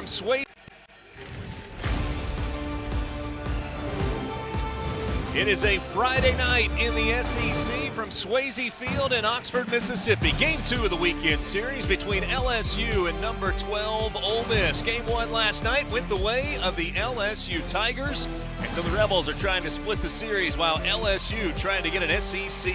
from Swayze. It is a Friday night in the SEC from Swayze Field in Oxford, Mississippi. Game 2 of the weekend series between LSU and number 12 Ole Miss. Game 1 last night went the way of the LSU Tigers. And so the Rebels are trying to split the series while LSU trying to get an SEC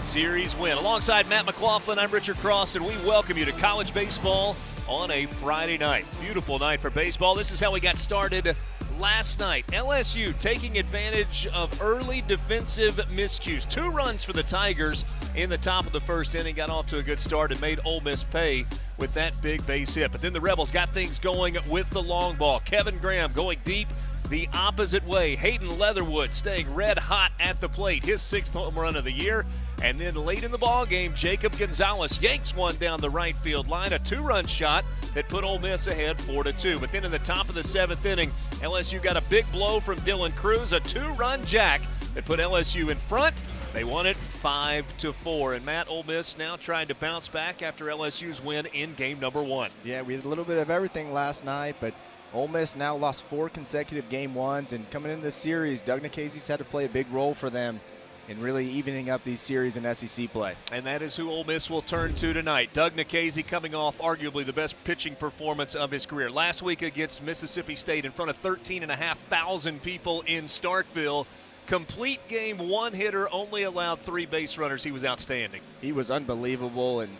series win. Alongside Matt McLaughlin, I'm Richard Cross, and we welcome you to college baseball on a Friday night. Beautiful night for baseball. This is how we got started last night. LSU taking advantage of early defensive miscues. 2 runs for the Tigers in the top of the first inning. Got off to a good start and made Ole Miss pay with that big base hit. But then the Rebels got things going with the long ball. Kevin Graham going deep the opposite way. Hayden Leatherwood staying red hot at the plate. His 6th home run of the year. And then late in the ball game, Jacob Gonzalez yanks one down the right field line. A 2-run shot that put Ole Miss ahead 4-2. But then in the top of the 7th inning, LSU got a big blow from Dylan Cruz. A 2-run jack that put LSU in front. They won it 5-4. And Matt, Ole Miss now trying to bounce back after LSU's win in game number 1. Yeah, we had a little bit of everything last night, but Ole Miss now lost 4 consecutive game 1s, and coming into this series, Doug Nikhazy's had to play a big role for them in really evening up these series in SEC play. And that is who Ole Miss will turn to tonight. Doug Nikhazy coming off arguably the best pitching performance of his career. Last week against Mississippi State in front of 13,500 people in Starkville. Complete game, 1 hitter, only allowed 3 base runners. He was outstanding. He was unbelievable, and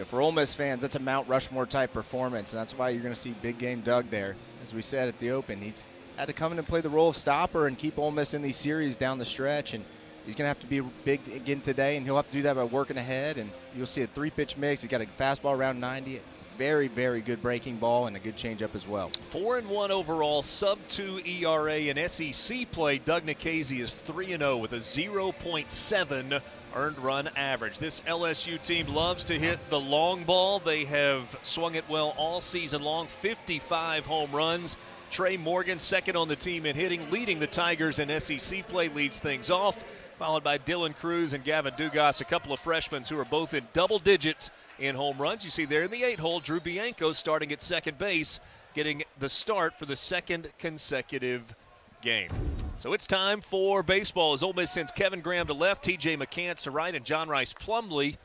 for Ole Miss fans, that's a Mount Rushmore type performance, and that's why you're going to see big game Doug there. As we said at the Open, he's had to come in and play the role of stopper and keep Ole Miss in these series down the stretch, and he's going to have to be big again today, and he'll have to do that by working ahead, and you'll see a 3-pitch mix. He's got a fastball around 90, very, very good breaking ball, and a good changeup as well. 4-1 overall, sub-2 ERA in SEC play. Doug Nikhazy is 3-0 with a 0.7 earned run average. This LSU team loves to hit the long ball. They have swung it well all season long, 55 home runs. Trey Morgan, second on the team in hitting, leading the Tigers in SEC play, leads things off, followed by Dylan Cruz and Gavin Dugas, a couple of freshmen who are both in double digits in home runs. You see there in the 8-hole, Drew Bianco starting at second base, getting the start for the 2nd consecutive game. So it's time for baseball as Ole Miss sends Kevin Graham to left, T.J. McCants to right, and John Rice Plumlee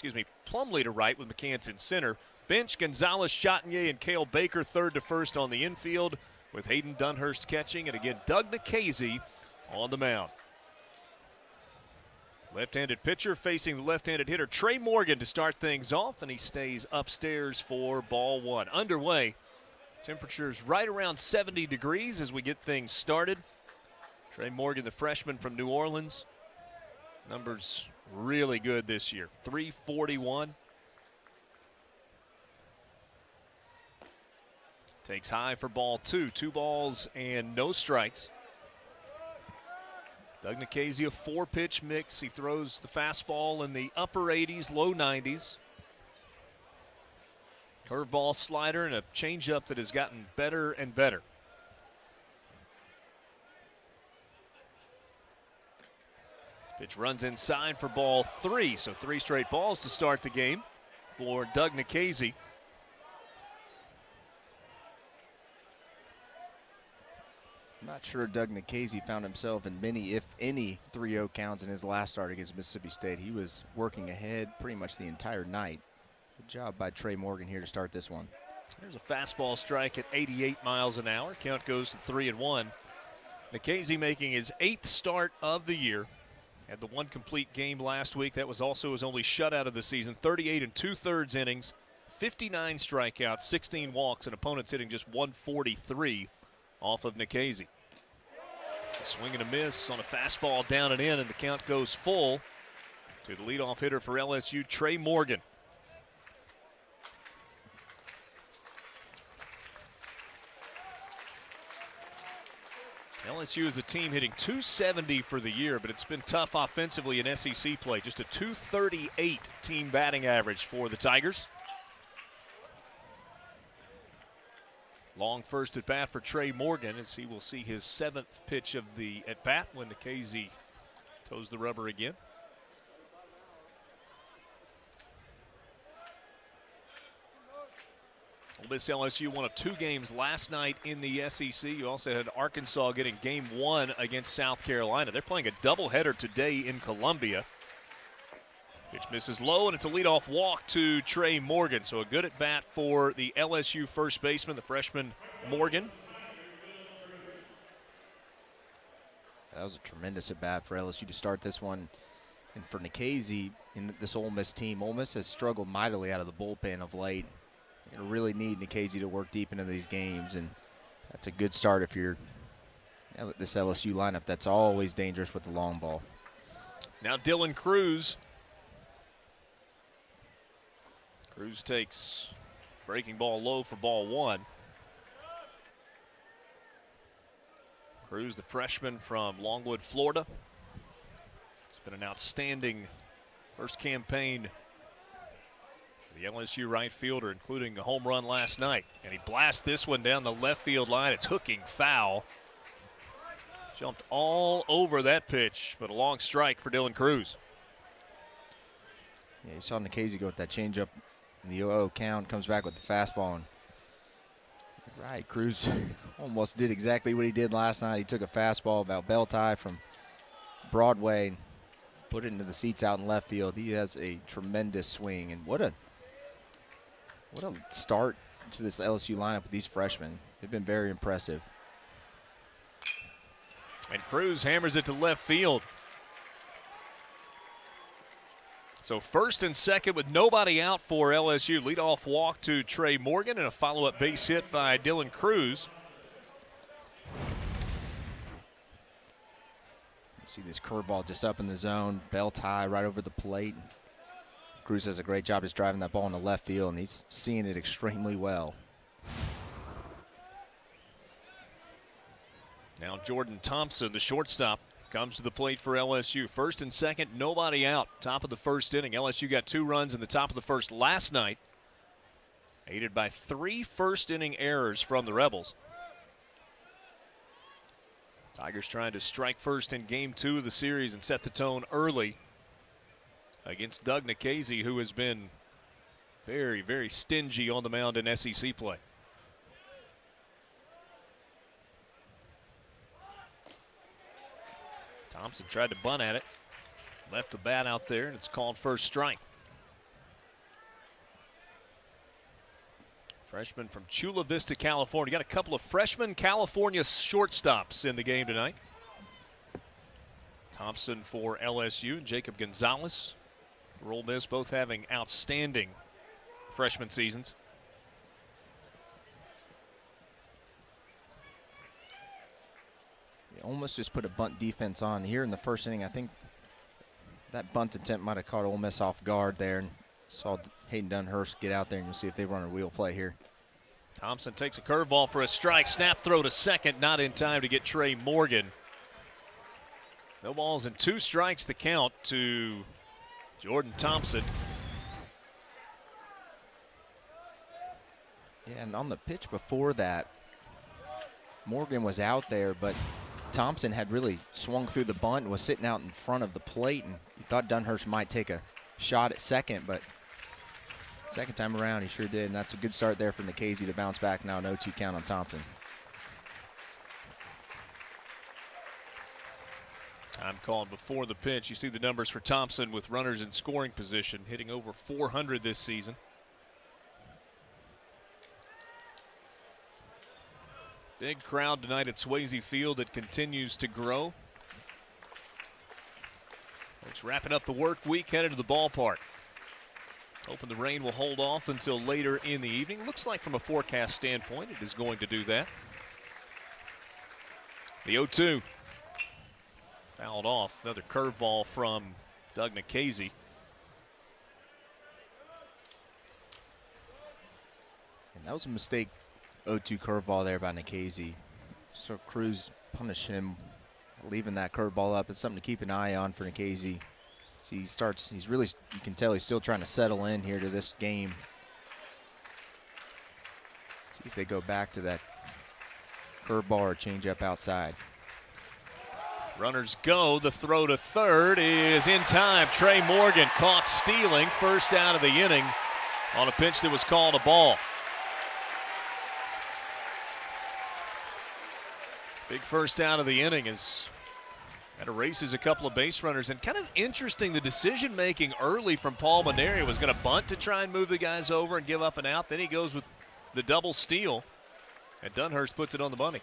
to right with McCants in center. Bench, Gonzalez, Chatinier, and Cale Baker third to first on the infield with Hayden Dunhurst catching, and again Doug Nikhazy on the mound. Left-handed pitcher facing the left-handed hitter Trey Morgan to start things off, and he stays upstairs for ball 1. Underway. Temperatures right around 70 degrees as we get things started. Trey Morgan, the freshman from New Orleans. Numbers really good this year. 341. Takes high for ball 2. 2 balls and no strikes. Doug Nikhazy, a 4-pitch mix. He throws the fastball in the upper 80s, low 90s. Curveball, slider, and a changeup that has gotten better and better. Pitch runs inside for ball 3, so 3 straight balls to start the game for Doug Nikhazy. I'm not sure Doug Nikhazy found himself in many, if any, 3-0 counts in his last start against Mississippi State. He was working ahead pretty much the entire night. Good job by Trey Morgan here to start this one. There's a fastball strike at 88 miles an hour. Count goes to 3-1. Nikhazy making his 8th start of the year. Had the 1 complete game last week. That was also his only shutout of the season. 38 2/3 innings, 59 strikeouts, 16 walks, and opponents hitting just 143 off of Nikhazy. Swing and a miss on a fastball down and in, and the count goes full to the leadoff hitter for LSU, Trey Morgan. LSU is a team hitting .270 for the year, but it's been tough offensively in SEC play. Just a .238 team batting average for the Tigers. Long first at bat for Trey Morgan as he will see his 7th pitch of the at bat when Nikhazy toes the rubber again. Ole Miss LSU one of 2 games last night in the SEC. You also had Arkansas getting game 1 against South Carolina. They're playing a doubleheader today in Columbia. Pitch misses low, and it's a leadoff walk to Trey Morgan. So a good at bat for the LSU first baseman, the freshman Morgan. That was a tremendous at bat for LSU to start this one. And for Nikhazy in this Ole Miss team, Ole Miss has struggled mightily out of the bullpen of late. They really need Nikhazy to work deep into these games, and that's a good start if you're this LSU lineup that's always dangerous with the long ball. Now Dylan Cruz. Cruz takes breaking ball low for ball 1. Cruz, the freshman from Longwood, Florida. It's been an outstanding first campaign for the LSU right fielder, including a home run last night. And he blasts this one down the left field line. It's hooking foul. Jumped all over that pitch, but a long strike for Dylan Cruz. Yeah, you saw Nikhazy go with that changeup in the 0-0 count, comes back with the fastball. And right, Cruz almost did exactly what he did last night. He took a fastball about belt high from Broadway and put it into the seats out in left field. He has a tremendous swing, and what a start to this LSU lineup with these freshmen. They've been very impressive. And Cruz hammers it to left field. So first and second with nobody out for LSU. Leadoff walk to Trey Morgan and a follow-up base hit by Dylan Cruz. You see this curveball just up in the zone, belt high right over the plate. Cruz does a great job just driving that ball in the left field, and he's seeing it extremely well. Now Jordan Thompson, the shortstop, comes to the plate for LSU. First and second, nobody out. Top of the first inning. LSU got 2 runs in the top of the first last night, aided by 3 first-inning errors from the Rebels. Tigers trying to strike first in game 2 of the series and set the tone early against Doug Nikhazy, who has been very, very stingy on the mound in SEC play. Thompson tried to bunt at it, left the bat out there, and it's called first strike. Freshman from Chula Vista, California. Got a couple of freshman California shortstops in the game tonight. Thompson for LSU and Jacob Gonzalez for Ole Miss, both having outstanding freshman seasons. Almost just put a bunt defense on here in the first inning. I think that bunt attempt might have caught Ole Miss off guard there, and saw Hayden Dunhurst get out there, and you'll see if they run a wheel play here. Thompson takes a curveball for a strike. Snap throw to second, not in time to get Trey Morgan. No balls and 2 strikes the count to Jordan Thompson. Yeah, and on the pitch before that, Morgan was out there, but Thompson had really swung through the bunt and was sitting out in front of the plate, and he thought Dunhurst might take a shot at second, but second time around he sure did, and that's a good start there for Nikhazy to bounce back. Now an 0-2 count on Thompson. Time called before the pitch. You see the numbers for Thompson with runners in scoring position, hitting over 400 this season. Big crowd tonight at Swayze Field. It continues to grow. Folks wrapping up the work week, headed to the ballpark. Hoping the rain will hold off until later in the evening. Looks like from a forecast standpoint it is going to do that. The 0-2. Fouled off. Another curveball from Doug Nikhazy. And that was a mistake. 0-2 curveball there by Nikhazy. So Cruz punished him, leaving that curveball up. It's something to keep an eye on for Nikhazy. See, he's really, you can tell he's still trying to settle in here to this game. See if they go back to that curveball or changeup outside. Runners go. The throw to third is in time. Trey Morgan caught stealing, first out of the inning on a pitch that was called a ball. Big first out of the inning as that erases a couple of base runners. And kind of interesting, the decision-making early from Paul Maneri was going to bunt to try and move the guys over and give up an out. Then he goes with the double steal, and Dunhurst puts it on the bunny.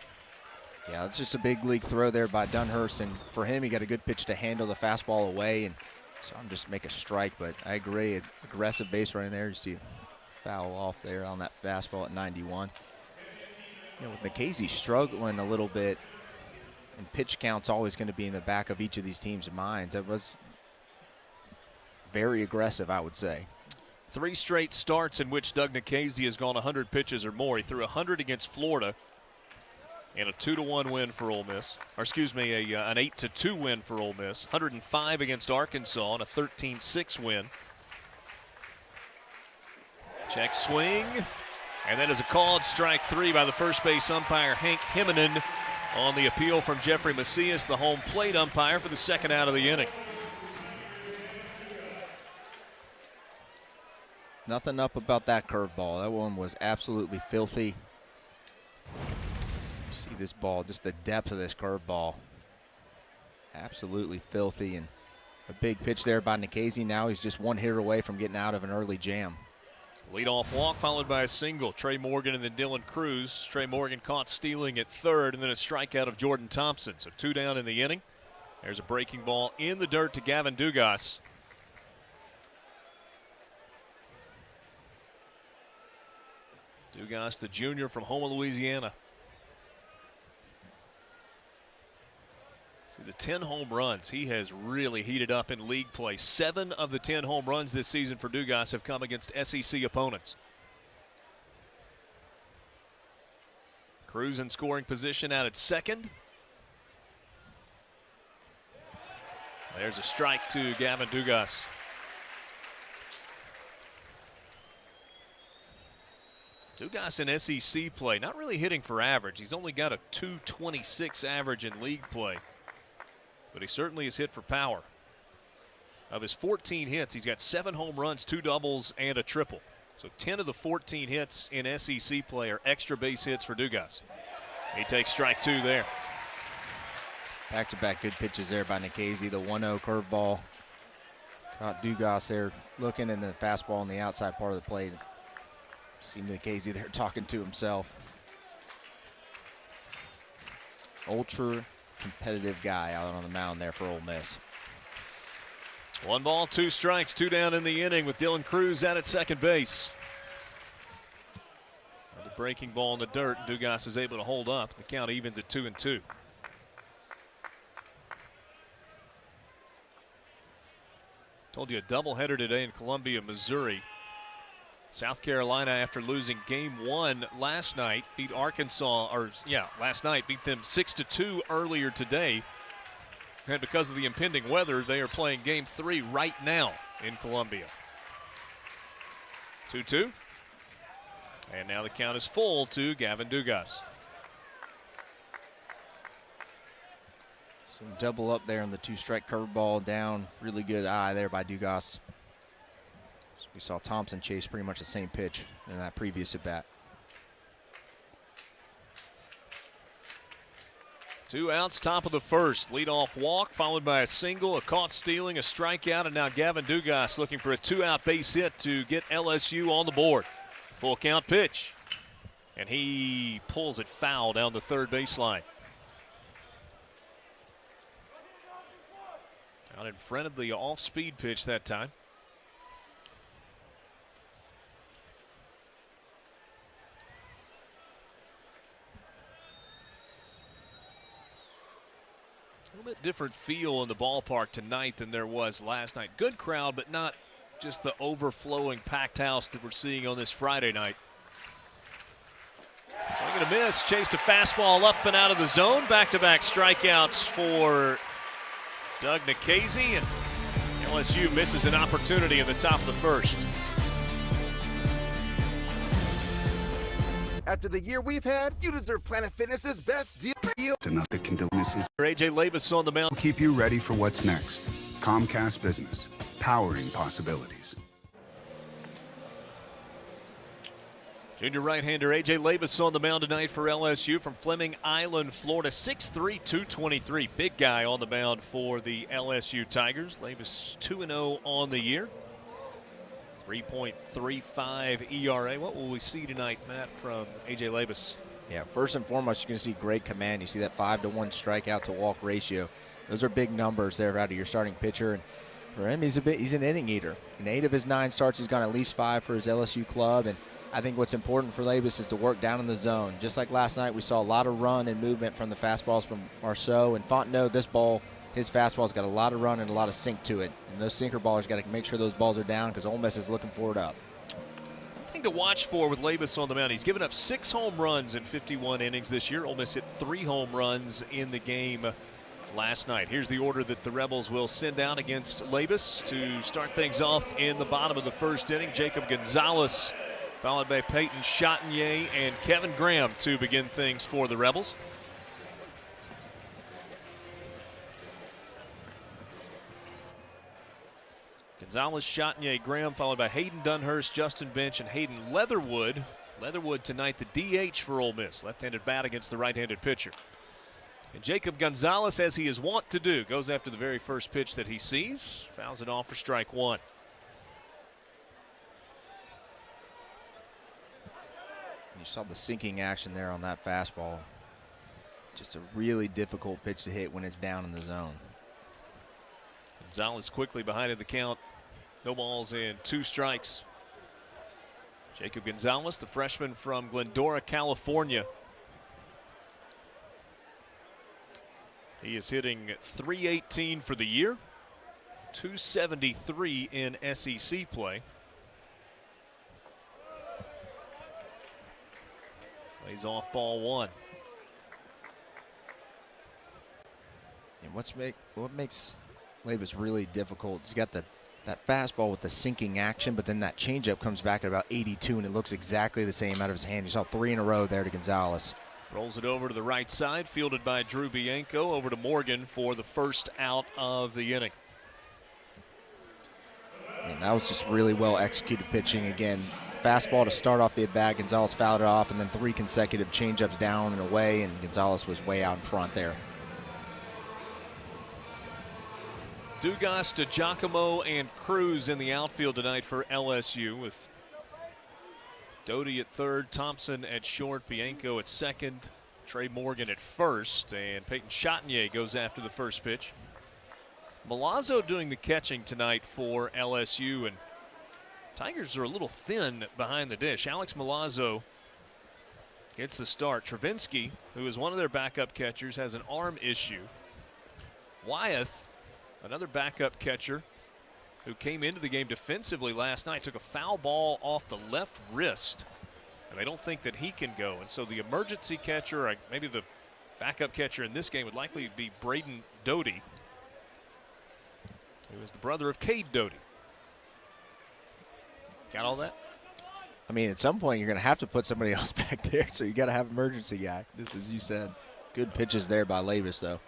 Yeah, it's just a big league throw there by Dunhurst, and for him, he got a good pitch to handle the fastball away, and so I'm just make a strike. But I agree, aggressive base running there. You see foul off there on that fastball at 91. You know, with Nikhazy struggling a little bit, and pitch count's always going to be in the back of each of these teams' minds. It was very aggressive, I would say. 3 straight starts in which Doug Nikhazy has gone 100 pitches or more. He threw 100 against Florida and a 2-1 win for Ole Miss. Or excuse me, an 8-2 win for Ole Miss. 105 against Arkansas and a 13-6 win. Check swing. And that is a called strike 3 by the first base umpire, Hank Himonen, on the appeal from Jeffrey Macias, the home plate umpire, for the second out of the inning. Nothing up about that curveball. That one was absolutely filthy. You see this ball, just the depth of this curveball. Absolutely filthy, and a big pitch there by Nikhazy. Now he's just one hitter away from getting out of an early jam. Leadoff walk followed by a single. Trey Morgan and then Dylan Cruz. Trey Morgan caught stealing at third, and then a strikeout of Jordan Thompson. So 2 down in the inning. There's a breaking ball in the dirt to Gavin Dugas. Dugas, the junior from Houma, Louisiana. See, the 10 home runs, he has really heated up in league play. 7 of the 10 home runs this season for Dugas have come against SEC opponents. Cruz in scoring position out at second. There's a strike to Gavin Dugas. Dugas in SEC play, not really hitting for average. He's only got a .226 average in league play, but he certainly has hit for power. Of his 14 hits, he's got 7 home runs, 2 doubles, and a triple. So 10 of the 14 hits in SEC play are extra base hits for Dugas. He takes strike 2 there. Back-to-back good pitches there by Nikhazy. The 1-0 curveball caught Dugas there looking, and the fastball on the outside part of the plate. See Nikhazy there talking to himself. Ultra competitive guy out on the mound there for Ole Miss. 1 ball, 2 strikes, 2 down in the inning with Dylan Cruz out at second base. The breaking ball in the dirt, Dugas is able to hold up. The count evens at 2-2. Told you a doubleheader today in Columbia, Missouri. South Carolina, after losing game 1 last night, beat Arkansas, last night beat them 6-2 earlier today. And because of the impending weather, they are playing game 3 right now in Columbia. 2-2. And now the count is full to Gavin Dugas. Some double up there on the 2-strike curveball down. Really good eye there by Dugas. We saw Thompson chase pretty much the same pitch in that previous at-bat. 2 outs, top of the first. Leadoff walk, followed by a single, a caught stealing, a strikeout, and now Gavin Dugas looking for a 2-out base hit to get LSU on the board. Full count pitch. And he pulls it foul down the third baseline. Out in front of the off-speed pitch that time. A little bit different feel in the ballpark tonight than there was last night. Good crowd, but not just the overflowing packed house that we're seeing on this Friday night. Swing and a miss, chased a fastball up and out of the zone. Back-to-back strikeouts for Doug Nikhazy, and LSU misses an opportunity in the top of the first. After the year we've had, you deserve Planet Fitness's best deal for you. Enough that can illnesses. AJ Labus on the mound. We'll keep you ready for what's next. Comcast Business, powering possibilities. Junior right-hander A.J. Labus on the mound tonight for LSU from Fleming Island, Florida. 6'3", 223. Big guy on the mound for the LSU Tigers. Labus 2-0 on the year. 3.35 ERA. What will we see tonight, Matt, from A.J. Labus? Yeah, first and foremost, you're going to see great command. You see that 5-to-1 strikeout to walk ratio. Those are big numbers there out of your starting pitcher. And for him, he's an inning eater. In 8 of his 9 starts, he's gone at least 5 for his LSU club. And I think what's important for Labus is to work down in the zone. Just like last night, we saw a lot of run and movement from the fastballs from Marceau and Fontenot. This ball, his fastball's got a lot of run and a lot of sink to it. And those sinker ballers got to make sure those balls are down because Ole Miss is looking for it up. Thing to watch for with Labus on the mound. He's given up 6 home runs in 51 innings this year. Ole Miss hit 3 home runs in the game last night. Here's the order that the Rebels will send out against Labus to start things off in the bottom of the first inning. Jacob Gonzalez, followed by Peyton Chatinier and Kevin Graham to begin things for the Rebels. Gonzalez, Chatinier, Graham, followed by Hayden Dunhurst, Justin Bench, and Hayden Leatherwood. Leatherwood tonight the DH for Ole Miss. Left-handed bat against the right-handed pitcher. And Jacob Gonzalez, as he is wont to do, goes after the very first pitch that he sees. Fouls it off for strike 1. You saw the sinking action there on that fastball. Just a really difficult pitch to hit when it's down in the zone. Gonzalez quickly behind in the count. No balls and 2 strikes. Jacob Gonzalez, the freshman from Glendora, California. He is hitting .318 for the year, .273 in SEC play. Lays off ball 1. And what makes Labus really difficult? He's got that fastball with the sinking action, but then that changeup comes back at about 82, and it looks exactly the same out of his hand. You saw 3 in a row there to Gonzalez. Rolls it over to the right side, fielded by Drew Bianco. Over to Morgan for the first out of the inning. And that was just really well executed pitching. Again, fastball to start off the at-bat. Gonzalez fouled it off, and then 3 consecutive changeups down and away, and Gonzalez was way out in front there. Dugas, DiGiacomo, and Cruz in the outfield tonight for LSU, with Doty at third, Thompson at short, Bianco at second, Trey Morgan at first, and Peyton Chatinier goes after the first pitch. Milazzo doing the catching tonight for LSU, and Tigers are a little thin behind the dish. Alex Milazzo gets the start. Travinsky, who is one of their backup catchers, has an arm issue. Wyeth, another backup catcher who came into the game defensively last night, took a foul ball off the left wrist, and they don't think that he can go. And so the emergency catcher, or maybe the backup catcher in this game, would likely be Braden Doty, who is the brother of Cade Doty. Got all that? I mean, at some point, you're going to have to put somebody else back there, so you got to have an emergency guy. This, as you said, good pitches there by Labus, though.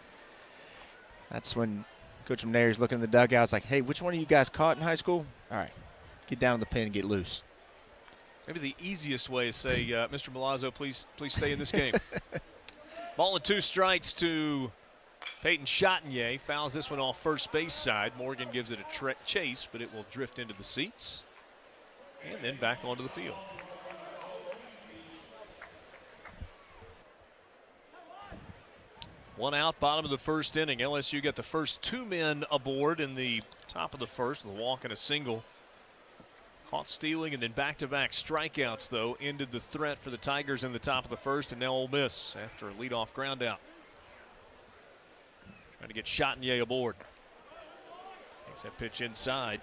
That's when Coach Maneri's looking in the dugout. It's like, hey, which one of you guys caught in high school? All right, get down to the pin and get loose. Maybe the easiest way is say, Mr. Milazzo, please stay in this game. Ball and 2 strikes to Peyton Chatinier. Fouls this one off first base side. Morgan gives it a chase, but it will drift into the seats and then back onto the field. One out, bottom of the first inning. LSU got the first 2 men aboard in the top of the first with a walk and a single. Caught stealing, and then back-to-back strikeouts, though, ended the threat for the Tigers in the top of the first, and now Ole Miss after a leadoff ground out. Trying to get Chatinier aboard. Takes that pitch inside.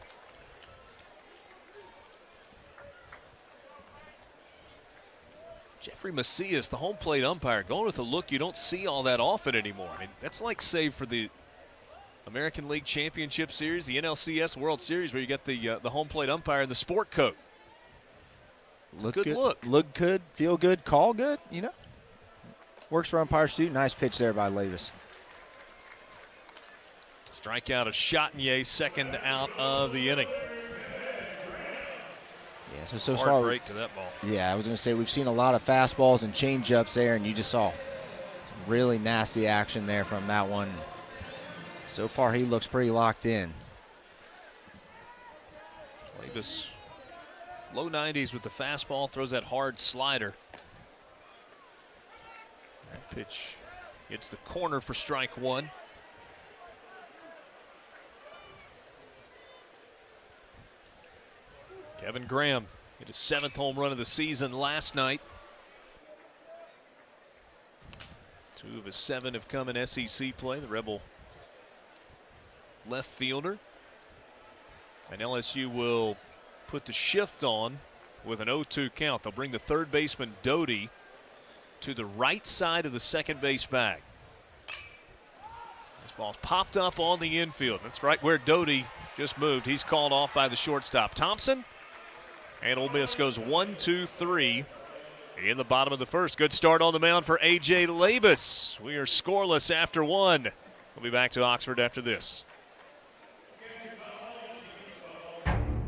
Jeffrey Macias, the home plate umpire, going with a look you don't see all that often anymore. I mean, that's like save for the American League Championship Series, the NLCS World Series, where you get the home plate umpire in the sport coat. Look good, feel good, call good, you know. Works for umpires too. Nice pitch there by Labus. Strikeout of Chatinier, second out of the inning. Yeah, so hard far, break to that ball. yeah, I was going to say we've seen a lot of fastballs and changeups there, and you just saw some really nasty action there from that one. So far, he looks pretty locked in. Labus, low 90s with the fastball, throws that hard slider. That pitch hits the corner for strike one. Kevin Graham hit his 7th home run of the season last night. 2 of his 7 have come in SEC play. The Rebel left fielder. And LSU will put the shift on with an 0-2 count. They'll bring the third baseman Doty to the right side of the second base bag. This ball's popped up on the infield. That's right where Doty just moved. He's called off by the shortstop, Thompson. And Ole Miss goes 1-2-3 in the bottom of the first. Good start on the mound for A.J. Labus. We are scoreless after 1. We'll be back to Oxford after this.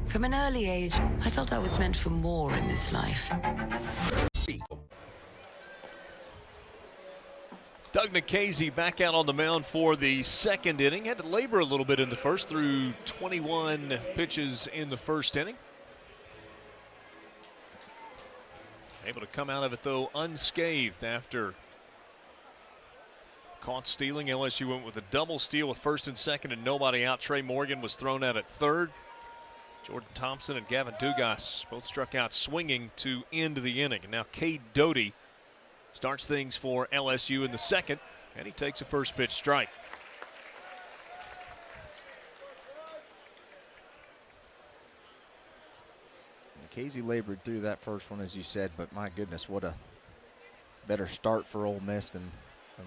From an early age, I felt I was meant for more in this life. Doug Nikhazy back out on the mound for the second inning. Had to labor a little bit in the first, through 21 pitches in the first inning. Able to come out of it, though, unscathed after caught stealing. LSU went with a double steal with first and second and nobody out. Trey Morgan was thrown out at third. Jordan Thompson and Gavin Dugas both struck out swinging to end the inning. And now Cade Doty starts things for LSU in the second, and he takes a first pitch strike. Casey labored through that first one, as you said, but my goodness, what a better start for Ole Miss than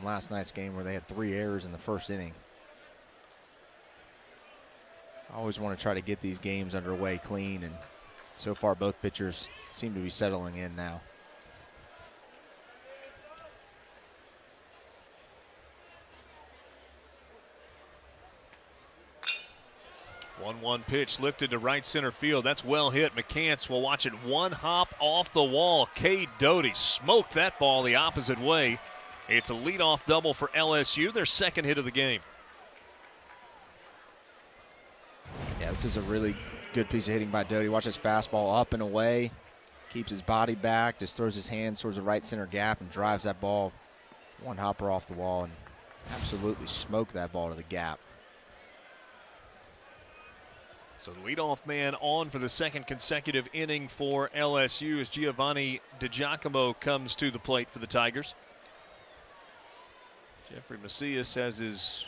last night's game where they had 3 errors in the first inning. I always want to try to get these games underway clean, and so far both pitchers seem to be settling in now. One pitch lifted to right center field. That's well hit. McCants will watch it one hop off the wall. Cade Doty smoked that ball the opposite way. It's a leadoff double for LSU, their second hit of the game. Yeah, this is a really good piece of hitting by Doty. Watch his fastball up and away. Keeps his body back, just throws his hands towards the right center gap and drives that ball one hopper off the wall and absolutely smoked that ball to the gap. So the leadoff man on for the second consecutive inning for LSU as Giovanni DiGiacomo comes to the plate for the Tigers. Jeffrey Macias has his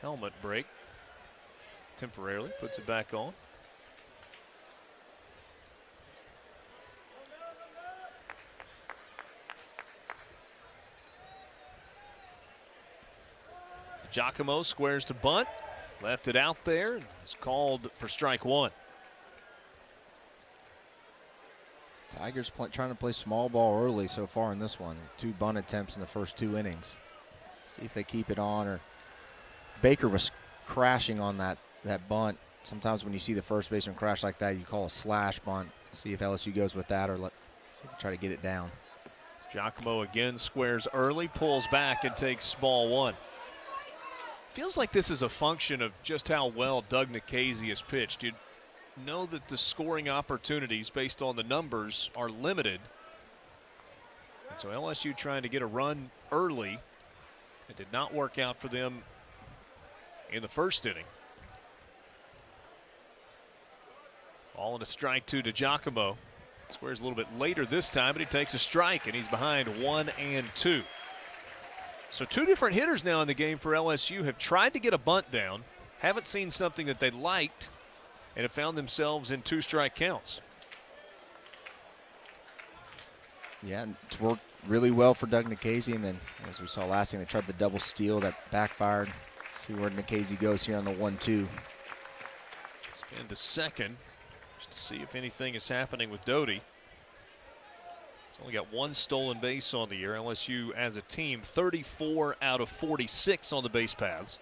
helmet break temporarily, puts it back on. Giacomo squares to bunt, left it out there, and is called for strike one. Tigers trying to play small ball early so far in this one. 2 bunt attempts in the first 2 innings. See if they keep it on. Or Baker was crashing on that bunt. Sometimes when you see the first baseman crash like that, you call a slash bunt. See if LSU goes with that or see if they try to get it down. Giacomo again squares early, pulls back, and takes ball one. Feels like this is a function of just how well Doug Nikhazy has pitched. You know that the scoring opportunities based on the numbers are limited. And so LSU trying to get a run early. It did not work out for them in the first inning. All in a strike two to Giacomo. Squares a little bit later this time, but he takes a strike, and he's behind 1-2. So 2 different hitters now in the game for LSU have tried to get a bunt down, haven't seen something that they liked, and have found themselves in 2 strike counts. Yeah, and it's worked really well for Doug Nikhazy, and then as we saw last thing, they tried the double steal that backfired. See where Nikhazy goes here on the 1-2. Spin to second just to see if anything is happening with Doty. It's only got 1 stolen base on the year. LSU as a team, 34 out of 46 on the base paths.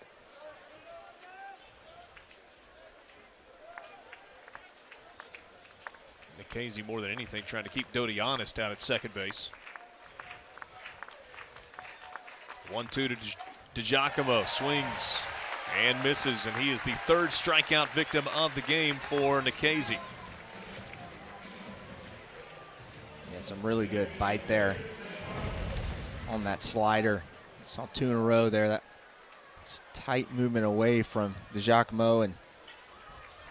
Casey more than anything trying to keep Doty honest out at second base. 1-2 to DiGiacomo, swings and misses, and he is the third strikeout victim of the game for Nikhazy. Yeah, some really good bite there on that slider. Saw 2 in a row there. That just tight movement away from DiGiacomo, and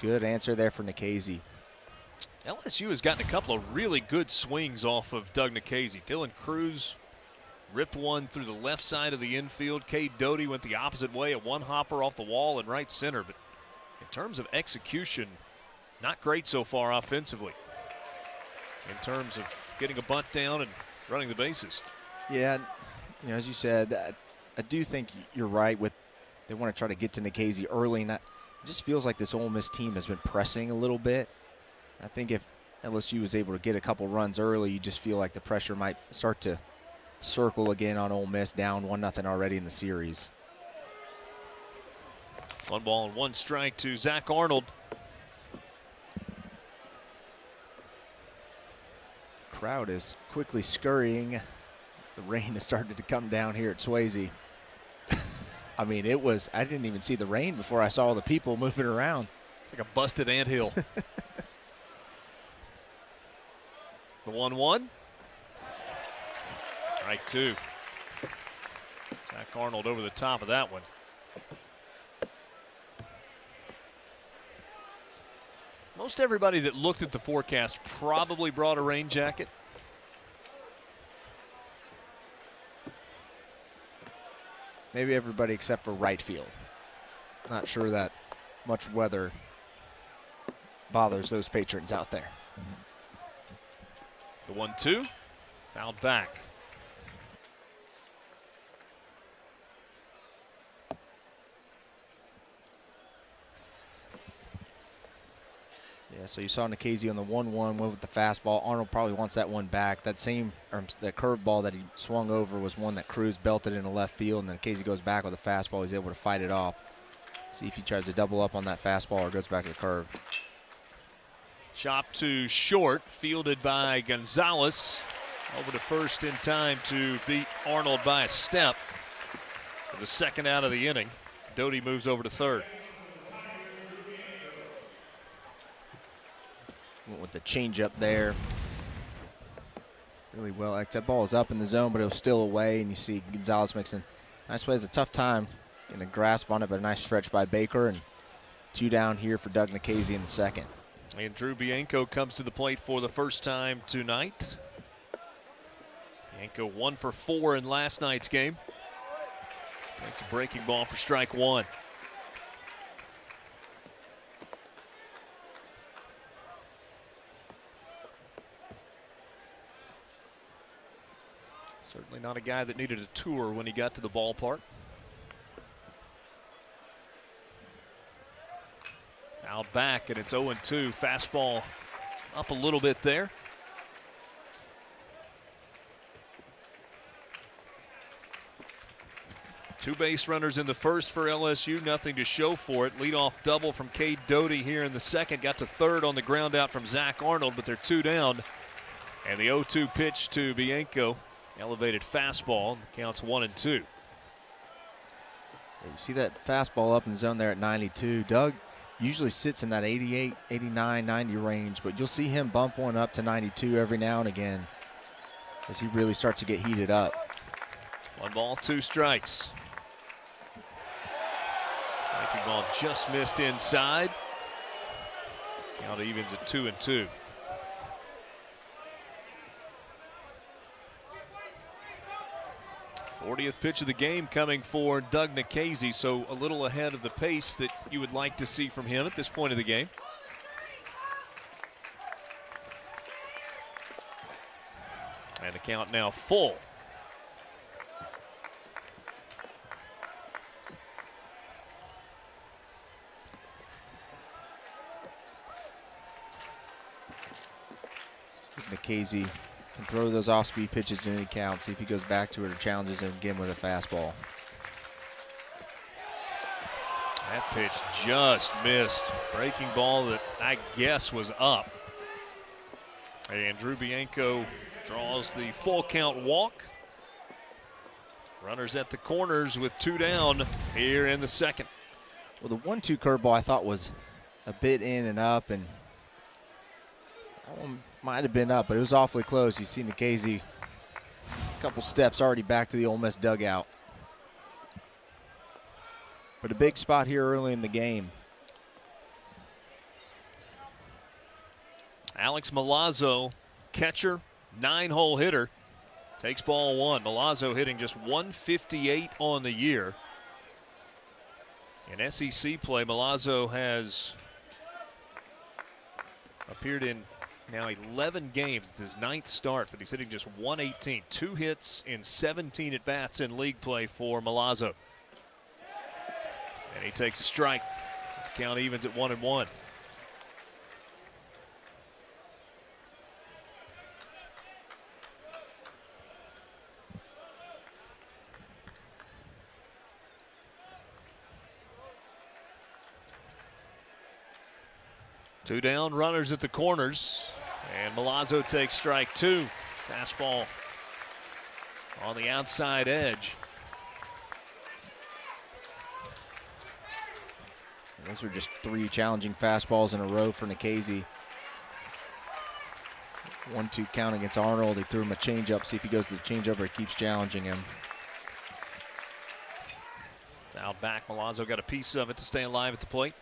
good answer there for Nikhazy. LSU has gotten a couple of really good swings off of Doug Nikhazy. Dylan Cruz ripped one through the left side of the infield. Cade Doty went the opposite way, a one-hopper off the wall in right center. But in terms of execution, not great so far offensively. In terms of getting a bunt down and running the bases. Yeah, you know, as you said, I do think you're right with they want to try to get to Nikhazy early. And it just feels like this Ole Miss team has been pressing a little bit. I think if LSU was able to get a couple runs early, you just feel like the pressure might start to circle again on Ole Miss, down 1-0 already in the series. 1 ball and 1 strike to Zach Arnold. Crowd is quickly scurrying as the rain has started to come down here at Swayze. I mean, I didn't even see the rain before I saw all the people moving around. It's like a busted anthill. The 1-1. Strike 2. Zach Arnold over the top of that one. Most everybody that looked at the forecast probably brought a rain jacket. Maybe everybody except for right field. Not sure that much weather bothers those patrons out there. The 1-2, fouled back. Yeah, so you saw Nikhazy on the 1-1, went with the fastball. Arnold probably wants that one back. That curveball that he swung over was one that Cruz belted into left field, and then Nikhazy goes back with a fastball. He's able to fight it off. See if he tries to double up on that fastball or goes back to the curve. Chop to short, fielded by Gonzalez. Over to first in time to beat Arnold by a step. For the second out of the inning, Doty moves over to third. Went with the changeup there. Really well. That ball is up in the zone, but it was still away, and you see Gonzalez makes a nice play. It's a tough time getting a grasp on it, but a nice stretch by Baker, and 2 down here for Doug Nikhazy in the second. And Drew Bianco comes to the plate for the first time tonight. Bianco 1 for 4 in last night's game. Takes a breaking ball for strike 1. Certainly not a guy that needed a tour when he got to the ballpark. Out back, and it's 0-2. Fastball up a little bit there. Two base runners in the first for LSU, nothing to show for it. Leadoff double from Cade Doty here in the second. Got to third on the ground out from Zach Arnold, but they're 2 down. And the 0-2 pitch to Bianco. Elevated fastball, counts 1-2. You see that fastball up in the zone there at 92. Doug usually sits in that 88, 89, 90 range, but you'll see him bump one up to 92 every now and again as he really starts to get heated up. 1 ball, 2 strikes. Breaking ball just missed inside. Count evens at 2-2. 40th pitch of the game coming for Doug Nikhazy, so a little ahead of the pace that you would like to see from him at this point of the game. And the count now full. Nikhazy can throw those off-speed pitches in any count. See if he goes back to it or challenges him again with a fastball. That pitch just missed. Breaking ball that I guess was up. And Drew Bianco draws the full count walk. Runners at the corners with 2 down here in the second. Well, the 1-2 curveball I thought was a bit in and up, and that one might have been up, but it was awfully close. You see Nikhazy a couple steps already back to the Ole Miss dugout. But a big spot here early in the game. Alex Milazzo, catcher, 9-hole hitter, takes ball 1. Milazzo hitting just 158 on the year. In SEC play, Milazzo has appeared in now 11 games. It's his 9th start, but he's hitting just 118. 2 hits in 17 at-bats in league play for Milazzo. And he takes a strike. The count evens at 1-1. Two down, runners at the corners, and Milazzo takes strike 2. Fastball on the outside edge. And those were just 3 challenging fastballs in a row for Nikhazy. 1-2 count against Arnold. He threw him a changeup. See if he goes to the changeup or he keeps challenging him. Fouled back. Milazzo got a piece of it to stay alive at the plate.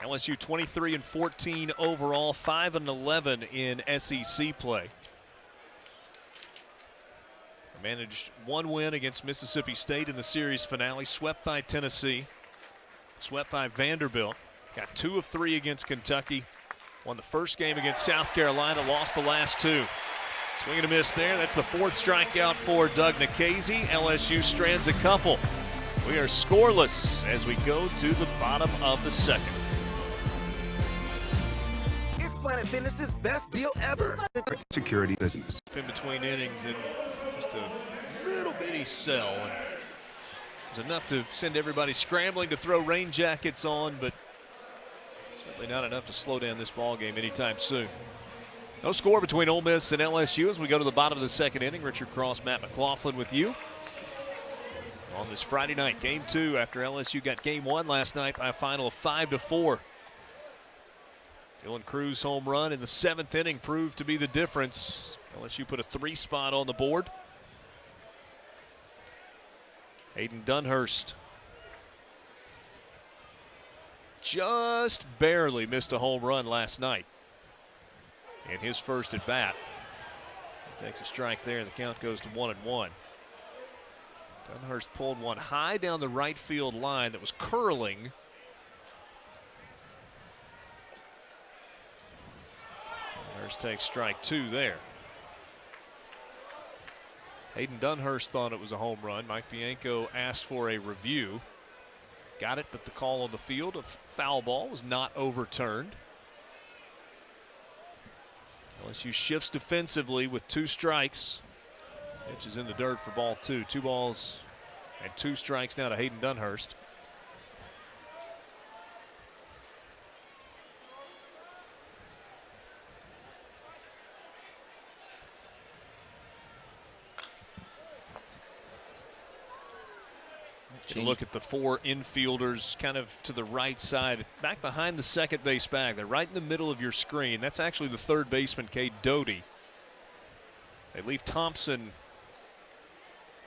LSU 23-14 overall, 5-11 in SEC play. Managed 1 win against Mississippi State in the series finale, swept by Tennessee, swept by Vanderbilt, got 2 of 3 against Kentucky, won the first game against South Carolina, lost the last 2. Swing and a miss there. That's the 4th strikeout for Doug Nikhazy. LSU strands a couple. We are scoreless as we go to the bottom of the second. Planet Fitness's best deal ever. Security business. In between innings and just a little bitty sell. And it was enough to send everybody scrambling to throw rain jackets on, but certainly not enough to slow down this ball game anytime soon. No score between Ole Miss and LSU as we go to the bottom of the second inning. Richard Cross, Matt McLaughlin with you on this Friday night. Game 2 after LSU got game 1 last night by a final of 5-4. Dylan Cruz' home run in the 7th inning proved to be the difference. LSU put a 3 spot on the board. Hayden Dunhurst just barely missed a home run last night in his first at bat. He takes a strike there, and the count goes to 1-1. Dunhurst pulled one high down the right field line that was curling. Takes strike 2 there. Hayden Dunhurst thought it was a home run. Mike Bianco asked for a review. Got it, but the call on the field of foul ball was not overturned. LSU shifts defensively with 2 strikes. Pitch is in the dirt for ball 2. 2 balls and 2 strikes now to Hayden Dunhurst. You look at the 4 infielders kind of to the right side, back behind the second base bag. They're right in the middle of your screen. That's actually the third baseman, Cade Doty. They leave Thompson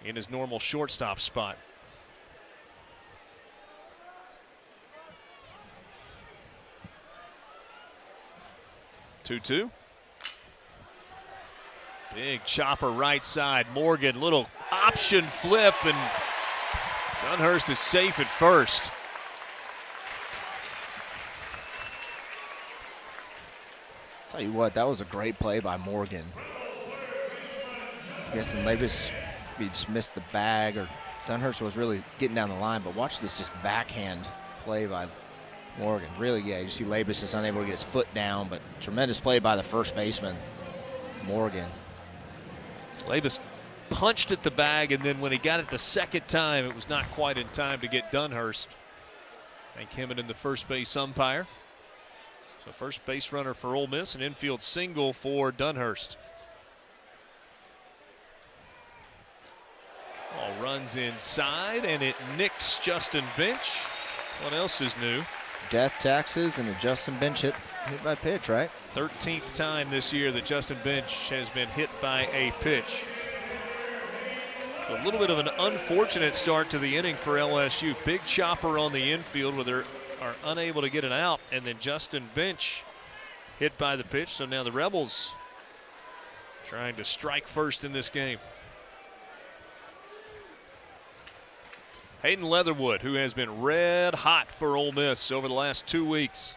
in his normal shortstop spot. Two-two. Big chopper right side. Morgan, little option flip, and Dunhurst is safe at first. Tell you what, that was a great play by Morgan. I guess Labus he just missed the bag, or Dunhurst was really getting down the line, but watch this just backhand play by Morgan. Really, yeah, you see Labus just unable to get his foot down, but tremendous play by the first baseman, Morgan. Labus punched at the bag, and then when he got it the second time, it was not quite in time to get Dunhurst. Thank him and the first base umpire. So first base runner for Ole Miss, an infield single for Dunhurst. Ball runs inside, and it nicks Justin Bench. What else is new? Death taxes and a Justin Bench hit by pitch, right? 13th time this year that Justin Bench has been hit by a pitch. So a little bit of an unfortunate start to the inning for LSU. Big chopper on the infield where they are unable to get it out, and then Justin Bench hit by the pitch. So now the Rebels trying to strike first in this game. Hayden Leatherwood, who has been red hot for Ole Miss over the last 2 weeks.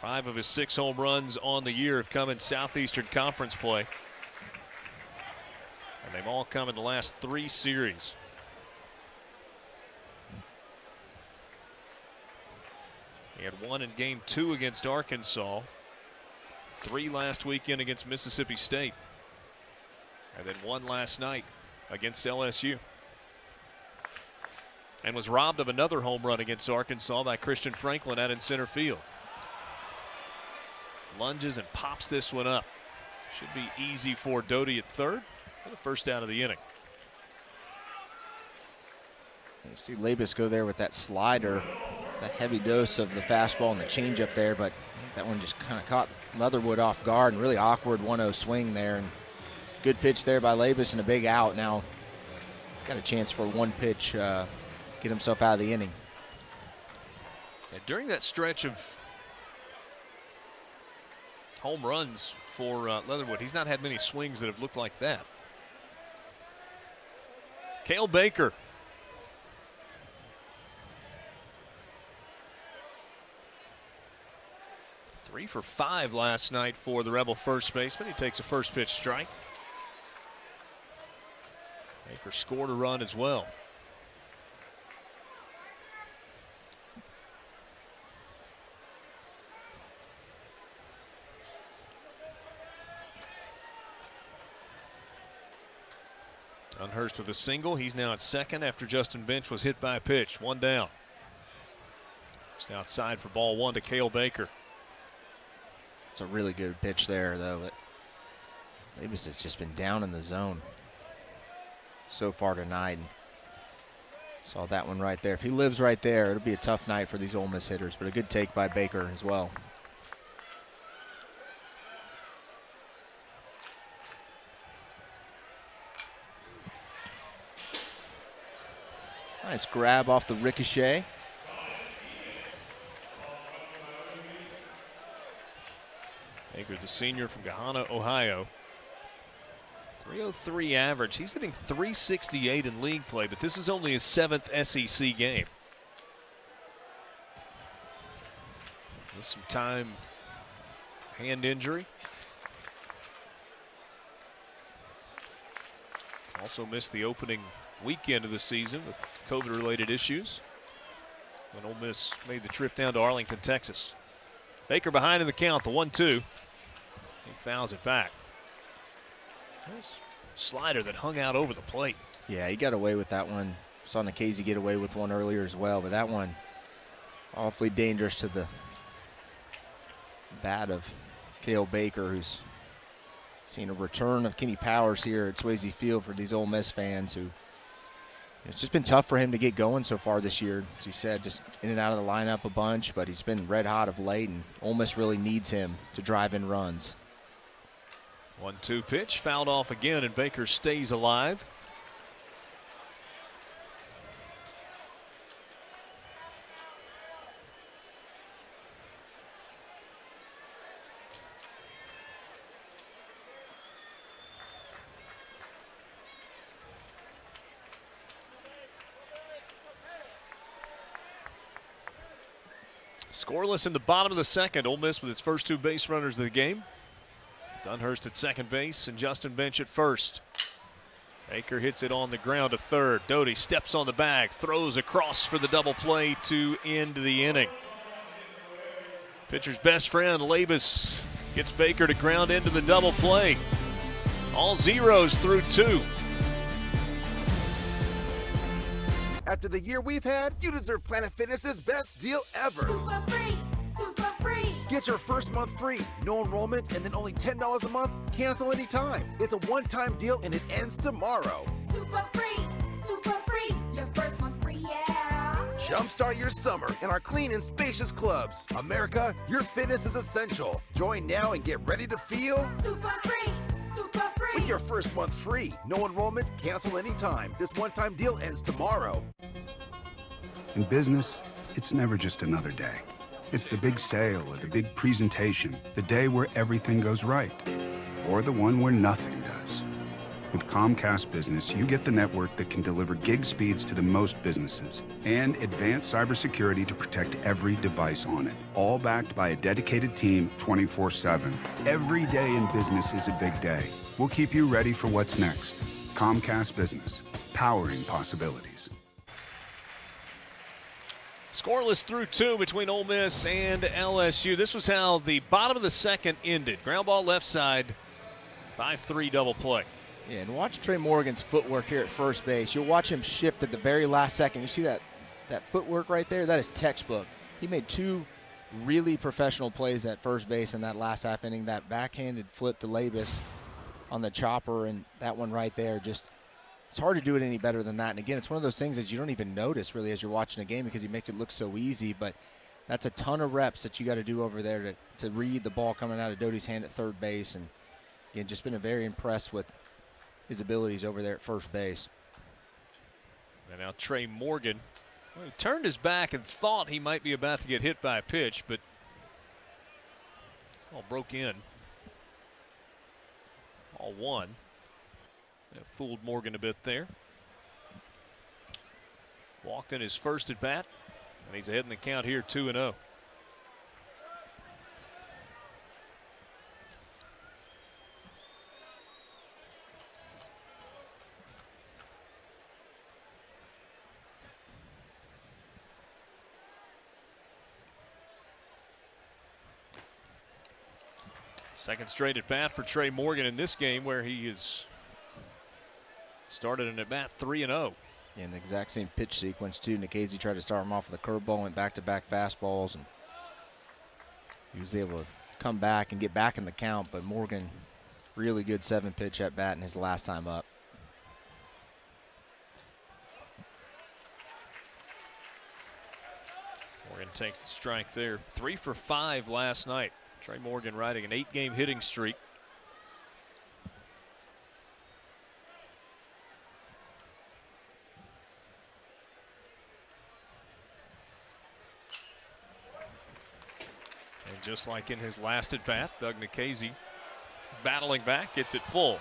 5 of his 6 home runs on the year have come in Southeastern Conference play. And they've all come in the last 3 series. He had 1 in game 2 against Arkansas, 3 last weekend against Mississippi State, and then 1 last night against LSU. And was robbed of another home run against Arkansas by Christian Franklin out in center field. Lunges and pops this one up. Should be easy for Doty at third for the first out of the inning. You see Labus go there with that slider, the heavy dose of the fastball and the changeup there, but that one just kind of caught Leatherwood off guard, and really awkward 1-0 swing there. And good pitch there by Labus and a big out. Now he's got a chance for 1 pitch, get himself out of the inning. And during that stretch of home runs for Leatherwood, he's not had many swings that have looked like that. Cale Baker. Three for 5 last night for the Rebel first baseman. He takes a first pitch strike. Baker scored a run as well. Dunhurst with a single. He's now at second after Justin Bench was hit by a pitch. 1 down. Just outside for ball 1 to Cale Baker. It's a really good pitch there, though. Labus has just been down in the zone so far tonight. And saw that one right there. If he lives right there, it'll be a tough night for these Ole Miss hitters, but a good take by Baker as well. Nice grab off the ricochet. Baker, the senior from Gahanna, Ohio. 303 average. He's hitting 368 in league play, but this is only his 7th SEC game. With some time, hand injury. Also missed the opening weekend of the season with COVID-related issues when Ole Miss made the trip down to Arlington, Texas. Baker behind in the count, the 1-2. He fouls it back. Nice slider that hung out over the plate. Yeah, he got away with that one. Saw Nikhazy get away with one earlier as well, but that one awfully dangerous to the bat of Cale Baker, who's seen a return of Kenny Powers here at Swayze Field for these Ole Miss fans who it's just been tough for him to get going so far this year. As you said, just in and out of the lineup a bunch, but he's been red hot of late, and Ole Miss really needs him to drive in runs. 1-2 pitch, fouled off again, and Baker stays alive. Scoreless in the bottom of the second. Ole Miss with its first 2 base runners of the game. Dunhurst at second base and Justin Bench at first. Baker hits it on the ground to third. Doty steps on the bag, throws across for the double play to end the inning. Pitcher's best friend, Labus, gets Baker to ground into the double play. All zeros through 2. After the year we've had, you deserve Planet Fitness's best deal ever. Super free! Super free! Get your first month free, no enrollment, and then only $10 a month. Cancel anytime. It's a one-time deal and it ends tomorrow. Super free! Super free! Your first month free, yeah! Jumpstart your summer in our clean and spacious clubs. America, your fitness is essential. Join now and get ready to feel Super free! Super free! with your first month free. No enrollment, cancel anytime. This one-time deal ends tomorrow. In business, it's never just another day. It's the big sale or the big presentation, the day where everything goes right, or the one where nothing does. With Comcast Business, you get the network that can deliver gig speeds to the most businesses and advanced cybersecurity to protect every device on it, all backed by a dedicated team 24/7. Every day in business is a big day. We'll keep you ready for what's next. Comcast Business, powering possibilities. Scoreless through 2 between Ole Miss and LSU. This was how the bottom of the second ended. Ground ball left side, 5-3 double play. Yeah, and watch Trey Morgan's footwork here at first base. You'll watch him shift at the very last second. You see that footwork right there? That is textbook. He made 2 really professional plays at first base in that last half inning. That backhanded flip to Labus on the chopper, and that one right there, just it's hard to do it any better than that. And again, it's one of those things that you don't even notice really as you're watching a game because he makes it look so easy, but that's a ton of reps that you got to do over there to read the ball coming out of Doty's hand at third base. And again, just been very impressed with his abilities over there at first base. And now Trey Morgan, well, he turned his back and thought he might be about to get hit by a pitch, but all broke in. All one. That fooled Morgan a bit there. Walked in his first at bat, and he's ahead in the count here, 2-0. Second straight at bat for Trey Morgan in this game, where he has started an at bat 3-0. Yeah, in the exact same pitch sequence too. Nikhazy tried to start him off with a curveball, went back-to-back fastballs, and he was able to come back and get back in the count. But Morgan, really good 7-pitch at bat in his last time up. Morgan takes the strike there. 3 for 5 last night. Trey Morgan riding an 8-game hitting streak. And just like in his last at bat, Doug Nikhazy battling back, gets it full.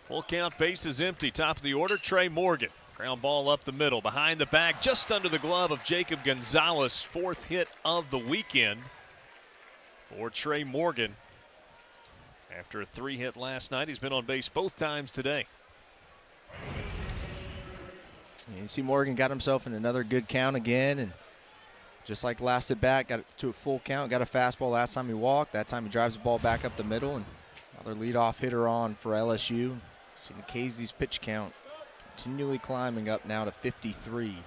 Full count, bases empty, top of the order, Trey Morgan. Ground ball up the middle, behind the back, just under the glove of Jacob Gonzalez. 4th hit of the weekend for Trey Morgan. After a 3-hit last night, he's been on base both times today. You see Morgan got himself in another good count again, and just like last at bat, got it to a full count, got a fastball last time he walked. That time he drives the ball back up the middle, and another leadoff hitter on for LSU. See Nikhazy's pitch count continually climbing up now to 53.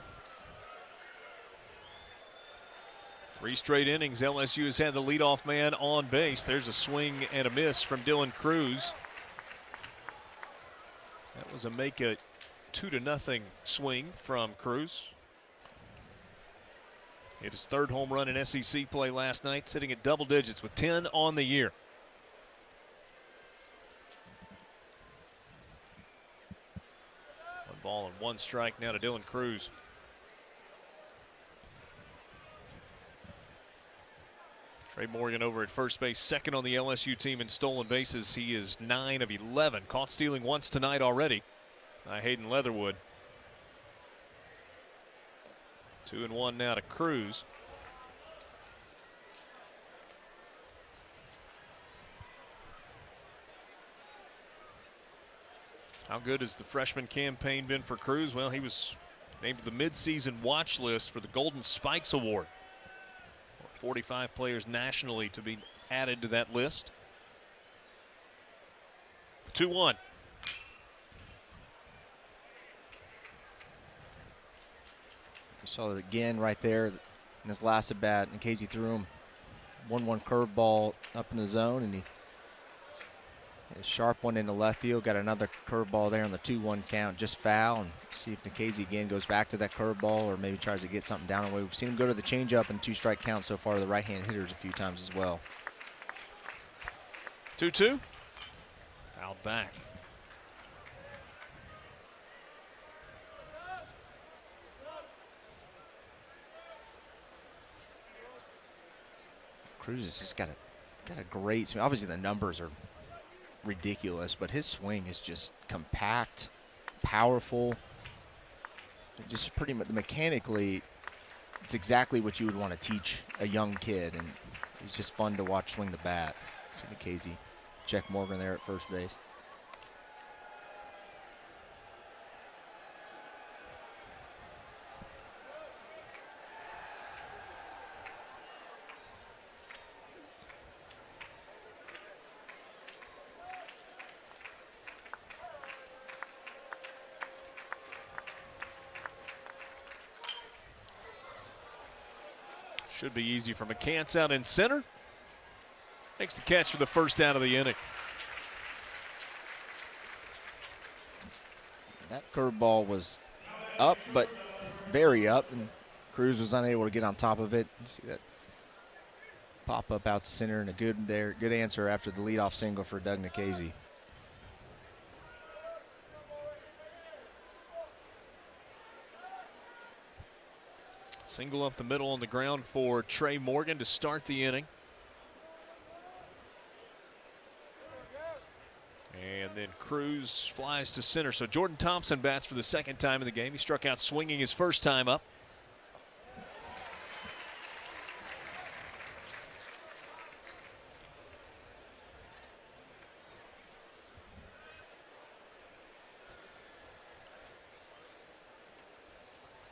3 straight innings, LSU has had the leadoff man on base. There's a swing and a miss from Dylan Cruz. That was a make a 2-0 swing from Cruz. Hit his 3rd home run in SEC play last night, sitting at double digits with 10 on the year. 1 ball and 1 strike now to Dylan Cruz. Trey Morgan over at first base, 2nd on the LSU team in stolen bases. He is 9 of 11. Caught stealing once tonight already by Hayden Leatherwood. 2-1 now to Cruz. How good has the freshman campaign been for Cruz? Well, he was named to the midseason watch list for the Golden Spikes Award. 45 players nationally to be added to that list. 2-1. You saw it again right there in his last at bat, and Casey threw him 1-1 curveball up in the zone, and he had a sharp one into left field. Got another curveball there on the 2-1 count, just foul. And see if Nikhazy again goes back to that curveball or maybe tries to get something down away. We've seen him go to the changeup and 2-strike count so far. The right-hand hitters a few times as well. 2-2. Fouled back. Cruz has just got a great swing. Obviously the numbers are ridiculous, but his swing is just compact, powerful. Just pretty much mechanically, it's exactly what you would want to teach a young kid, and it's just fun to watch swing the bat. See Nikhazy check Morgan there at first base. Should be easy for McCants out in center. Makes the catch for the first out of the inning. That curveball was up, but very up, and Cruz was unable to get on top of it. You see that pop up out to center, and a good answer after the leadoff single for Doug Nikhazy. Single up the middle on the ground for Trey Morgan to start the inning. And then Cruz flies to center. So Jordan Thompson bats for the second time in the game. He struck out swinging his first time up.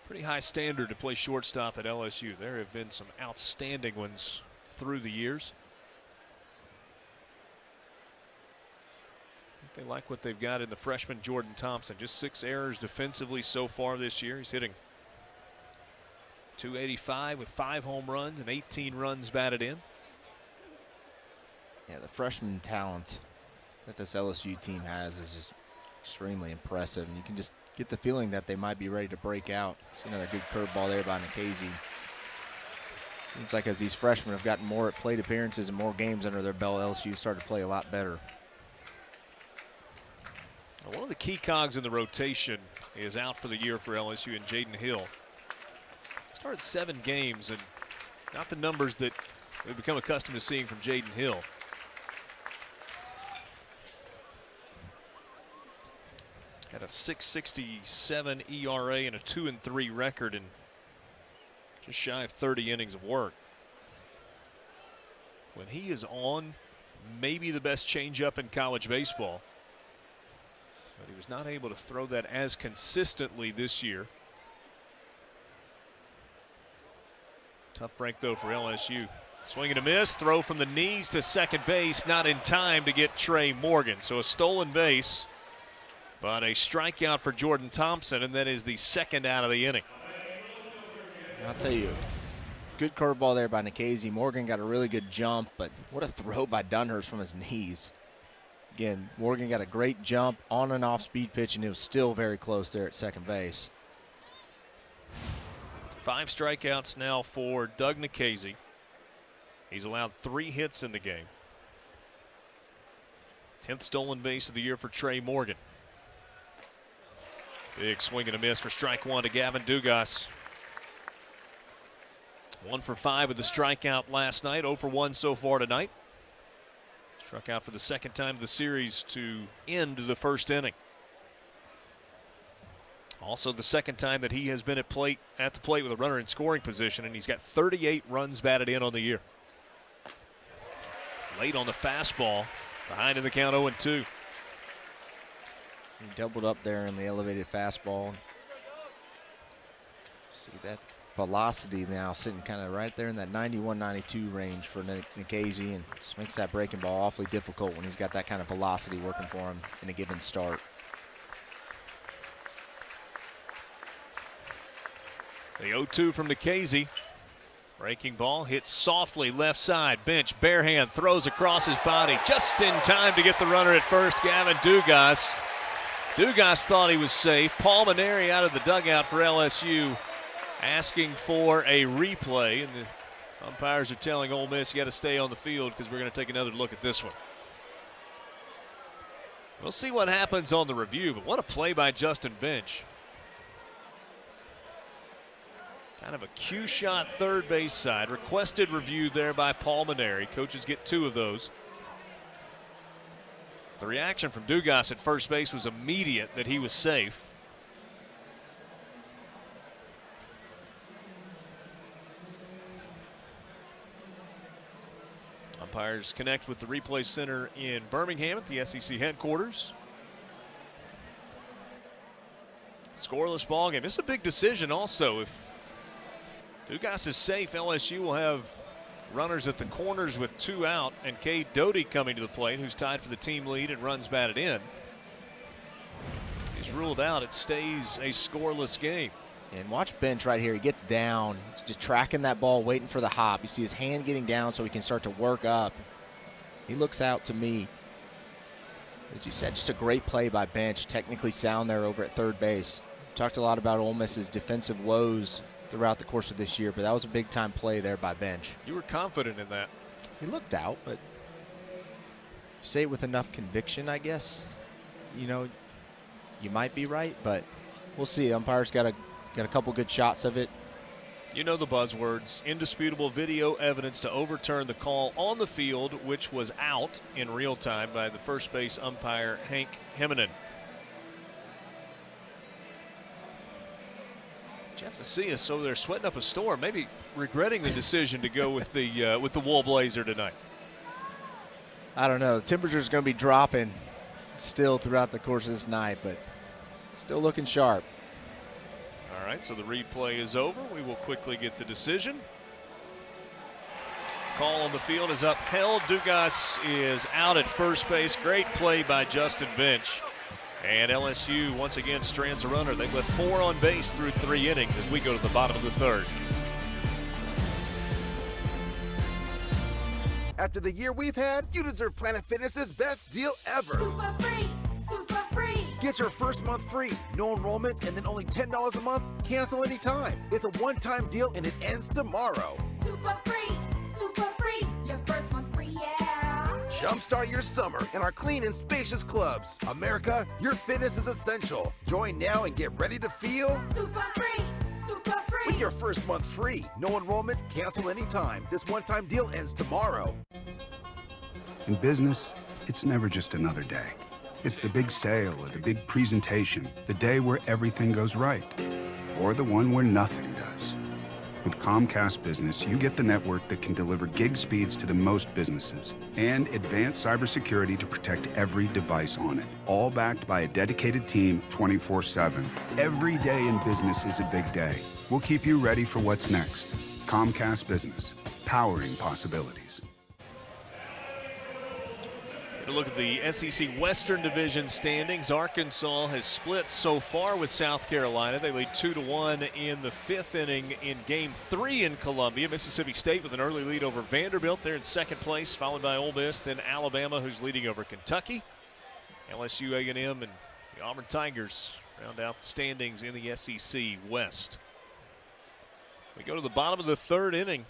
Pretty high standard to play shortstop at LSU. There have been some outstanding ones through the years. I think they like what they've got in the freshman Jordan Thompson. Just 6 errors defensively so far this year. He's hitting .285 with 5 home runs and 18 runs batted in. Yeah, the freshman talent that this LSU team has is just extremely impressive, and you can just get the feeling that they might be ready to break out. See another good curveball there by Nikhazy. Seems like as these freshmen have gotten more at plate appearances and more games under their belt, LSU started to play a lot better. One of the key cogs in the rotation is out for the year for LSU, and Jaden Hill. Started 7 games, and not the numbers that we've become accustomed to seeing from Jaden Hill. Got a .667 ERA and a 2-3 record and just shy of 30 innings of work. When he is on, maybe the best changeup in college baseball. But he was not able to throw that as consistently this year. Tough break, though, for LSU. Swing and a miss, throw from the knees to second base, not in time to get Trey Morgan. So a stolen base, but a strikeout for Jordan Thompson, and that is the second out of the inning. I'll tell you, good curveball there by Nikhazy. Morgan got a really good jump, but what a throw by Dunhurst from his knees. Again, Morgan got a great jump on and off speed pitch, and it was still very close there at second base. 5 strikeouts now for Doug Nikhazy. He's allowed 3 hits in the game. 10th stolen base of the year for Trey Morgan. Big swing and a miss for strike 1 to Gavin Dugas. 1 for 5 with the strikeout last night, 0 for 1 so far tonight. Struck out for the second time of the series to end the first inning. Also the second time that he has been at the plate with a runner in scoring position, and he's got 38 runs batted in on the year. Late on the fastball, behind in the count 0-2. He doubled up there in the elevated fastball. See that velocity now sitting kind of right there in that 91-92 range for Nikhazy, and just makes that breaking ball awfully difficult when he's got that kind of velocity working for him in a given start. The 0-2 from Nikhazy. Breaking ball hits softly left side. Bench, bare hand, throws across his body just in time to get the runner at first, Gavin Dugas. Dugas thought he was safe. Paul Maneri out of the dugout for LSU asking for a replay, and the umpires are telling Ole Miss you got to stay on the field because we're going to take another look at this one. We'll see what happens on the review, but what a play by Justin Bench. Kind of a cue shot third base side. Requested review there by Paul Maneri. Coaches get 2 of those. The reaction from Dugas at first base was immediate that he was safe. Umpires connect with the replay center in Birmingham at the SEC headquarters. Scoreless ball game. This is a big decision also. If Dugas is safe, LSU will have runners at the corners with 2 out, and Cade Doty coming to the plate, who's tied for the team lead and runs batted in. He's ruled out. It stays a scoreless game. And watch Bench right here. He gets down, just tracking that ball, waiting for the hop. You see his hand getting down so he can start to work up. He looks out to me. As you said, just a great play by Bench. Technically sound there over at third base. Talked a lot about Ole Miss's defensive woes throughout the course of this year, but that was a big-time play there by Bench. You were confident in that. He looked out, but say it with enough conviction, I guess. You know, you might be right, but we'll see. The umpire's got a couple good shots of it. You know the buzzwords. Indisputable video evidence to overturn the call on the field, which was out in real time by the first base umpire, Hank Hemminen. Jeff Macias over there sweating up a storm, maybe regretting the decision to go with the wool blazer tonight. I don't know. The temperature's going to be dropping still throughout the course of this night, but still looking sharp. All right, so the replay is over. We will quickly get the decision. Call on the field is upheld. Dugas is out at first base. Great play by Justin Bench. And LSU once again strands a runner. They've left 4 on base through 3 innings as we go to the bottom of the 3rd. After the year we've had, you deserve Planet Fitness's best deal ever. Super free, super free. Get your first month free, no enrollment, and then only $10 a month. Cancel anytime. It's a one-time deal and it ends tomorrow. Super free, your first month free, yeah. Jumpstart your summer in our clean and spacious clubs. America, your fitness is essential. Join now and get ready to feel Super free, super free. with your first month free. No enrollment, cancel anytime. This one-time deal ends tomorrow. In business, it's never just another day. It's the big sale or the big presentation, the day where everything goes right, or the one where nothing does. With Comcast Business, you get the network that can deliver gig speeds to the most businesses and advanced cybersecurity to protect every device on it, all backed by a dedicated team 24/7. Every day in business is a big day. We'll keep you ready for what's next. Comcast Business, powering possibilities. Take a look at the SEC Western Division standings. Arkansas has split so far with South Carolina. They lead 2-1 in the 5th inning in Game 3 in Columbia. Mississippi State with an early lead over Vanderbilt. They're in 2nd place, followed by Ole Miss, then Alabama, who's leading over Kentucky. LSU, A&M, and the Auburn Tigers round out the standings in the SEC West. We go to the bottom of the 3rd inning.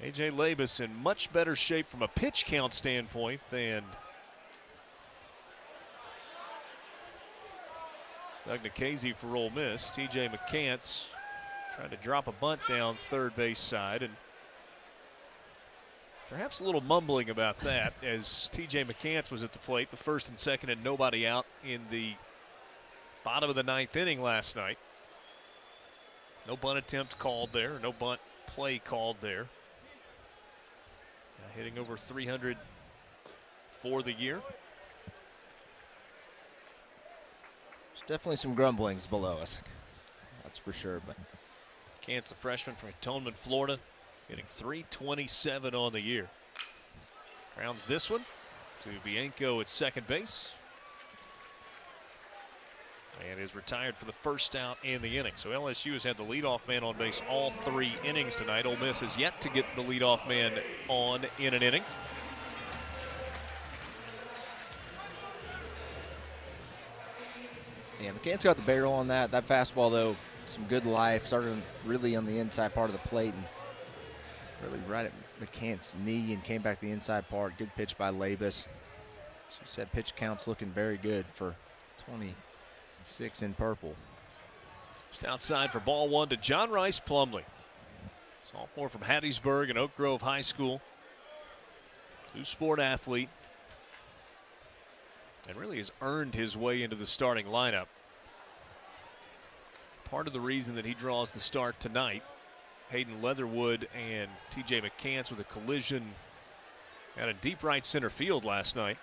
A.J. Labus in much better shape from a pitch count standpoint than Doug Nikhazy for Ole Miss. T.J. McCants trying to drop a bunt down third base side, and perhaps a little mumbling about that as T.J. McCants was at the plate with 1st and 2nd and nobody out in the bottom of the 9th inning last night. No bunt attempt called there, no bunt play called there. Hitting over 300 for the year. There's definitely some grumblings below us. That's for sure. But McCants, the freshman from Atonement, Florida, getting 327 on the year. Grounds this one to Bianco at second base. And is retired for the first out in the inning. So LSU has had the leadoff man on base all 3 innings tonight. Ole Miss has yet to get the leadoff man on in an inning. yeah, McCants got the barrel on that. That fastball, though, some good life. Started really on the inside part of the plate and really right at McCants' knee and came back to the inside part. Good pitch by Labus. As you said, pitch count's looking very good for 26 in purple. Just outside for ball 1 to John Rice Plumlee. Sophomore from Hattiesburg and Oak Grove High School. 2-sport athlete. And really has earned his way into the starting lineup. Part of the reason that he draws the start tonight, Hayden Leatherwood and TJ McCants with a collision at a deep right center field last night.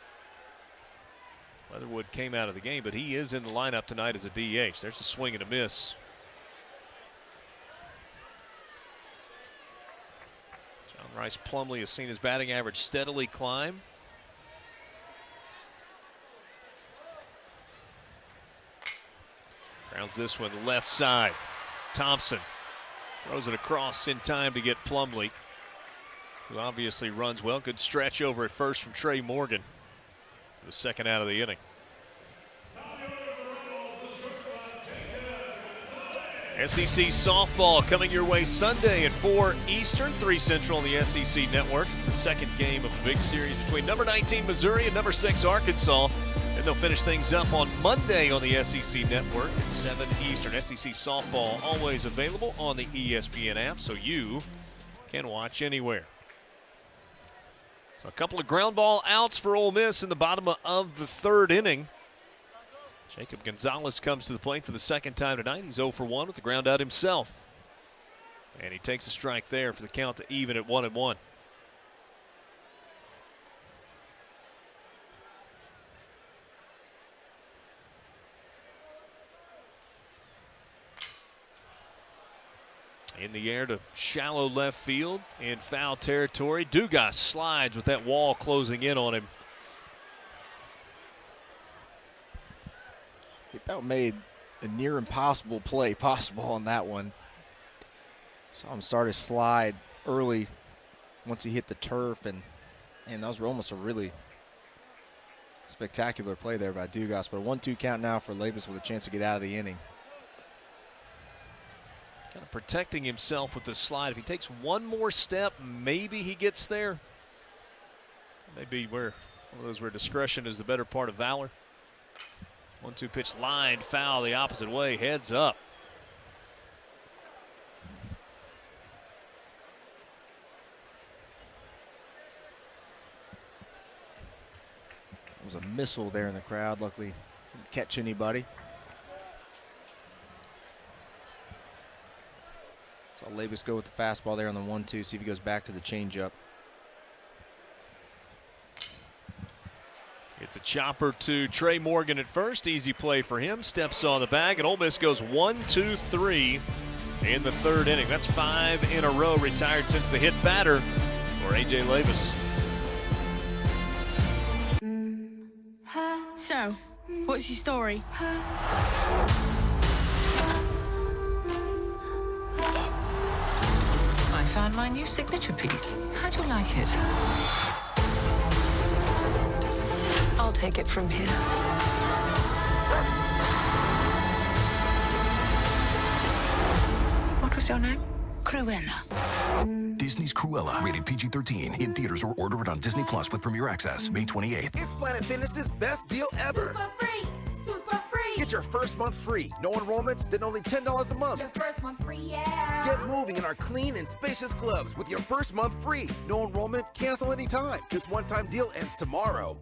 Leatherwood came out of the game, but he is in the lineup tonight as a DH. There's a swing and a miss. John Rice Plumlee has seen his batting average steadily climb. Grounds this one left side. Thompson throws it across in time to get Plumlee, who obviously runs well. Good stretch over at first from Trey Morgan for the second out of the inning. SEC softball coming your way Sunday at 4 Eastern, 3 Central on the SEC Network. It's the second game of a big series between number 19 Missouri and number 6 Arkansas. And they'll finish things up on Monday on the SEC Network at 7 Eastern. SEC softball always available on the ESPN app, so you can watch anywhere. So a couple of ground ball outs for Ole Miss in the bottom of the 3rd inning. Jacob Gonzalez comes to the plate for the second time tonight. He's 0 for 1 with the ground out himself. And he takes a strike there for the count to even at 1-1. In the air to shallow left field in foul territory. Dugas slides with that wall closing in on him. He about made a near impossible play possible on that one. Saw him start his slide early once he hit the turf, and that was almost a really spectacular play there by Dugas. But a 1-2 count now for Labus with a chance to get out of the inning. Kind of protecting himself with the slide. If he takes one more step, maybe he gets there. Maybe one of those where discretion is the better part of valor. 1-2 pitch line foul the opposite way, heads up. It was a missile there in the crowd. Luckily, didn't catch anybody. Saw Labus go with the fastball there on the 1-2, see if he goes back to the changeup. It's a chopper to Trey Morgan at first. Easy play for him. Steps on the bag, and Ole Miss goes 1-2-3 in the 3rd inning. That's 5 in a row retired since the hit batter for A.J. Labus. So, what's your story? I found my new signature piece. How'd you like it? I'll take it from here. What was your name? Cruella. Disney's Cruella, rated PG-13. In theaters or order it on Disney Plus with Premier Access, May 28th. It's Planet Fitness's best deal ever. Super free, super free. Get your first month free. No enrollment, then only $10 a month. Your first month free, yeah. Get moving in our clean and spacious clubs with your first month free. No enrollment, cancel anytime. This one-time deal ends tomorrow.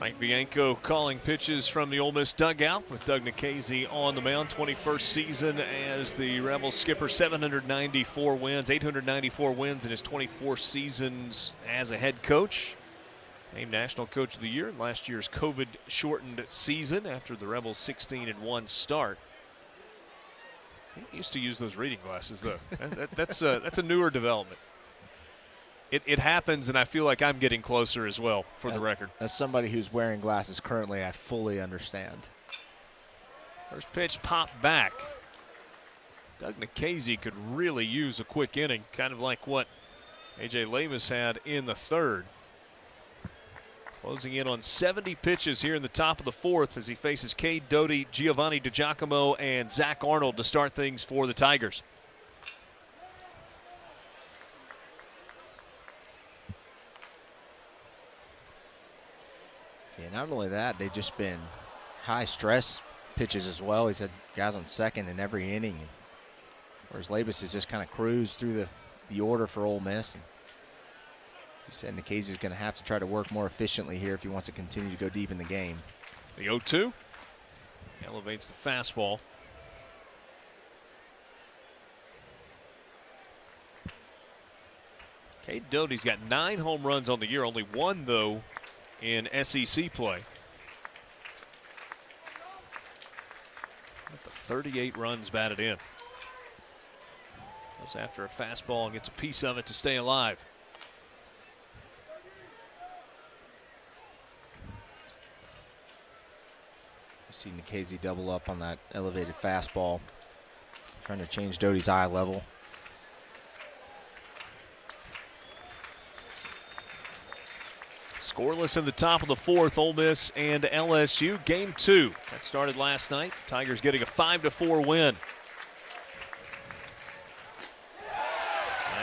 Mike Bianco calling pitches from the Ole Miss dugout with Doug Nikhazy on the mound. 21st season as the Rebels skipper, 794 wins, 894 wins in his 24 seasons as a head coach. Named National Coach of the Year in last year's COVID-shortened season after the Rebels' 16-1 start. He used to use those reading glasses, though. That's a newer development. It happens, and I feel like I'm getting closer as well, for the record. As somebody who's wearing glasses currently, I fully understand. First pitch popped back. Doug Nikhazy could really use a quick inning, kind of like what A.J. Lamas had in the third. Closing in on 70 pitches here in the top of the fourth as he faces Cade Doty, Giovanni DiGiacomo, and Zach Arnold to start things for the Tigers. Yeah, not only that, they've just been high stress pitches as well. He's had guys on second in every inning, whereas Labus has just kind of cruised through the order for Ole Miss. And he said Nikhazy is going to have to try to work more efficiently here if he wants to continue to go deep in the game. The 0-2 elevates the fastball. Cade Doty's got 9 home runs on the year, only 1 though in SEC play. With the 38 runs batted in. Goes after a fastball and gets a piece of it to stay alive. You see Nikhazy double up on that elevated fastball, trying to change Doty's eye level. Scoreless in the top of the fourth, Ole Miss and LSU. Game 2 that started last night. Tigers getting a 5-4 win.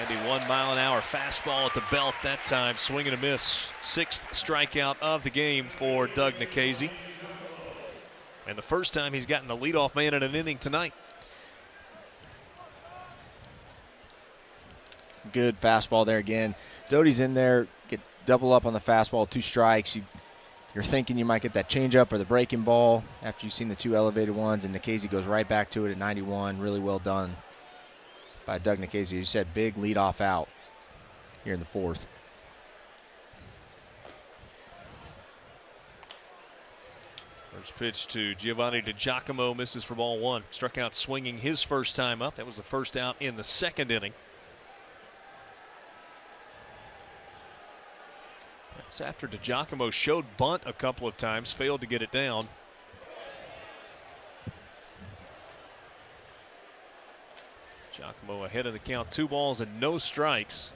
91-mile-an-hour fastball at the belt that time. Swing and a miss. 6th strikeout of the game for Doug Nikhazy. And the first time he's gotten the leadoff man in an inning tonight. Good fastball there again. Doty's in there, get double up on the fastball, 2 strikes. You're thinking you might get that changeup or the breaking ball after you've seen the 2 elevated ones, and Nikhazy goes right back to it at 91. Really well done by Doug Nikhazy. You said big leadoff out here in the fourth. First pitch to Giovanni DiGiacomo, misses for ball 1. Struck out swinging his first time up. That was the first out in the second inning. That's after DiGiacomo showed bunt a couple of times, failed to get it down. Giacomo ahead of the count, 2 balls and no strikes.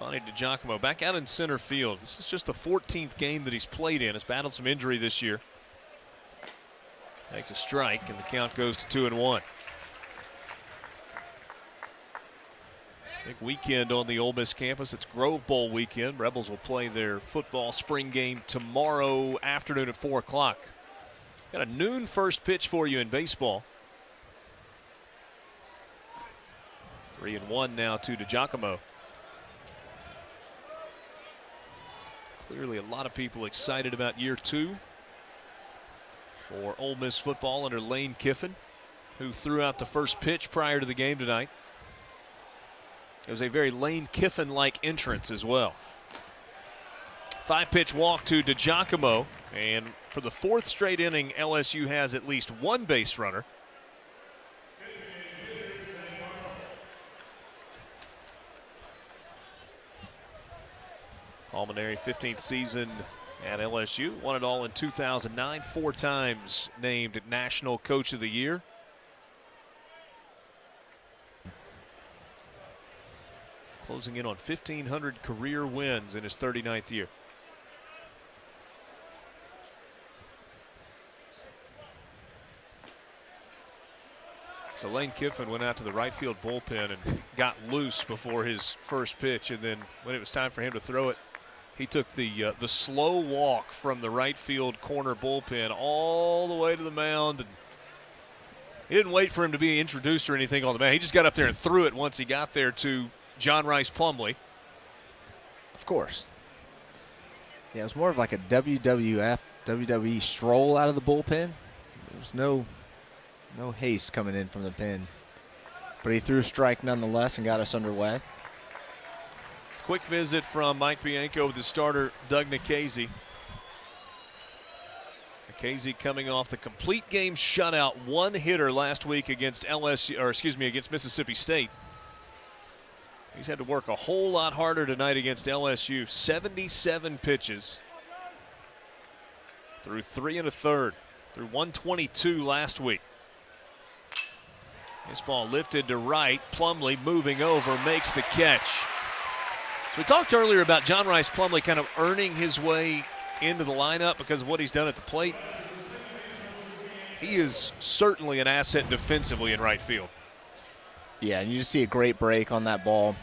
Giovanni DiGiacomo back out in center field. This is just the 14th game that he's played in. Has battled some injury this year. Makes a strike, and the count goes to 2-1. Big weekend on the Ole Miss campus. It's Grove Bowl weekend. Rebels will play their football spring game tomorrow afternoon at 4 o'clock. Got a noon first pitch for you in baseball. 3-1 now to DiGiacomo. Clearly a lot of people excited about year 2 for Ole Miss football under Lane Kiffin, who threw out the first pitch prior to the game tonight. It was a very Lane Kiffin-like entrance as well. 5-pitch walk to DiGiacomo, and for the 4th straight inning, LSU has at least 1 base runner. Palmineri, 15th season at LSU, won it all in 2009, 4 times named National Coach of the Year. Closing in on 1,500 career wins in his 39th year. So Lane Kiffin went out to the right field bullpen and got loose before his first pitch, and then when it was time for him to throw it, he took the slow walk from the right field corner bullpen all the way to the mound. And he didn't wait for him to be introduced or anything on the mound. He just got up there and threw it once he got there to John Rice Plumlee. Of course. Yeah, it was more of like a WWE stroll out of the bullpen. There was no haste coming in from the pen. But he threw a strike nonetheless and got us underway. Quick visit from Mike Bianco with the starter, Doug Nikhazy. Nikhazy coming off the complete game shutout, one hitter last week against against Mississippi State. He's had to work a whole lot harder tonight against LSU. 77 pitches. Through 3 1/3. Through 122 last week. This ball lifted to right. Plumlee moving over, makes the catch. So we talked earlier about John Rice Plumlee kind of earning his way into the lineup because of what he's done at the plate. He is certainly an asset defensively in right field. Yeah, and you just see a great break on that ball.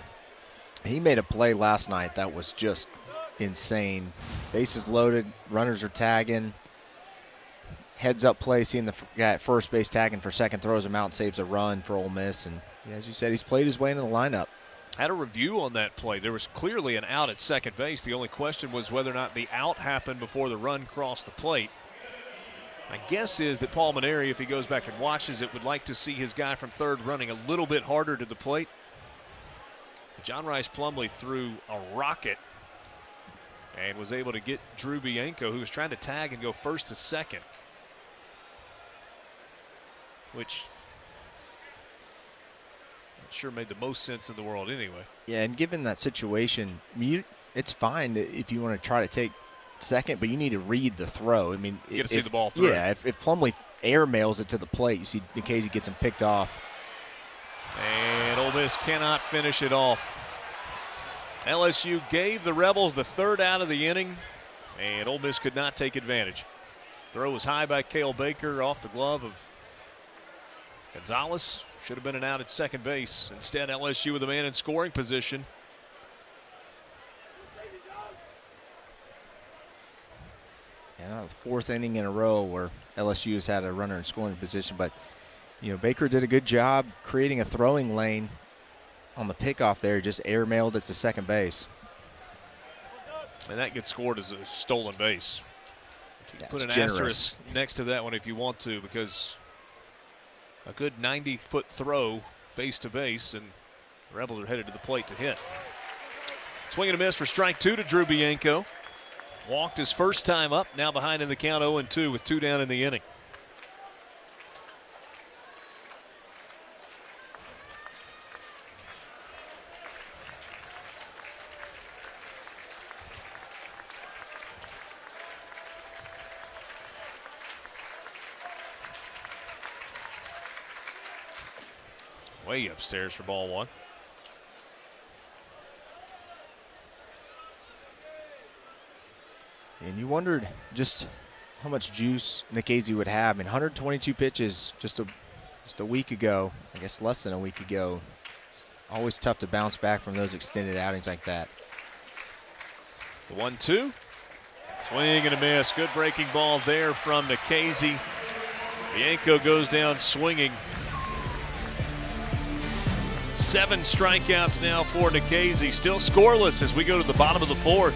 He made a play last night that was just insane. Bases loaded, runners are tagging. Heads up play, seeing the guy at first base tagging for second, throws him out and saves a run for Ole Miss. And as you said, he's played his way into the lineup. Had a review on that play. There was clearly an out at second base. The only question was whether or not the out happened before the run crossed the plate. My guess is that Paul Maneri, if he goes back and watches it, would like to see his guy from third running a little bit harder to the plate. John Rice Plumlee threw a rocket and was able to get Drew Bianco, who was trying to tag and go first to second, which I'm sure made the most sense in the world anyway. Yeah, and given that situation, it's fine if you want to try to take second, but you need to read the throw. I mean, you got to see the ball through. Yeah, if Plumlee air mails it to the plate, you see Nikhazy gets him picked off. And Ole Miss cannot finish it off. LSU gave the Rebels the third out of the inning, and Ole Miss could not take advantage. Throw was high by Cale Baker off the glove of Gonzalez. Should have been an out at second base. Instead, LSU with a man in scoring position. And the fourth inning in a row where LSU has had a runner in scoring position, but Baker did a good job creating a throwing lane on the pickoff there, just airmailed it to second base. And that gets scored as a stolen base. That's put an generous asterisk next to that one if you want to, because a good 90-foot throw base to base, and the Rebels are headed to the plate to hit. Swing and a miss for strike two to Drew Bianco. Walked his first time up, now behind in the count 0-2 with 2 down in the inning. Way upstairs for ball one. And you wondered just how much juice Nikhazy would have. I mean, 122 pitches just a week ago, I guess less than a week ago. It's always tough to bounce back from those extended outings like that. The 1-2. Swing and a miss. Good breaking ball there from Nikhazy. Bianco goes down swinging. 7 strikeouts now for Nikhazy. Still scoreless as we go to the bottom of the fourth.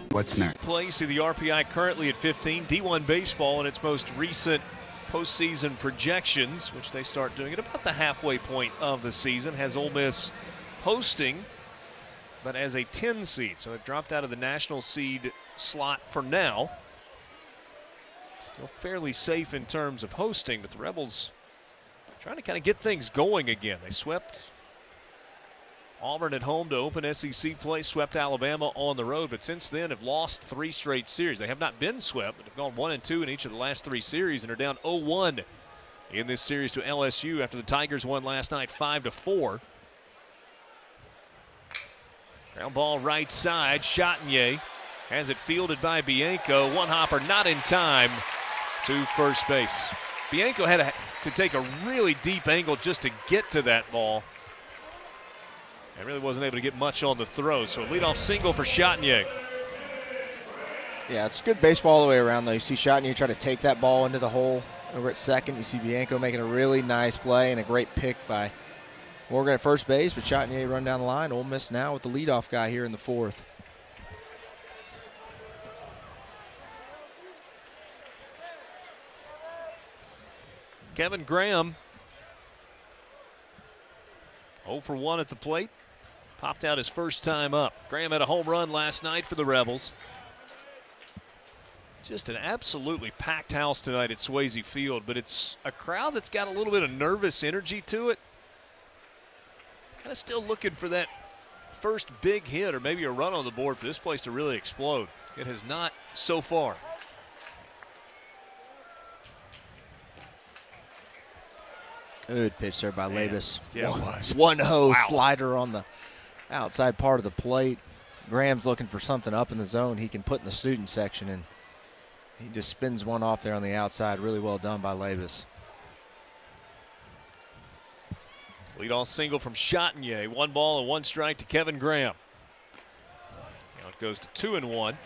What's next? Play, see the RPI currently at 15. D1 baseball in its most recent postseason projections, which they start doing at about the halfway point of the season, has Ole Miss hosting, but as a 10 seed. So they've dropped out of the national seed slot for now. Still fairly safe in terms of hosting, but the Rebels trying to kind of get things going again. They swept Auburn at home to open SEC play, swept Alabama on the road, but since then have lost 3 straight series. They have not been swept, but have gone 1-2 in each of the last 3 series and are down 0-1 in this series to LSU after the Tigers won last night 5-4. Ground ball right side, Chatagnier has it fielded by Bianco. One hopper not in time to first base. Bianco had to take a really deep angle just to get to that ball. And really wasn't able to get much on the throw. So a leadoff single for Chatagnier. Yeah, it's good baseball all the way around, though. You see Chatagnier try to take that ball into the hole over at second. You see Bianco making a really nice play and a great pick by Morgan at first base, but Chatagnier run down the line. Ole Miss now with the leadoff guy here in the fourth. Kevin Graham, 0 for 1 at the plate. Popped out his first time up. Graham had a home run last night for the Rebels. Just an absolutely packed house tonight at Swayze Field, but it's a crowd that's got a little bit of nervous energy to it. Kind of still looking for that first big hit or maybe a run on the board for this place to really explode. It has not so far. Good pitch there by Labus. Yeah, it was. One-ho Wow. slider on the outside part of the plate. Graham's looking for something up in the zone he can put in the student section, and he just spins one off there on the outside. Really well done by Labus. Leadoff single from Chatinier. 1 ball and 1 strike to Kevin Graham. Now it goes to 2-1.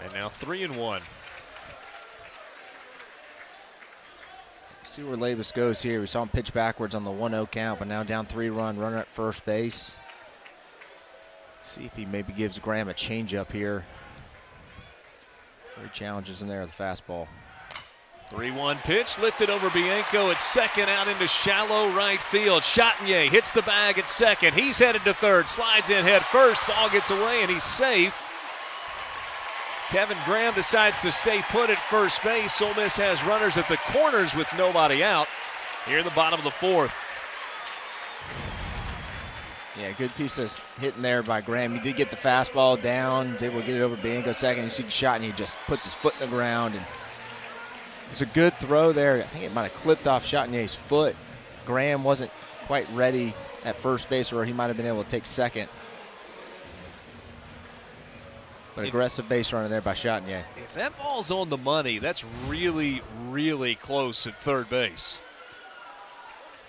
And now 3-1. See where Labus goes here. We saw him pitch backwards on the 1-0 count, but now down 3-run, runner at first base. See if he maybe gives Graham a changeup here. He challenges him there with the fastball. 3-1 pitch, lifted over Bianco at second, out into shallow right field. Chatinier hits the bag at second. He's headed to third, slides in head first. Ball gets away, and he's safe. Kevin Graham decides to stay put at first base. Ole Miss has runners at the corners with nobody out here in the bottom of the 4th. Yeah, good piece of hitting there by Graham. He did get the fastball down. He's able to get it over Bianco second. You see the shot, and he just puts his foot in the ground. And it's a good throw there. I think it might have clipped off Chatinier's foot. Graham wasn't quite ready at first base, or he might have been able to take second. But aggressive base runner there by Chatinier. If that ball's on the money, that's really, really close at third base.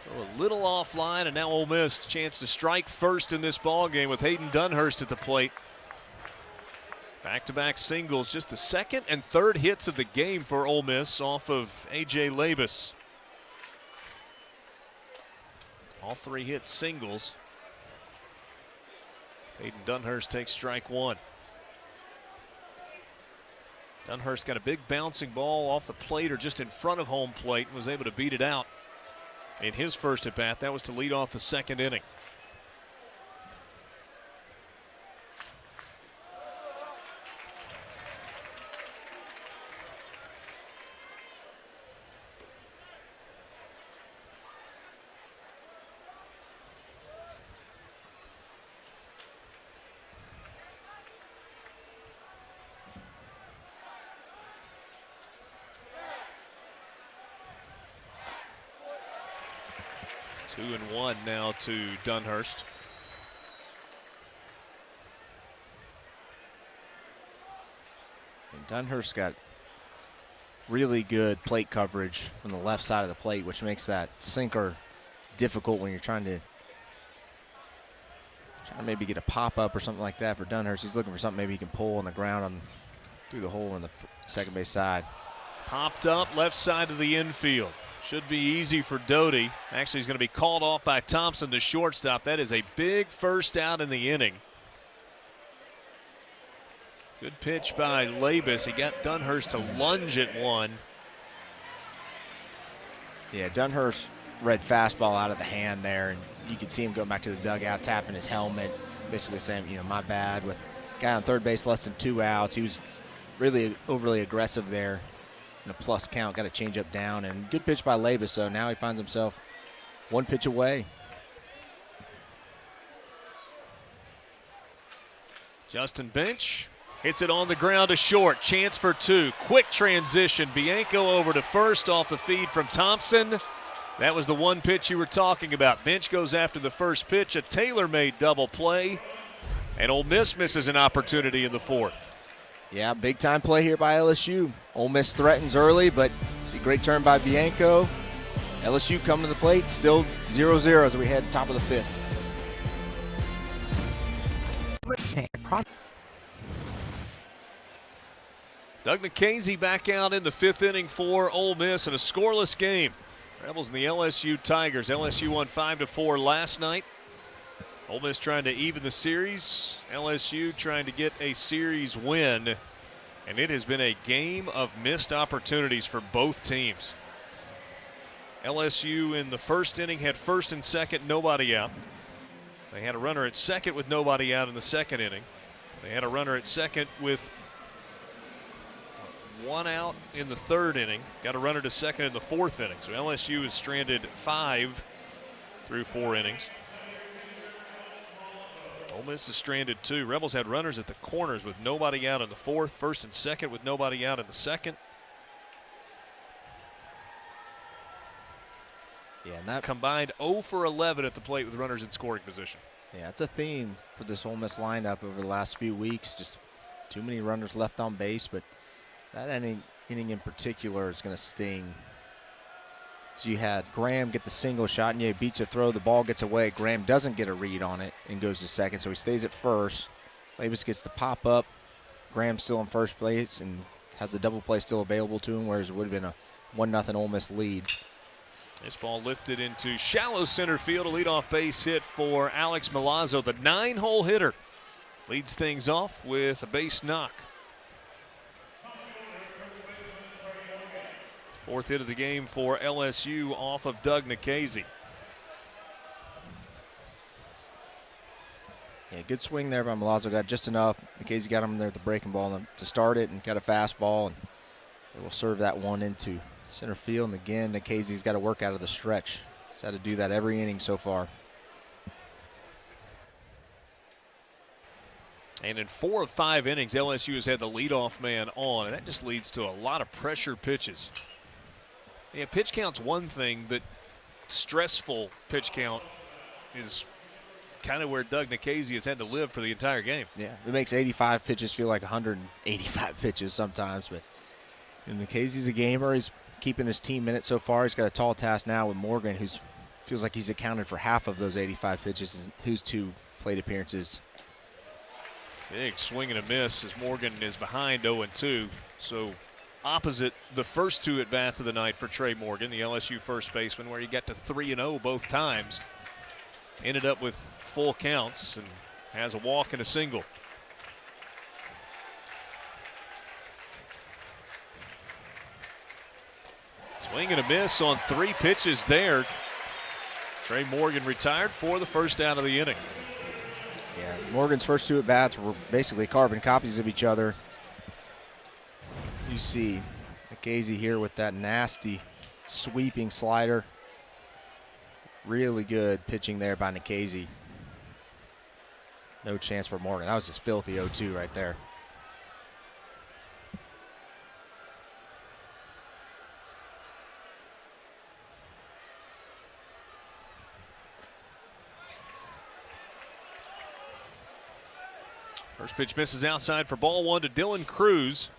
So a little offline, and now Ole Miss chance to strike first in this ball game with Hayden Dunhurst at the plate. Back-to-back singles, just the second and third hits of the game for Ole Miss off of A.J. Labus. All 3 hits singles. Hayden Dunhurst takes strike 1. Dunhurst got a big bouncing ball off the plate or just in front of home plate and was able to beat it out in his first at bat. That was to lead off the second inning. Two and one now to Dunhurst. And Dunhurst got really good plate coverage from the left side of the plate, which makes that sinker difficult when you're trying to maybe get a pop-up or something like that for Dunhurst. He's looking for something maybe he can pull on the ground through the hole on the second base side. Popped up left side of the infield. Should be easy for Doty. Actually, he's going to be called off by Thompson, the shortstop. That is a big first out in the inning. Good pitch by Labus. He got Dunhurst to lunge at one. Yeah, Dunhurst read fastball out of the hand there, and you could see him go back to the dugout, tapping his helmet, basically saying, my bad. With guy on third base, less than 2 outs. He was really overly aggressive there. In a plus count, got a change up down, and good pitch by Labus, so now he finds himself 1 pitch away. Justin Bench hits it on the ground to short. Chance for 2. Quick transition. Bianco over to first off the feed from Thompson. That was the 1 pitch you were talking about. Bench goes after the first pitch. A tailor-made double play. And Ole Miss misses an opportunity in the 4th. Yeah, big time play here by LSU. Ole Miss threatens early, but see great turn by Bianco. LSU coming to the plate, still 0-0 as we head to the top of the 5th. Doug Nikhazy back out in the 5th inning for Ole Miss in a scoreless game. Rebels and the LSU Tigers. LSU won 5-4 last night. Ole Miss trying to even the series. LSU trying to get a series win. And it has been a game of missed opportunities for both teams. LSU in the 1st inning had 1st and 2nd, nobody out. They had a runner at 2nd with nobody out in the 2nd inning. They had a runner at 2nd with 1 out in the 3rd inning. Got a runner to 2nd in the 4th inning. So LSU is stranded 5 through 4 innings. Ole Miss is stranded 2. Rebels had runners at the corners with nobody out in the 4th, 1st and 2nd with nobody out in the 2nd. Yeah, and that combined 0 for 11 at the plate with runners in scoring position. Yeah, it's a theme for this Ole Miss lineup over the last few weeks. Just too many runners left on base, but that inning in particular is going to sting. So you had Graham get the single shot, and beats a throw. The ball gets away. Graham doesn't get a read on it and goes to 2nd, so he stays at 1st. Labus gets the pop up. Graham's still in 1st place and has the double play still available to him, whereas it would have been a 1-0 Ole Miss lead. This ball lifted into shallow center field. A leadoff base hit for Alex Milazzo, the 9-hole hitter. Leads things off with a base knock. 4th hit of the game for LSU off of Doug Nikhazy. Yeah, good swing there by Milazzo. Got just enough. Nikhazy got him there at the breaking ball to start it and got a fastball. And they will serve that one into center field. And again, Nikhazy's got to work out of the stretch. He's had to do that every inning so far. And in 4 of 5 innings, LSU has had the leadoff man on, and that just leads to a lot of pressure pitches. Yeah, pitch count's one thing, but stressful pitch count is kind of where Doug Nikhazy has had to live for the entire game. Yeah, it makes 85 pitches feel like 185 pitches sometimes, but Nikhazy's a gamer. He's keeping his team in it so far. He's got a tall task now with Morgan, who feels like he's accounted for half of those 85 pitches, whose 2 plate appearances. Big swing and a miss as Morgan is behind 0-2. So opposite the first 2 at-bats of the night for Trey Morgan, the LSU first baseman, where he got to 3-0 both times. Ended up with full counts and has a walk and a single. Swing and a miss on 3 pitches there. Trey Morgan retired for the first out of the inning. Yeah, Morgan's first 2 at-bats were basically carbon copies of each other. You see Nikhazy here with that nasty sweeping slider. Really good pitching there by Nikhazy. No chance for Morgan. That was just filthy 0-2 right there. First pitch misses outside for ball 1 to Dylan Cruz.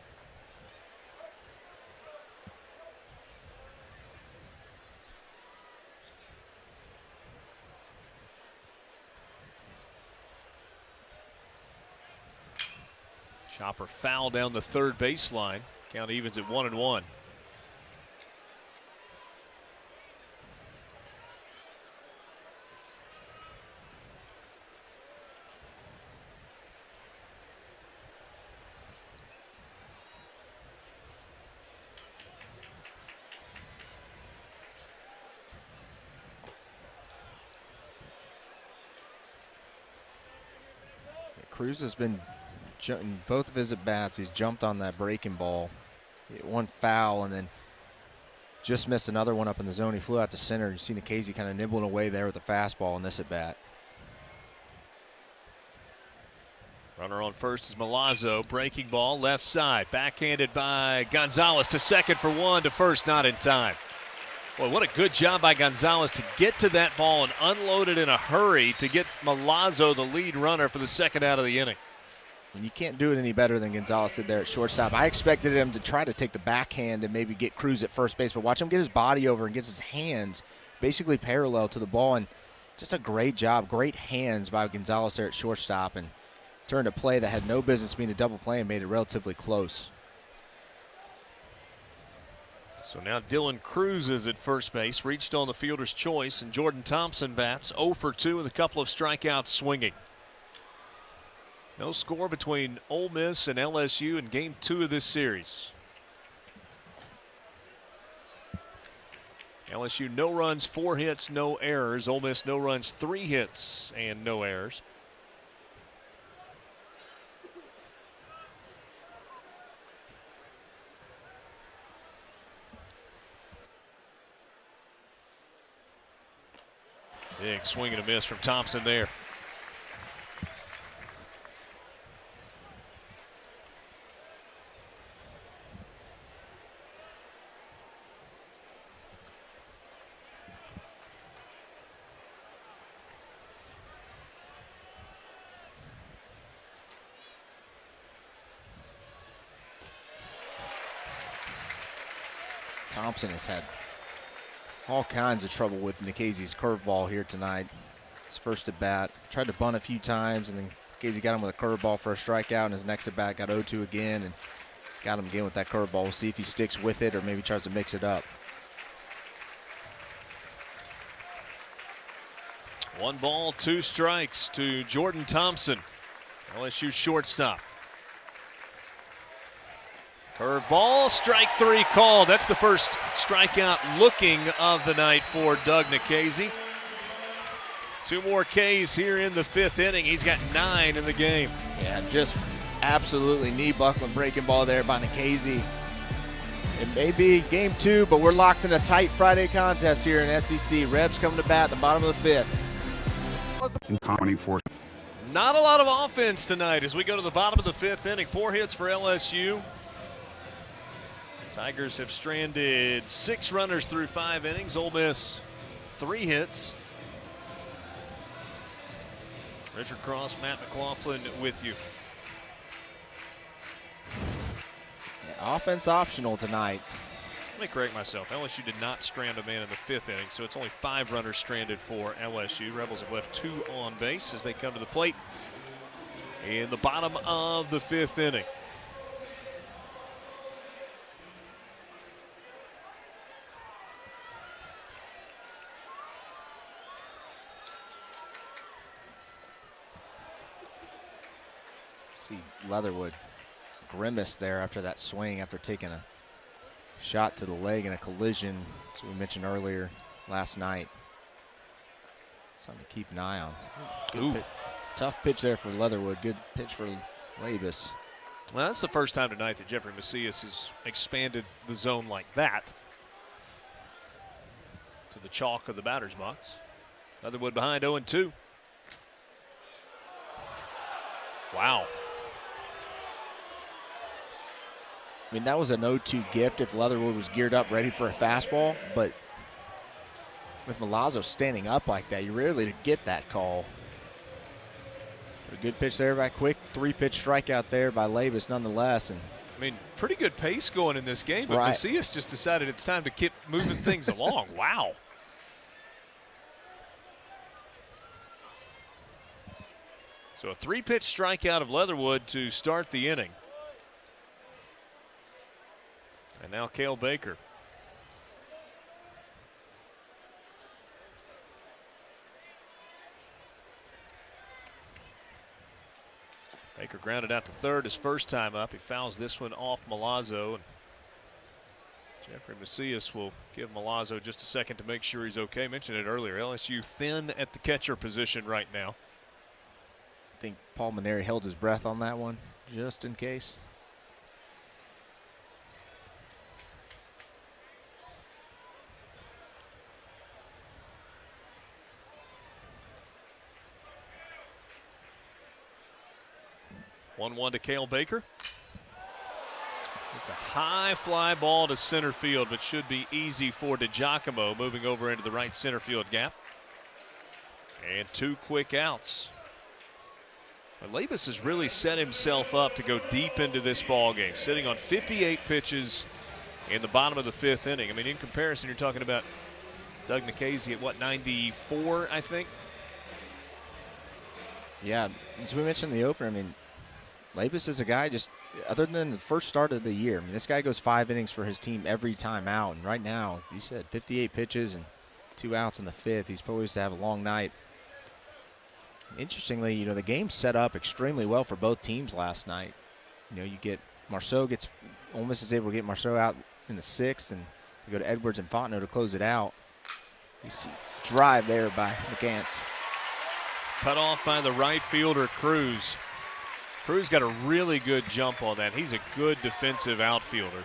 Chopper foul down the 3rd baseline. Count evens at 1-1. Cruz has been in both of his at-bats. He's jumped on that breaking ball. Hit one foul and then just missed another one up in the zone. He flew out to center. You see Nikhazy kind of nibbling away there with the fastball in this at-bat. Runner on first is Milazzo. Breaking ball left side. Backhanded by Gonzalez to 2nd for 1 to 1st, not in time. Boy, what a good job by Gonzalez to get to that ball and unload it in a hurry to get Milazzo the lead runner for the 2nd out of the inning. And you can't do it any better than Gonzalez did there at shortstop. I expected him to try to take the backhand and maybe get Cruz at first base, but watch him get his body over and gets his hands basically parallel to the ball. And just a great job, great hands by Gonzalez there at shortstop. And turned a play that had no business being a double play and made it relatively close. So now Dylan Cruz is at first base, reached on the fielder's choice, and Jordan Thompson bats 0 for 2 with a couple of strikeouts swinging. No score between Ole Miss and LSU in Game 2 of this series. LSU no runs, 4 hits, no errors. Ole Miss no runs, 3 hits, and no errors. Big swing and a miss from Thompson there. Thompson has had all kinds of trouble with Nikhazy's curveball here tonight. His first at bat, tried to bunt a few times, and then Nikhazy got him with a curveball for a strikeout, and his next at bat got 0-2 again, and got him again with that curveball. We'll see if he sticks with it or maybe tries to mix it up. 1 ball, 2 strikes to Jordan Thompson, LSU shortstop. Curveball, strike 3 called. That's the first strikeout looking of the night for Doug Nikhazy. 2 more Ks here in the 5th inning. He's got 9 in the game. Yeah, just absolutely knee-buckling breaking ball there by Nikhazy. It may be Game 2, but we're locked in a tight Friday contest here in SEC. Rebs coming to bat at the bottom of the 5th. In 24. Not a lot of offense tonight as we go to the bottom of the 5th inning. 4 hits for LSU. Tigers have stranded 6 runners through 5 innings. Ole Miss 3 hits. Richard Cross, Matt McLaughlin with you. Yeah, offense optional tonight. Let me correct myself. LSU did not strand a man in the 5th inning, so it's only 5 runners stranded for LSU. Rebels have left 2 on base as they come to the plate in the bottom of the 5th inning. See Leatherwood grimace there after that swing, after taking a shot to the leg in a collision, as we mentioned earlier last night. Something to keep an eye on. Good pitch. Tough pitch there for Leatherwood. Good pitch for Labus. Well, that's the first time tonight that Jeffrey Macias has expanded the zone like that to the chalk of the batter's box. Leatherwood behind 0-2. Wow. I mean, that was an 0-2 gift if Leatherwood was geared up ready for a fastball, but with Milazzo standing up like that, you rarely get that call. A good pitch there by Quick. 3-pitch strikeout there by Labus nonetheless. And I mean, pretty good pace going in this game, but right. Macias just decided it's time to keep moving things along. Wow. So a 3-pitch strikeout of Leatherwood to start the inning. And now Cale Baker. Baker grounded out to third his first time up. He fouls this one off Milazzo. And Jeffrey Macias will give Milazzo just a second to make sure he's okay. Mentioned it earlier. LSU thin at the catcher position right now. I think Paul Maneri held his breath on that one just in case. One to Cale Baker. It's a high fly ball to center field, but should be easy for DiGiacomo moving over into the right center field gap. And 2 quick outs. But Labus has really set himself up to go deep into this ball game, sitting on 58 pitches in the bottom of the 5th inning. I mean, in comparison, you're talking about Doug Nikhazy at what, 94, I think? Yeah, as we mentioned in the opener, I mean, Labus is a guy just, other than the first start of the year, I mean, this guy goes 5 innings for his team every time out. And right now, you said 58 pitches and 2 outs in the 5th. He's poised to have a long night. Interestingly, you know, the game set up extremely well for both teams last night. You know, you get Ole Miss is able to get Marceau out in the 6th, and you go to Edwards and Fontenot to close it out. You see drive there by McCants. Cut off by the right fielder, Cruz. Cruz got a really good jump on that. He's a good defensive outfielder.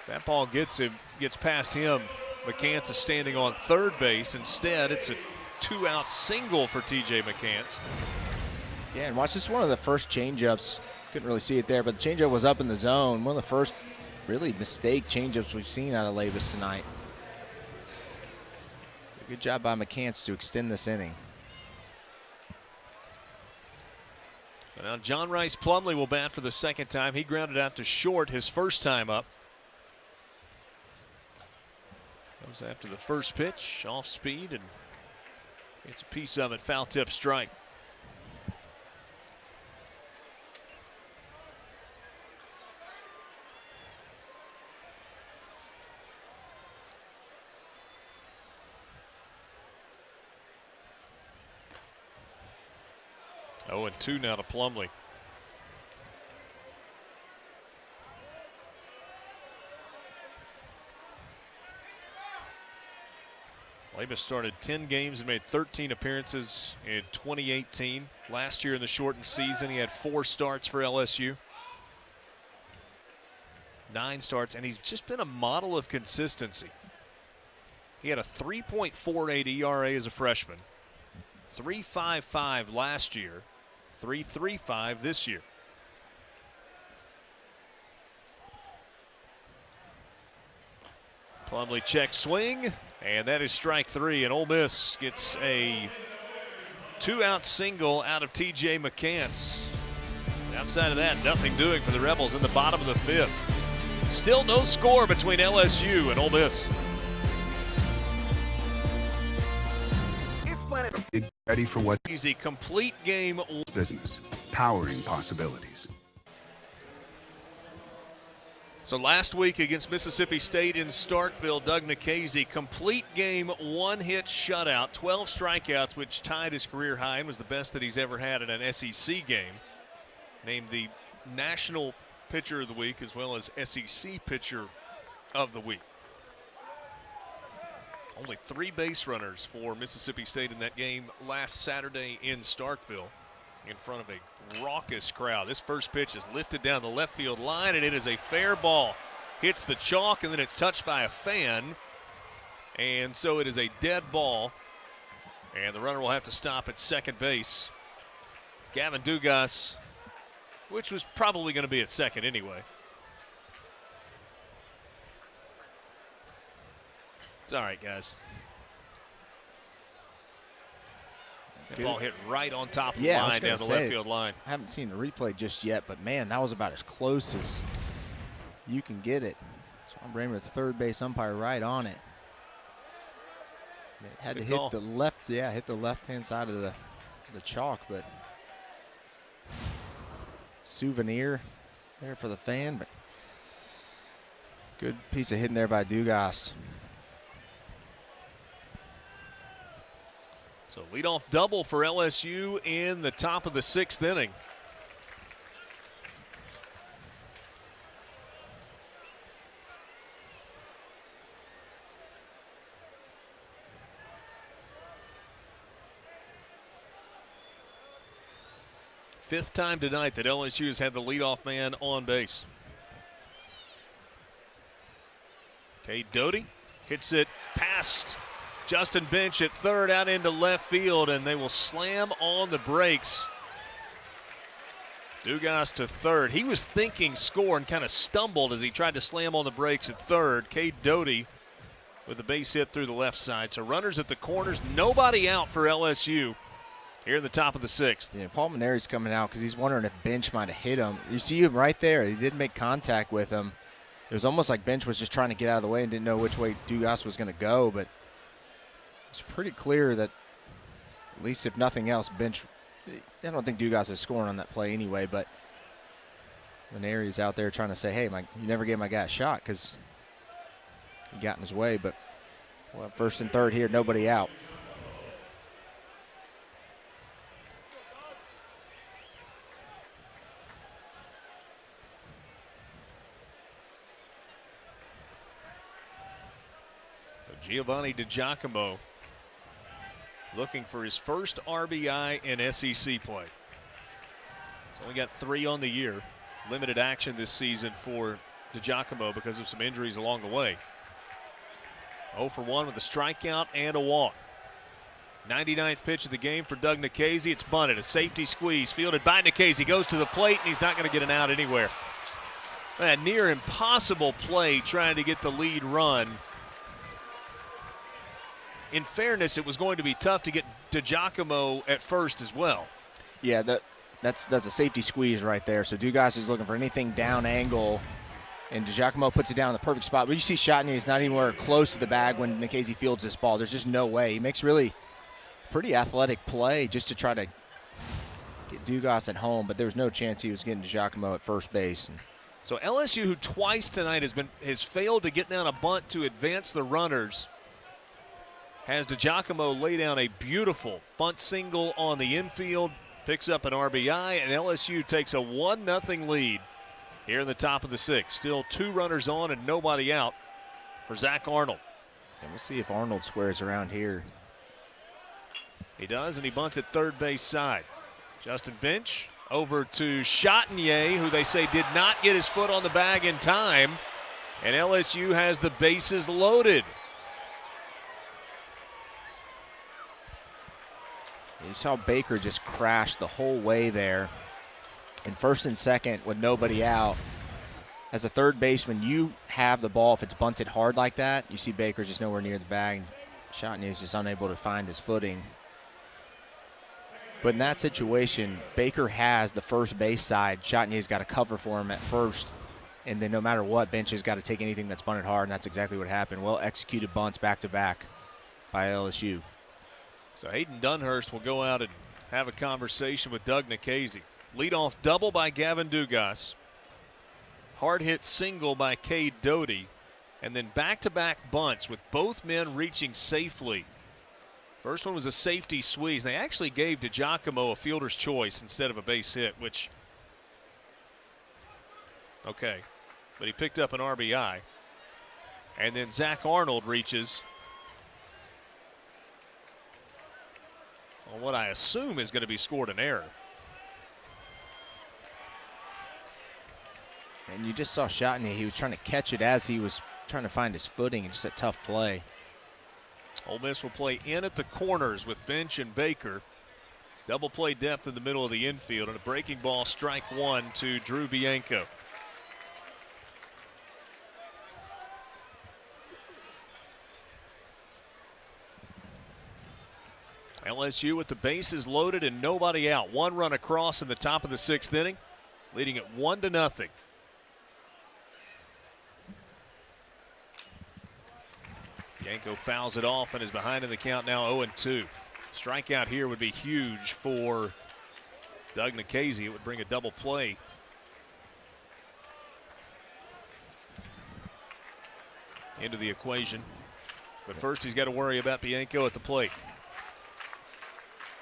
That ball gets past him. McCants is standing on third base. Instead, it's a 2-out single for TJ McCants. Yeah, and watch this, one of the first changeups. Couldn't really see it there, but the changeup was up in the zone. One of the first really mistake changeups we've seen out of Labus tonight. Good job by McCants to extend this inning. So now John Rice Plumlee will bat for the second time. He grounded out to short his first time up. Goes after the first pitch, off speed, and gets a piece of it, foul tip strike. Oh, and 2 now to Plumlee. Labus started 10 games and made 13 appearances in 2018. Last year in the shortened season, he had 4 starts for LSU. 9 starts, and he's just been a model of consistency. He had a 3.48 ERA as a freshman, 3.55 last year, 3.35 this year. Plumlee check swing, and that is strike 3, and Ole Miss gets a 2-out single out of TJ McCants. Outside of that, nothing doing for the Rebels in the bottom of the 5th. Still no score between LSU and Ole Miss. Ready for what? Easy, complete game. Business, powering possibilities. So last week against Mississippi State in Starkville, Doug Nikhazy, complete game, 1-hit shutout, 12 strikeouts, which tied his career high and was the best that he's ever had in an SEC game. Named the National Pitcher of the Week as well as SEC Pitcher of the Week. Only 3 base runners for Mississippi State in that game last Saturday in Starkville in front of a raucous crowd. This first pitch is lifted down the left field line, and it is a fair ball. Hits the chalk, and then it's touched by a fan. And so it is a dead ball, and the runner will have to stop at second base. Gavin Dugas, which was probably going to be at second anyway. It's all right, guys. That ball hit right on top of the line down the left field line. I haven't seen the replay just yet, but man, that was about as close as you can get it. John Bramer, the third base umpire, right on it. It had to hit the left, hit the left-hand side of the chalk, but souvenir there for the fan, but good piece of hitting there by Dugas. So leadoff double for LSU in the top of the 6th inning. Fifth time tonight that LSU has had the leadoff man on base. Cade Doty hits it past Justin Bench at third, out into left field, and they will slam on the brakes. Dugas to third. He was thinking score and kind of stumbled as he tried to slam on the brakes at third. Cade Doty with a base hit through the left side. So runners at the corners, nobody out for LSU here in the top of the 6th. Yeah, Paul Maneri's coming out because he's wondering if Bench might have hit him. You see him right there. He did make contact with him. It was almost like Bench was just trying to get out of the way and didn't know which way Dugas was going to go, but it's pretty clear that At least if nothing else, bench. I don't think Dugas is scoring on that play anyway, but Maneri's out there trying to say, hey, you never gave my guy a shot because he got in his way. But well, 1st and 3rd here, nobody out. So Giovanni DiGiacomo looking for his first RBI in SEC play. He's only got 3 on the year. Limited action this season for DiGiacomo because of some injuries along the way. 0 for 1 with a strikeout and a walk. 99th pitch of the game for Doug Nikhazy. It's bunted. A safety squeeze fielded by Nikhazy. Goes to the plate, and he's not going to get an out anywhere. A near impossible play trying to get the lead run. In fairness, it was going to be tough to get DiGiacomo at first as well. Yeah, that's a safety squeeze right there. So Dugas is looking for anything down angle, and DiGiacomo puts it down in the perfect spot. But you see Shotney is not anywhere close to the bag when Nikhazy fields this ball. There's just no way. He makes really pretty athletic play just to try to get Dugas at home, but there was no chance he was getting DiGiacomo at first base. So LSU, who twice tonight has failed to get down a bunt to advance the runners, has DiGiacomo lay down a beautiful bunt single on the infield, picks up an RBI, and LSU takes a 1-0 lead here in the top of the 6th. Still 2 runners on and nobody out for Zach Arnold. And we'll see if Arnold squares around here. He does, and he bunts at third base side. Justin Bench over to Chatinier, who they say did not get his foot on the bag in time, and LSU has the bases loaded. You saw Baker just crash the whole way there. And 1st and 2nd with nobody out. As a third baseman, you have the ball if it's bunted hard like that. You see Baker just nowhere near the bag. Chatinier is just unable to find his footing. But in that situation, Baker has the first base side. Chatinier's got to cover for him at first. And then no matter what, Bench has got to take anything that's bunted hard, and that's exactly what happened. Well executed bunts back-to-back by LSU. So Hayden Dunhurst will go out and have a conversation with Doug Nikhazy. Leadoff double by Gavin Dugas. Hard hit single by Cade Doty. And then back-to-back bunts with both men reaching safely. First one was a safety squeeze. They actually gave DiGiacomo a fielder's choice instead of a base hit, which, okay. But he picked up an RBI. And then Zach Arnold reaches on what I assume is going to be scored an error. And you just saw Chatinier. He was trying to catch it as he was trying to find his footing, and just a tough play. Ole Miss will play in at the corners with Bench and Baker. Double play depth in the middle of the infield, and a breaking ball, strike 1 to Drew Bianco. LSU with the bases loaded and nobody out. 1 run across in the top of the 6th inning, leading it 1-0. Bianco fouls it off and is behind in the count now 0-2. Strikeout here would be huge for Doug Nikhazy. It would bring a double play. Into the equation. But first he's got to worry about Bianco at the plate.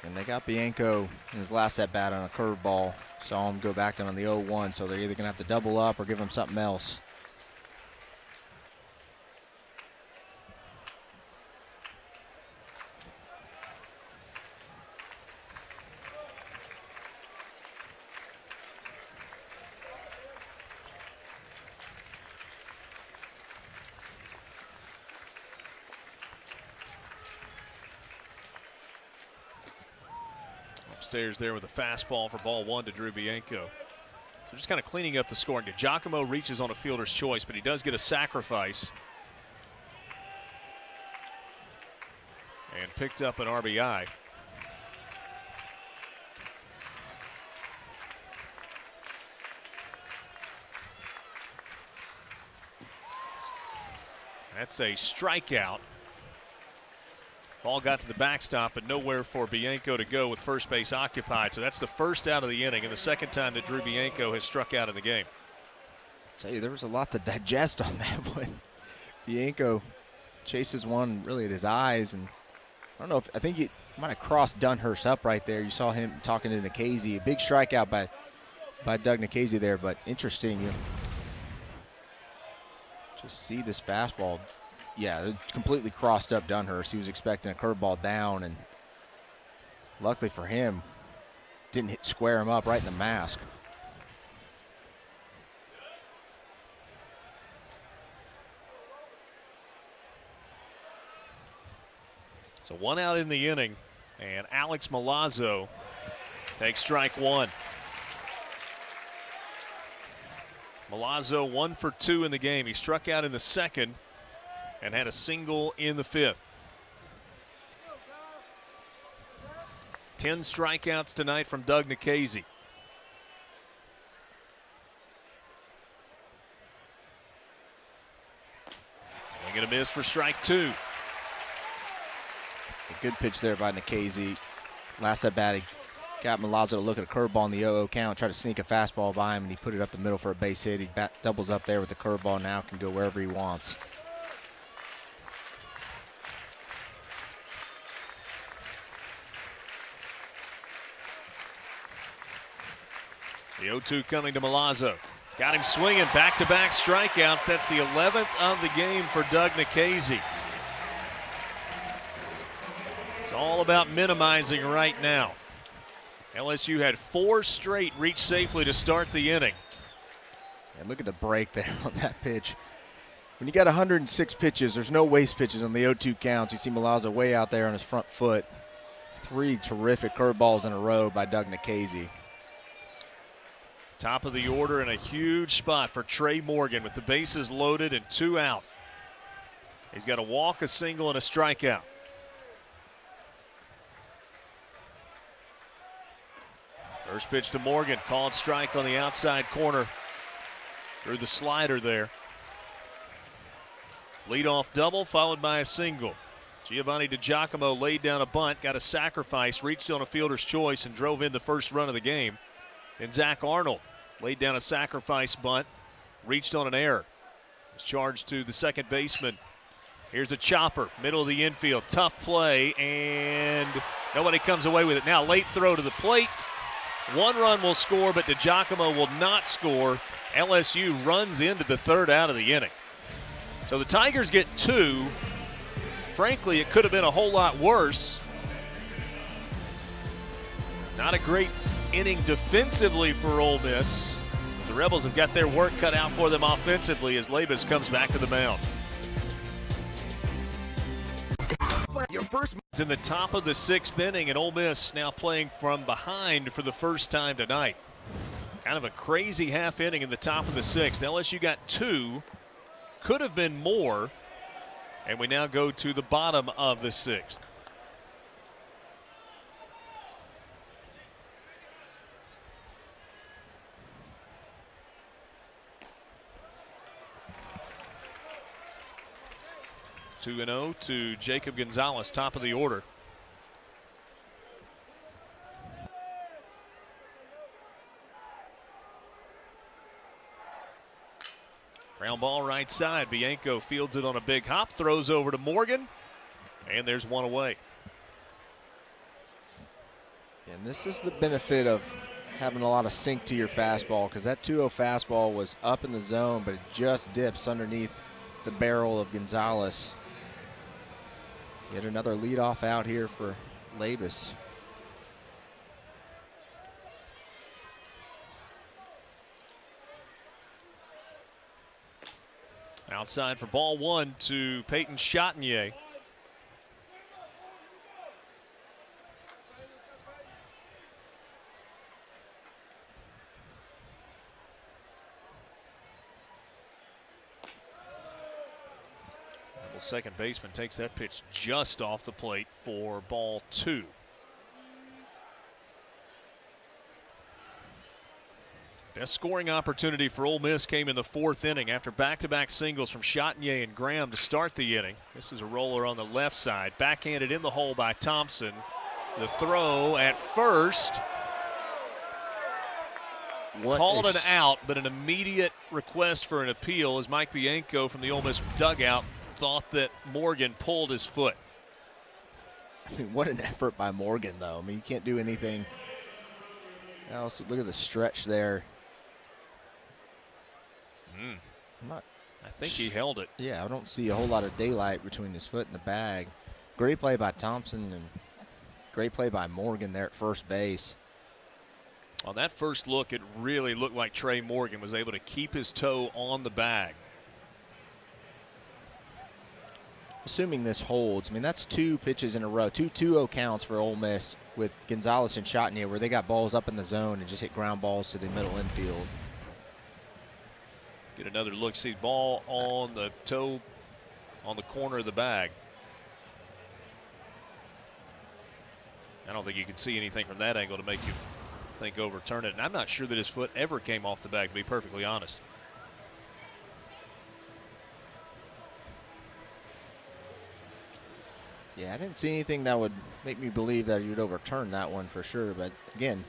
And they got Bianco in his last at-bat on a curveball. Saw him go back on the 0-1, so they're either going to have to double up or give him something else. Upstairs there with a fastball for ball 1 to Drew Bianco. So just kind of cleaning up the scoring. Giacomo reaches on a fielder's choice, but he does get a sacrifice. And picked up an RBI. That's a strikeout. Ball got to the backstop, but nowhere for Bianco to go with first base occupied. So that's the first out of the inning and the second time that Drew Bianco has struck out in the game. I'll tell you, there was a lot to digest on that one. Bianco chases one really at his eyes, and I don't know if I think he might have crossed Dunhurst up right there. You saw him talking to Nikhazy. A big strikeout by Doug Nikhazy there, but interesting. You just see this fastball. Yeah, it completely crossed up Dunhurst. He was expecting a curveball down, and luckily for him, didn't square him up right in the mask. So one out in the inning, and Alex Milazzo takes strike one. Milazzo 1 for 2 in the game. He struck out in the second and had a single in the fifth. 10 strikeouts tonight from Doug Nikhazy. Swing and a miss for strike two. A good pitch there by Nikhazy. Last at bat, he got Milazzo to look at a curveball in the 0-0 count, try to sneak a fastball by him, and he put it up the middle for a base hit. He doubles up there with the curveball, now can go wherever he wants. The 0-2 coming to Milazzo. Got him swinging, back-to-back strikeouts. That's the 11th of the game for Doug Nikhazy. It's all about minimizing right now. LSU had 4 straight reach safely to start the inning. And look at the break there on that pitch. When you got 106 pitches, there's no waste pitches on the 0-2 counts. You see Milazzo way out there on his front foot. 3 terrific curveballs in a row by Doug Nikhazy. Top of the order and a huge spot for Trey Morgan with the bases loaded and 2 out. He's got a walk, a single, and a strikeout. First pitch to Morgan, called strike on the outside corner. Through the slider there. Leadoff double followed by a single. Giovanni DiGiacomo laid down a bunt, got a sacrifice, reached on a fielder's choice, and drove in the first run of the game. Then Zach Arnold laid down a sacrifice bunt, reached on an error. Was charged to the second baseman. Here's a chopper, middle of the infield. Tough play, and nobody comes away with it. Now late throw to the plate. 1 run will score, but DiGiacomo will not score. LSU runs into the 3rd out of the inning. So the Tigers get 2. Frankly, it could have been a whole lot worse. Not a great inning defensively for Ole Miss. The Rebels have got their work cut out for them offensively as Labus comes back to the mound. Your first It's in the top of the 6th inning, and Ole Miss now playing from behind for the first time tonight. Kind of a crazy half inning in the top of the 6th. LSU got 2, could have been more, and we now go to the bottom of the 6th. Two and 0 to Jacob Gonzalez, top of the order. Ground ball right side. Bianco fields it on a big hop, throws over to Morgan, and there's one away. And this is the benefit of having a lot of sink to your fastball, because that 2-0 fastball was up in the zone, but it just dips underneath the barrel of Gonzalez. Yet another leadoff out here for Labus. Outside for ball 1 to Peyton Chatinier. Second baseman takes that pitch just off the plate for ball 2. Best scoring opportunity for Ole Miss came in the 4th inning after back-to-back singles from Chatinier and Graham to start the inning. This is a roller on the left side. Backhanded in the hole by Thompson. The throw at first. Called an out, but an immediate request for an appeal as Mike Bianco from the Ole Miss dugout thought that Morgan pulled his foot. I mean, what an effort by Morgan, though. I mean, you can't do anything else. Look at the stretch there. I think he held it. Yeah, I don't see a whole lot of daylight between his foot and the bag. Great play by Thompson and great play by Morgan there at first base. On that first look, it really looked like Trey Morgan was able to keep his toe on the bag. Assuming this holds, I mean, that's 2 pitches in a row, 2-2-0 counts for Ole Miss with Gonzalez and Chatinier, where they got balls up in the zone and just hit ground balls to the middle infield. Get another look, see ball on the toe on the corner of the bag. I don't think you can see anything from that angle to make you think overturn it. And I'm not sure that his foot ever came off the bag, to be perfectly honest. Yeah, I didn't see anything that would make me believe that he would overturn that one for sure. But again,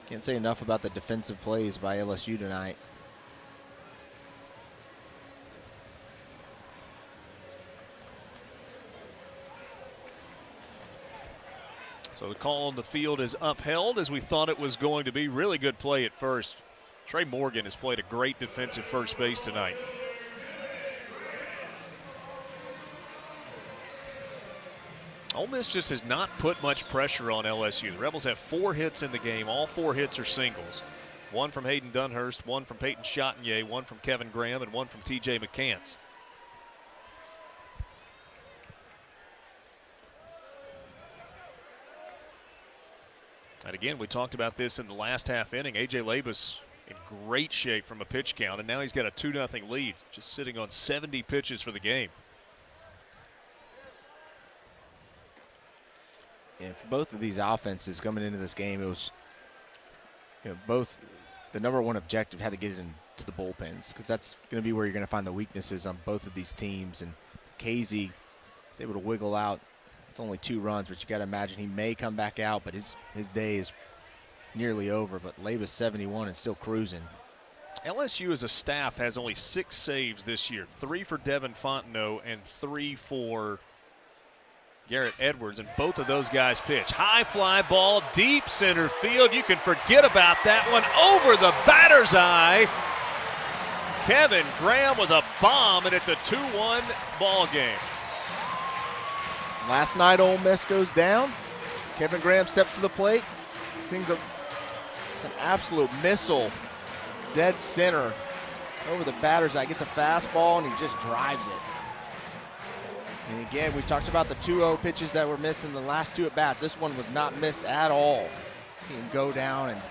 can't say enough about the defensive plays by LSU tonight. So the call on the field is upheld as we thought it was going to be. Really good play at first. Trey Morgan has played a great defensive first base tonight. Ole Miss just has not put much pressure on LSU. The Rebels have 4 hits in the game. All 4 hits are singles. 1 from Hayden Dunhurst, 1 from Peyton Chatinier, 1 from Kevin Graham, and 1 from TJ McCants. And again, we talked about this in the last half inning. A.J. Labus in great shape from a pitch count, and now he's got a 2-0 lead, just sitting on 70 pitches for the game. And for both of these offenses coming into this game, it was, both the number one objective had to get it into the bullpens, because that's going to be where you're going to find the weaknesses on both of these teams. And Casey is able to wiggle out. It's only 2 runs, but you got to imagine he may come back out, but his day is nearly over. But Labus 71 and still cruising. LSU as a staff has only 6 saves this year. 3 for Devin Fontenot and 3 for Garrett Edwards, and both of those guys pitch. High fly ball, deep center field. You can forget about that one. Over the batter's eye. Kevin Graham with a bomb, and it's a 2-1 ball game. Last night, Ole Miss goes down. Kevin Graham steps to the plate, sings it's an absolute missile, dead center over the batter's eye. Gets a fastball, and he just drives it. And again, we talked about the 2-0 pitches that were missed in the last 2 at-bats. This one was not missed at all. See him go down and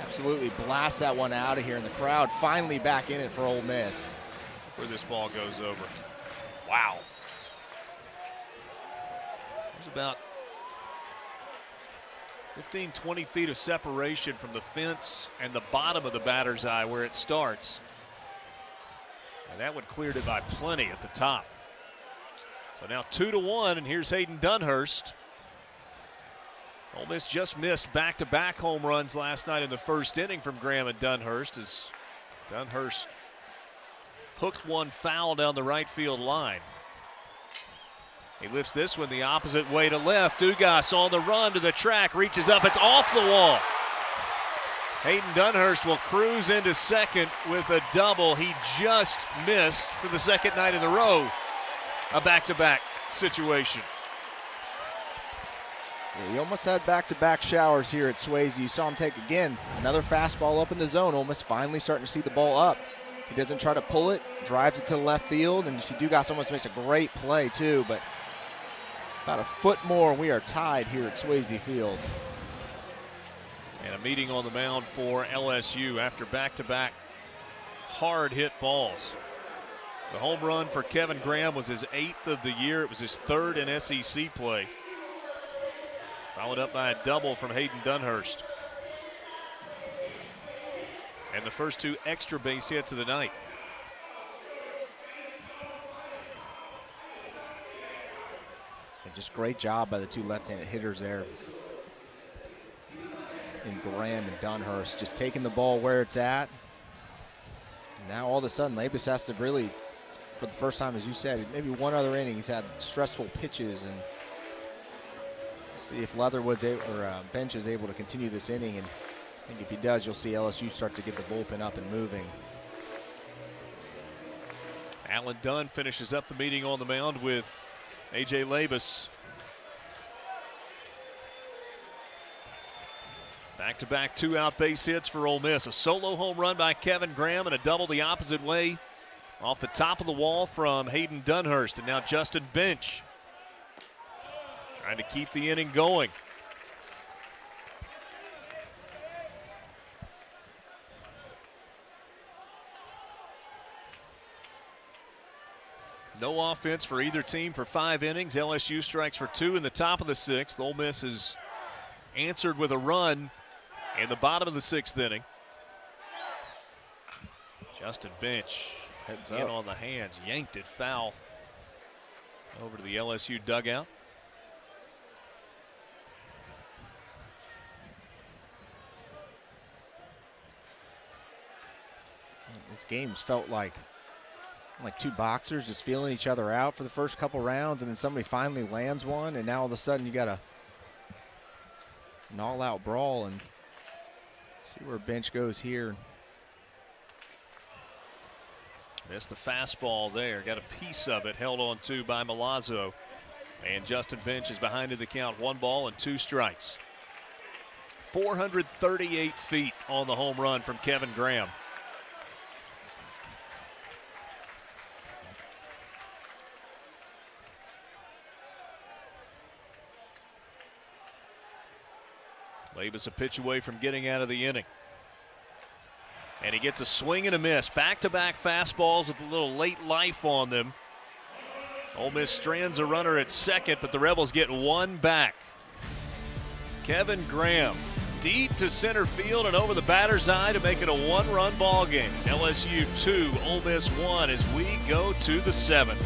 absolutely blast that one out of here. And the crowd finally back in it for Ole Miss. Where this ball goes over. Wow. There's about 15, 20 feet of separation from the fence and the bottom of the batter's eye where it starts. And that one cleared it by plenty at the top. So now 2-1, and here's Hayden Dunhurst. Ole Miss just missed back-to-back home runs last night in the first inning from Graham and Dunhurst as Dunhurst hooked one foul down the right field line. He lifts this one the opposite way to left. Dugas on the run to the track, reaches up, it's off the wall. Hayden Dunhurst will cruise into second with a double. He just missed for the second night in a row. A back-to-back situation. Yeah, he almost had back-to-back showers here at Swayze. You saw him take, again, another fastball up in the zone. Almost finally starting to see the ball up. He doesn't try to pull it, drives it to left field, and you see Dugas almost makes a great play too, but about a foot more, and we are tied here at Swayze Field. And a meeting on the mound for LSU after back-to-back hard hit balls. The home run for Kevin Graham was his 8th of the year. It was his 3rd in SEC play. Followed up by a double from Hayden Dunhurst. And the first 2 extra base hits of the night. And just great job by the 2 left-handed hitters there. And Graham and Dunhurst just taking the ball where it's at. Now all of a sudden, Labus has to really, for the first time, as you said, maybe one other inning, he's had stressful pitches, and see if Leatherwood's bench is able to continue this inning. And I think if he does, you'll see LSU start to get the bullpen up and moving. Alan Dunn finishes up the meeting on the mound with A.J. Labus. Back-to-back 2-out base hits for Ole Miss. A solo home run by Kevin Graham and a double the opposite way off the top of the wall from Hayden Dunhurst. And now Justin Bench trying to keep the inning going. No offense for either team for 5 innings. LSU strikes for 2 in the top of the 6th. Ole Miss has answered with a run in the bottom of the 6th inning. Justin Bench Heads in up. on the hands, yanked it foul over to the LSU dugout. This game's felt like 2 boxers just feeling each other out for the first couple rounds, and then somebody finally lands one, and now all of a sudden you got an all-out brawl. And see where Bench goes here. Missed the fastball there. Got a piece of it held on to by Milazzo. And Justin Bench is behind in the count. 1 ball and 2 strikes. 438 feet on the home run from Kevin Graham. Labus a pitch away from getting out of the inning. And he gets a swing and a miss. Back-to-back fastballs with a little late life on them. Ole Miss strands a runner at second, but the Rebels get 1 back. Kevin Graham deep to center field and over the batter's eye to make it a 1-run ball game. It's LSU 2, Ole Miss 1 as we go to the 7th.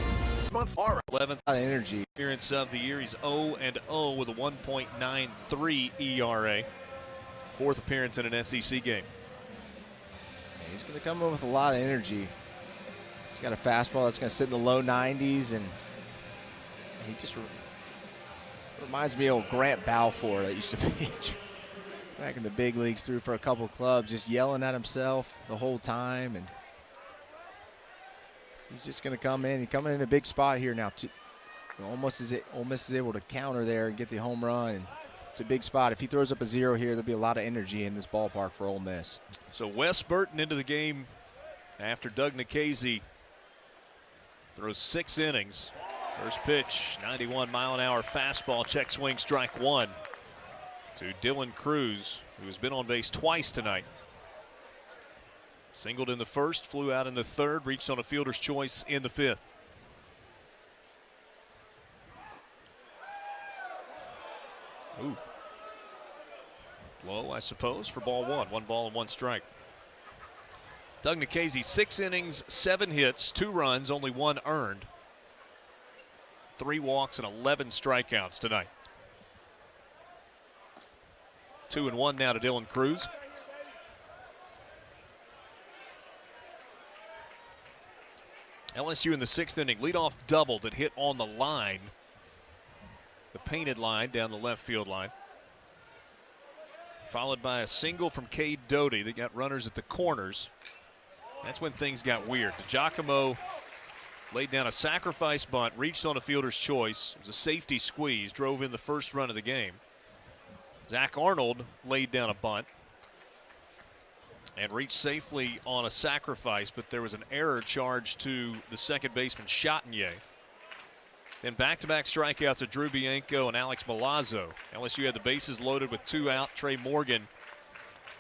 11th Energy. appearance of the year. He's 0-0 with a 1.93 ERA. 4th appearance in an SEC game. He's going to come in with a lot of energy. He's got a fastball that's going to sit in the low 90s, and he just reminds me of Grant Balfour that used to be back in the big leagues, through for a couple of clubs, just yelling at himself the whole time. And he's just going to come in. He's coming in a big spot here now. Ole Miss is able to counter there and get the home run. And it's a big spot. If he throws up a 0 here, there'll be a lot of energy in this ballpark for Ole Miss. So Wes Burton into the game after Doug Nikhazy throws 6 innings. First pitch, 91-mile-an-hour fastball, check swing, strike 1 to Dylan Cruz, who has been on base twice tonight. Singled in the first, flew out in the third, reached on a fielder's choice in the 5th. Ooh. Low, I suppose, for ball 1. 1 ball and 1 strike. Doug Nikhazy, 6 innings, 7 hits, 2 runs, only 1 earned. 3 walks and 11 strikeouts tonight. 2-1 now to Dylan Cruz. LSU in the 6th inning, leadoff double that hit on the line. The painted line down the left field line. Followed by a single from Cade Doty that got runners at the corners. That's when things got weird. DiGiacomo laid down a sacrifice bunt, reached on a fielder's choice. It was a safety squeeze, drove in the first run of the game. Zach Arnold laid down a bunt and reached safely on a sacrifice, but there was an error charged to the second baseman, Chatagnier. Then back-to-back strikeouts of Drew Bianco and Alex Milazzo. LSU had the bases loaded with 2 out. Trey Morgan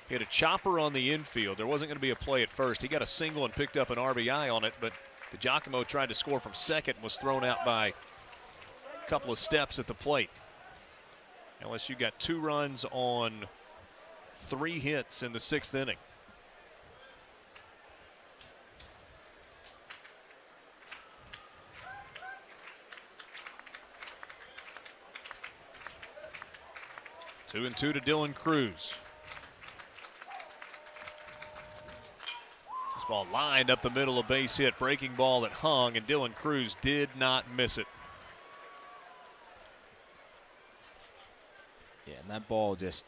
hit a chopper on the infield. There wasn't going to be a play at first. He got a single and picked up an RBI on it, but DiGiacomo tried to score from second and was thrown out by a couple of steps at the plate. LSU got 2 runs on 3 hits in the 6th inning. 2-2 to Dylan Cruz. This ball lined up the middle, a base hit, breaking ball that hung, and Dylan Cruz did not miss it. Yeah, and that ball just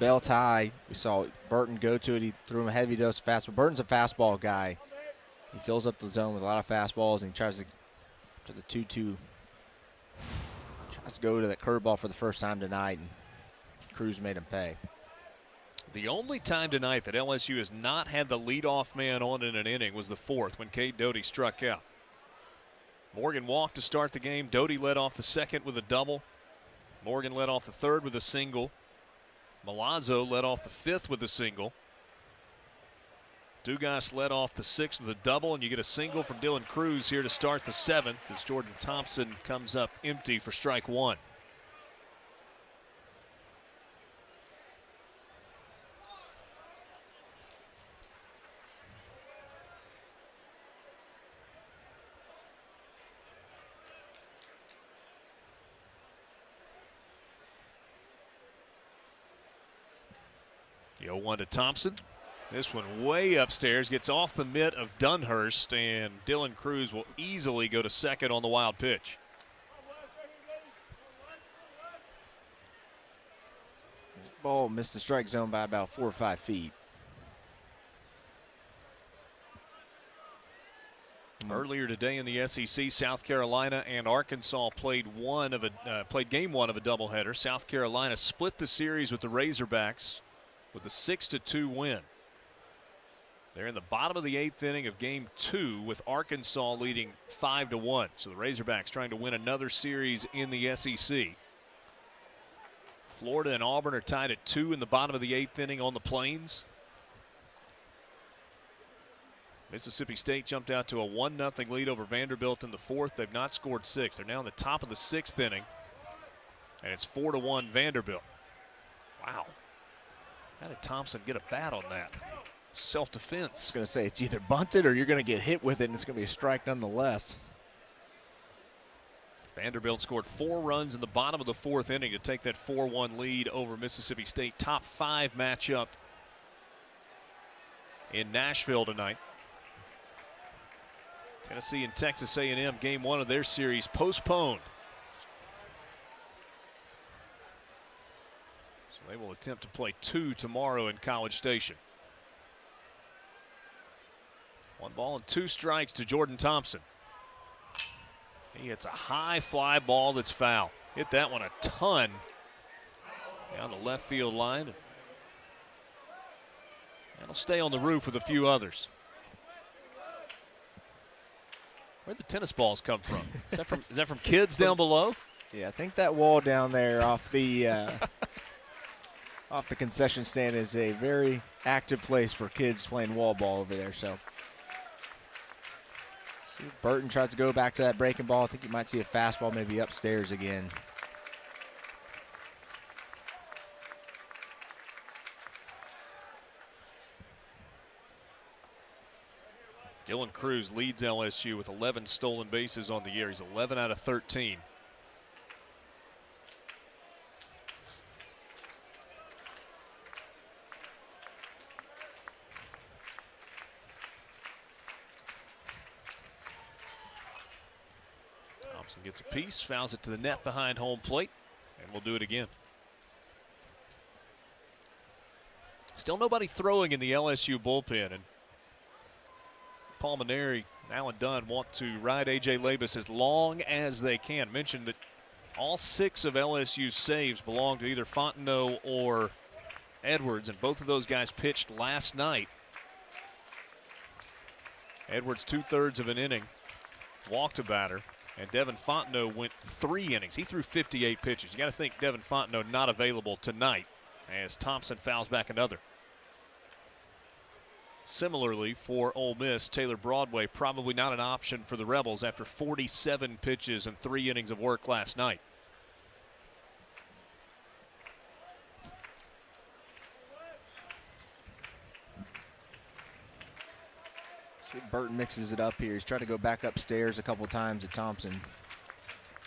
belt high. We saw Burton go to it. He threw him a heavy dose of fastball. Burton's a fastball guy. He fills up the zone with a lot of fastballs, and he tries to the 2-2. Tries to go to that curveball for the first time tonight, and Cruz made him pay. The only time tonight that LSU has not had the leadoff man on in an inning was the fourth when Cade Doty struck out. Morgan walked to start the game. Doty led off the second with a double. Morgan led off the third with a single. Milazzo led off the fifth with a single. Dugas led off the sixth with a double, and you get a single from Dylan Cruz here to start the seventh as Jordan Thompson comes up empty for strike one. The 0-1 to Thompson. This one way upstairs, gets off the mitt of Dunhurst, and Dylan Cruz will easily go to second on the wild pitch. Ball missed the strike zone by about 4 or 5 feet. Earlier today in the SEC, South Carolina and Arkansas played game one of a doubleheader. South Carolina split the series with the Razorbacks with a 6-2 win. They're in the bottom of the 8th inning of game 2 with Arkansas leading 5-1. So the Razorbacks trying to win another series in the SEC. Florida and Auburn are tied at 2 in the bottom of the 8th inning on the Plains. Mississippi State jumped out to a 1-0 lead over Vanderbilt in the 4th. They've not scored 6. They're now in the top of the 6th inning. And it's 4-1 Vanderbilt. Wow. How did Thompson get a bat on that? Self-defense. I was going to say, it's either bunted or you're going to get hit with it, and it's going to be a strike nonetheless. Vanderbilt scored 4 runs in the bottom of the 4th inning to take that 4-1 lead over Mississippi State. Top 5 matchup in Nashville tonight. Tennessee and Texas A&M, game 1 of their series postponed. So they will attempt to play 2 tomorrow in College Station. 1 ball and 2 strikes to Jordan Thompson. He hits a high fly ball that's foul. Hit that one a ton down the left field line. And it'll stay on the roof with a few others. Where'd the tennis balls come from? Is that from kids down below? Yeah, I think that wall down there off the off the concession stand is a very active place for kids playing wall ball over there. So see if Burton tries to go back to that breaking ball. I think you might see a fastball maybe upstairs again. Dylan Cruz leads LSU with 11 stolen bases on the year. He's 11 out of 13. Thompson gets a piece, fouls it to the net behind home plate, and we'll do it again. Still nobody throwing in the LSU bullpen, and Paul Maneri and Alan Dunn want to ride A.J. Labus as long as they can. Mentioned that all 6 of LSU's saves belong to either Fontenot or Edwards, and both of those guys pitched last night. Edwards 2/3 of an inning, walked a batter, and Devin Fontenot went 3 innings. He threw 58 pitches. You got to think Devin Fontenot not available tonight as Thompson fouls back another. Similarly, for Ole Miss, Taylor Broadway probably not an option for the Rebels after 47 pitches and 3 innings of work last night. See if Burton mixes it up here. He's trying to go back upstairs a couple times at Thompson.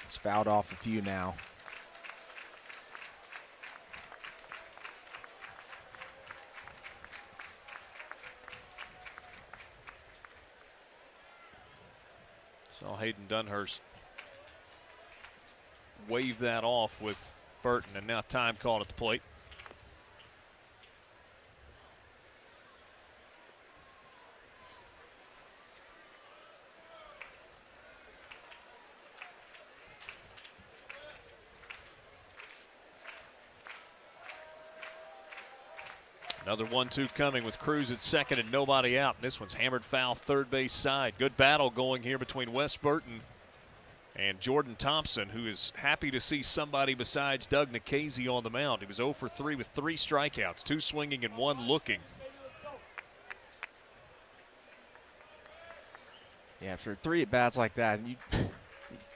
He's fouled off a few now. Saw Hayden Dunhurst wave that off with Burton, and now time called at the plate. Another 1-2 coming with Cruz at second and nobody out. This one's hammered foul third base side. Good battle going here between Wes Burton and Jordan Thompson, who is happy to see somebody besides Doug Nikhazy on the mound. He was 0 for 3 with 3 strikeouts, 2 swinging and 1 looking. Yeah, after 3 at-bats like that,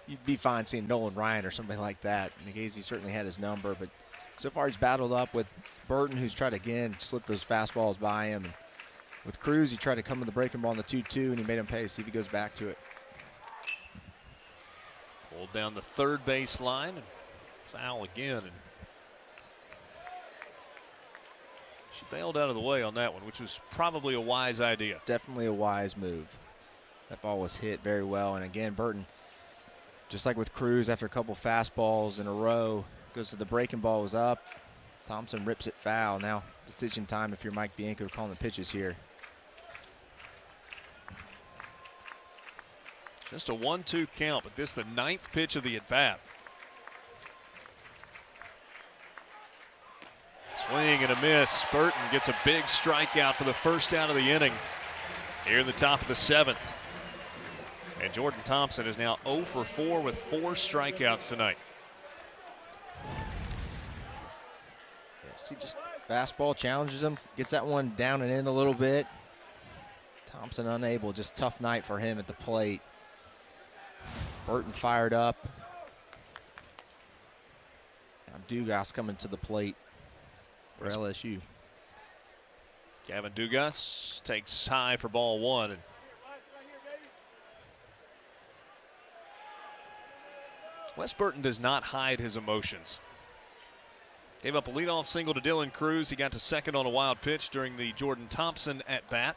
you'd be fine seeing Nolan Ryan or something like that. Nikhazy certainly had his number, but so far he's battled up with Burton, who's tried again, slip those fastballs by him. And with Cruz, he tried to come to the breaking ball on the 2-2, and he made him pay. See if he goes back to it. Pulled down the third base line and foul again. And she bailed out of the way on that one, which was probably a wise idea. Definitely a wise move. That ball was hit very well. And again, Burton, just like with Cruz, after a couple fastballs in a row, goes to the breaking ball, was up. Thompson rips it foul. Now decision time if you're Mike Bianco calling the pitches here. Just a 1-2 count, but this is the 9th pitch of the at-bat. Swing and a miss. Burton gets a big strikeout for the first out of the inning here in the top of the 7th. And Jordan Thompson is now 0 for 4 with 4 strikeouts tonight. Yes, he just fastball challenges him, gets that one down and in a little bit. Thompson unable, just tough night for him at the plate. Burton fired up. Now Dugas coming to the plate for LSU. Gavin Dugas takes high for ball 1. And Wes Burton does not hide his emotions. Gave up a leadoff single to Dylan Cruz. He got to second on a wild pitch during the Jordan Thompson at-bat.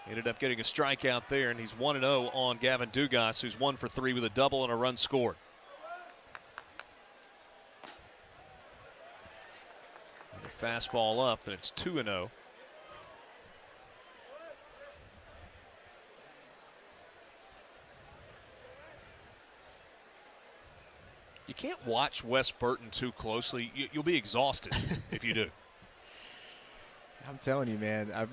Ended up getting a strikeout there, and he's 1-0 on Gavin Dugas, who's 1 for 3 with a double and a run scored. Another fastball up, and it's 2-0. You can't watch Wes Burton too closely. You'll be exhausted if you do. I'm telling you, man, I'm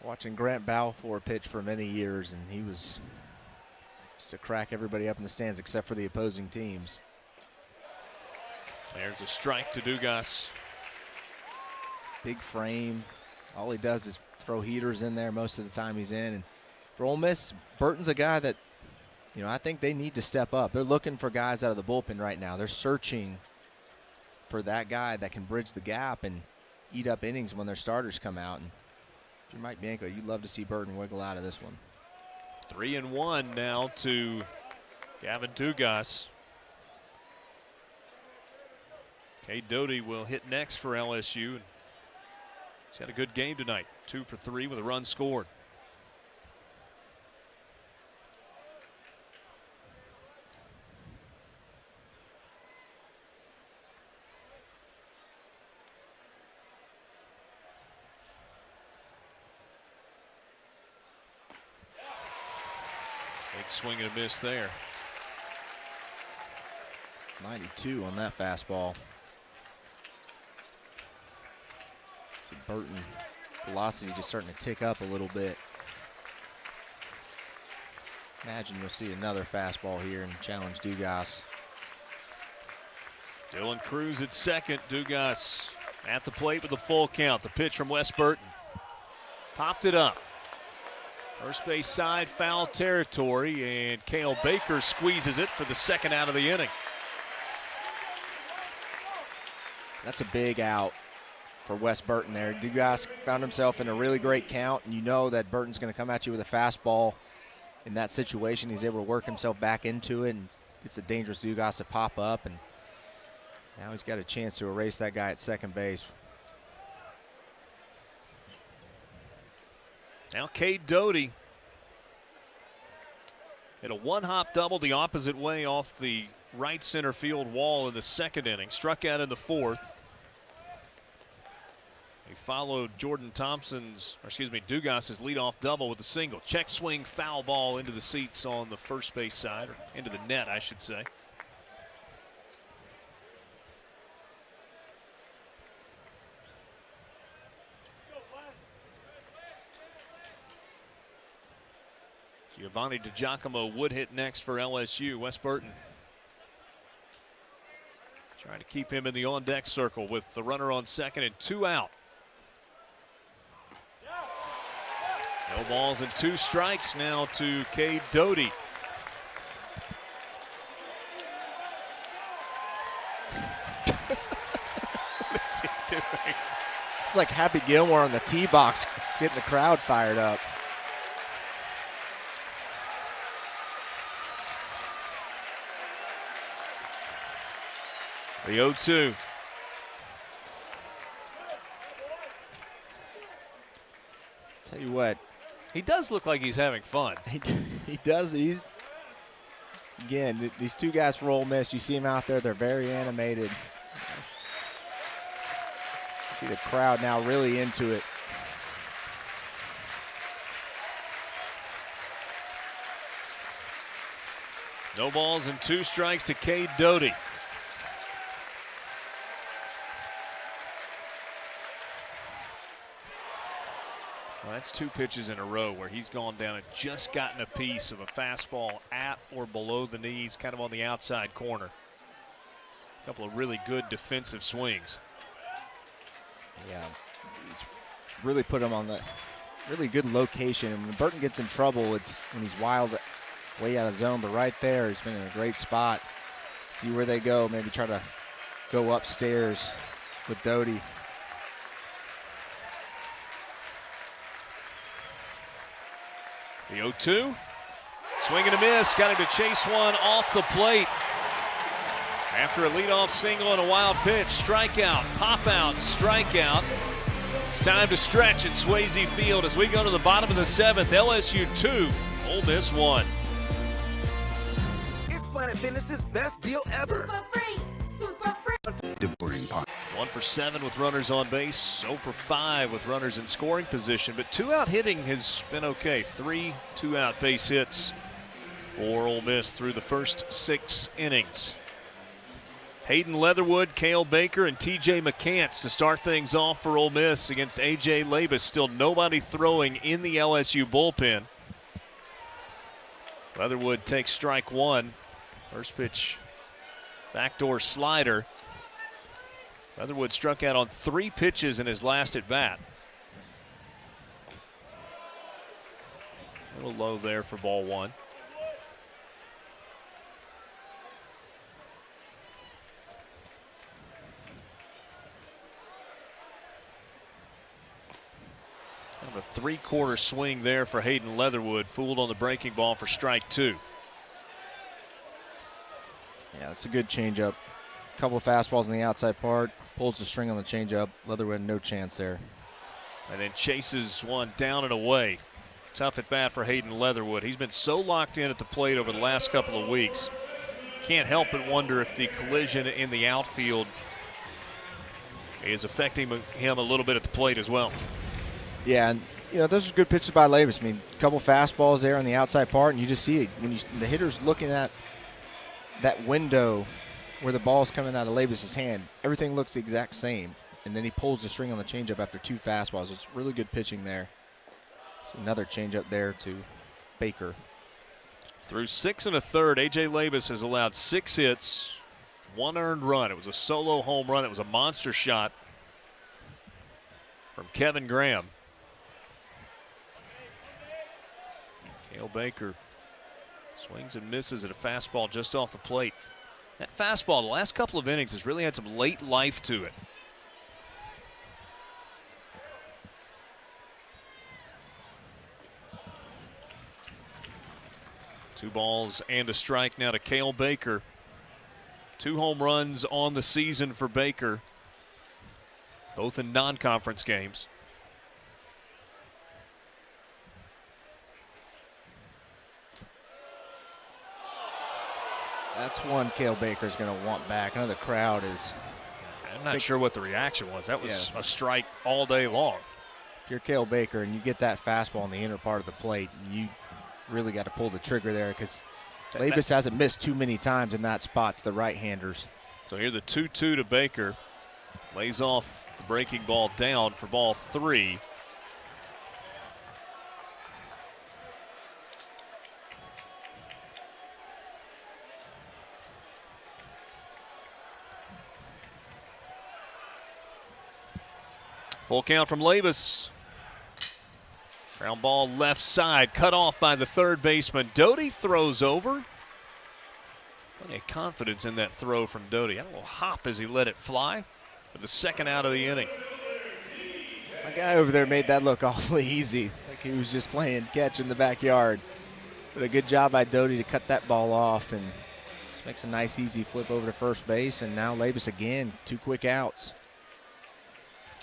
watching Grant Balfour pitch for many years, and he was just to crack everybody up in the stands except for the opposing teams. There's a strike to Dugas. Big frame. All he does is throw heaters in there most of the time he's in. And for Ole Miss, Burton's a guy that, you know, I think they need to step up. They're looking for guys out of the bullpen right now. They're searching for that guy that can bridge the gap and eat up innings when their starters come out. And if you're Mike Bianco, you'd love to see Burton wiggle out of this one. 3-1 now to Gavin Dugas. Cade Doty will hit next for LSU. He's had a good game tonight. 2 for 3 with a run scored. Big swing and a miss there. 92 on that fastball. See Burton velocity just starting to tick up a little bit. Imagine you'll see another fastball here and challenge Dugas. Dylan Cruz at second. Dugas at the plate with a full count. The pitch from Wes Burton. Popped it up. First base side, foul territory, and Cale Baker squeezes it for the second out of the inning. That's a big out for Wes Burton there. Dugas found himself in a really great count, and you know that Burton's going to come at you with a fastball. In that situation, he's able to work himself back into it, and it's a dangerous Dugas to pop up, and now he's got a chance to erase that guy at second base. Now Cade Doty Hit a one-hop double the opposite way off the right center field wall in the second inning. Struck out in the fourth. He followed Dugas's leadoff double with a single. Check swing foul ball into the seats on the first base side, or into the net, I should say. Giovanni DiGiacomo would hit next for LSU. Wes Burton trying to keep him in the on-deck circle with the runner on second and 2 out. No balls and 2 strikes now to Cade Doty. What is he doing? It's like Happy Gilmore on the tee box, getting the crowd fired up. The 0-2. Tell you what, He does look like he's having fun. he does. He's, again, these 2 guys for Ole Miss, you see them out there, they're very animated. You see the crowd now really into it. No balls and 2 strikes to Cade Doty. Well, that's 2 pitches in a row where he's gone down and just gotten a piece of a fastball at or below the knees, kind of on the outside corner. A couple of really good defensive swings. Yeah, he's really put him on the really good location. And when Burton gets in trouble, it's when he's wild, way out of zone. But right there, he's been in a great spot. See where they go. Maybe try to go upstairs with Doty. The 0-2. Swing and a miss. Got him to chase one off the plate. After a leadoff single and a wild pitch, strikeout, pop out, strikeout. It's time to stretch at Swayze Field as we go to the bottom of the 7th. LSU 2, Ole Miss 1. It's Planet Fitness's best deal ever. Super free. Super free. Devoting pot. 1 for 7 with runners on base, 0 for 5 with runners in scoring position, but 2-out hitting has been okay. 3 2-out base hits for Ole Miss through the first 6 innings. Hayden Leatherwood, Cale Baker, and TJ McCants to start things off for Ole Miss against A.J. Labus. Still nobody throwing in the LSU bullpen. Leatherwood takes strike 1. First pitch, backdoor slider. Leatherwood struck out on 3 pitches in his last at bat. A little low there for ball 1. Kind of a 3/4 swing there for Hayden Leatherwood. Fooled on the breaking ball for strike 2. Yeah, it's a good changeup. Couple of fastballs in the outside part. Pulls the string on the changeup. Leatherwood, no chance there. And then chases one down and away. Tough at bat for Hayden Leatherwood. He's been so locked in at the plate over the last couple of weeks. Can't help but wonder if the collision in the outfield is affecting him a little bit at the plate as well. Yeah, and those are good pitches by Labus. I mean, a couple fastballs there on the outside part, and you just see it when the hitter's looking at that window where the ball's coming out of Labus's hand. Everything looks the exact same, and then he pulls the string on the changeup after 2 fastballs. It's really good pitching there. So another changeup there to Baker. Through 6 1/3, A.J. Labus has allowed 6 hits, 1 earned run. It was a solo home run. It was a monster shot from Kevin Graham. Cale Baker swings and misses at a fastball just off the plate. That fastball, the last couple of innings, has really had some late life to it. Two balls and a strike now to Cale Baker. 2 home runs on the season for Baker, both in non-conference games. That's one Cale Baker's going to want back. I know the crowd is. I'm not sure what the reaction was. That was a strike all day long. If you're Cale Baker and you get that fastball in the inner part of the plate, you really got to pull the trigger there because Labus hasn't missed too many times in that spot to the right-handers. So here the 2-2 to Baker. Lays off the breaking ball down for ball 3. Full count from Labus. Ground ball left side, cut off by the third baseman. Doty throws over. Plenty of confidence in that throw from Doty. A little hop as he let it fly for the second out of the inning. My guy over there made that look awfully easy, like he was just playing catch in the backyard. But a good job by Doty to cut that ball off and just makes a nice easy flip over to first base. And now Labus again, 2 quick outs.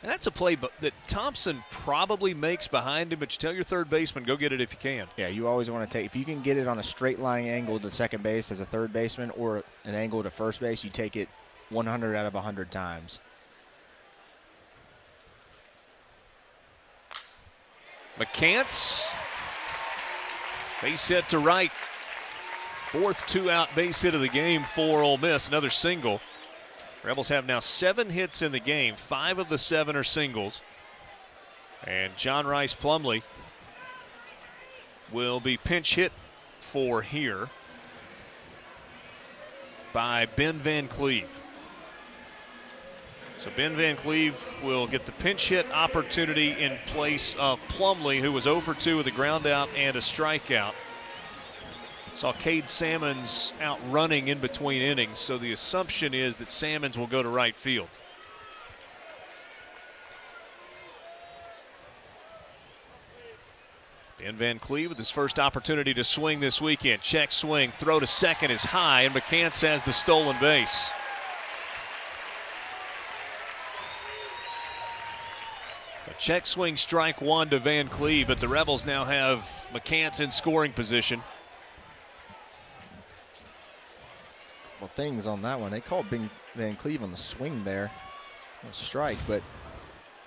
And that's a play that Thompson probably makes behind him, but you tell your third baseman, go get it if you can. Yeah, you always want to take, if you can get it on a straight line angle to second base as a third baseman or an angle to first base, you take it 100 out of 100 times. McCants, base hit to right. 4th 2-out base hit of the game for Ole Miss, another single. Rebels have now 7 hits in the game. 5 of the 7 are singles. And John Rice Plumlee will be pinch hit for here by Ben Van Cleve. So Ben Van Cleve will get the pinch hit opportunity in place of Plumlee, who was 0 for 2 with a ground out and a strikeout. Saw Cade Sammons out running in between innings, so the assumption is that Sammons will go to right field. Ben Van Cleve with his first opportunity to swing this weekend. Check swing, throw to second is high, and McCants has the stolen base. So check swing, strike 1 to Van Cleve, but the Rebels now have McCants in scoring position. Well, things on that one. They called Van Cleve on the swing there. A strike, but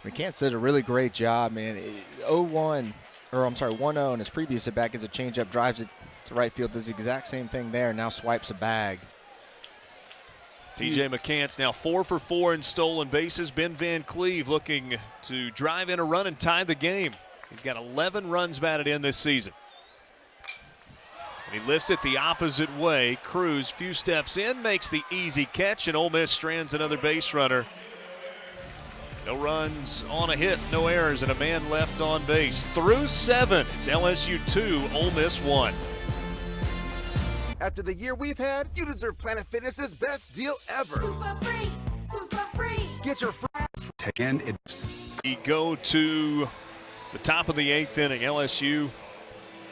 McCants did a really great job, man. 1-0 in his previous at bat, gets a changeup, drives it to right field, does the exact same thing there, now swipes a bag. TJ McCants now 4 for 4 in stolen bases. Ben Van Cleve looking to drive in a run and tie the game. He's got 11 runs batted in this season. He lifts it the opposite way. Cruz, few steps in, makes the easy catch, and Ole Miss strands another base runner. No runs on a hit, no errors, and a man left on base. Through 7, it's LSU 2, Ole Miss 1. After the year we've had, you deserve Planet Fitness's best deal ever. Super free. Super free. Get your free. And it We go to the top of the 8th inning. LSU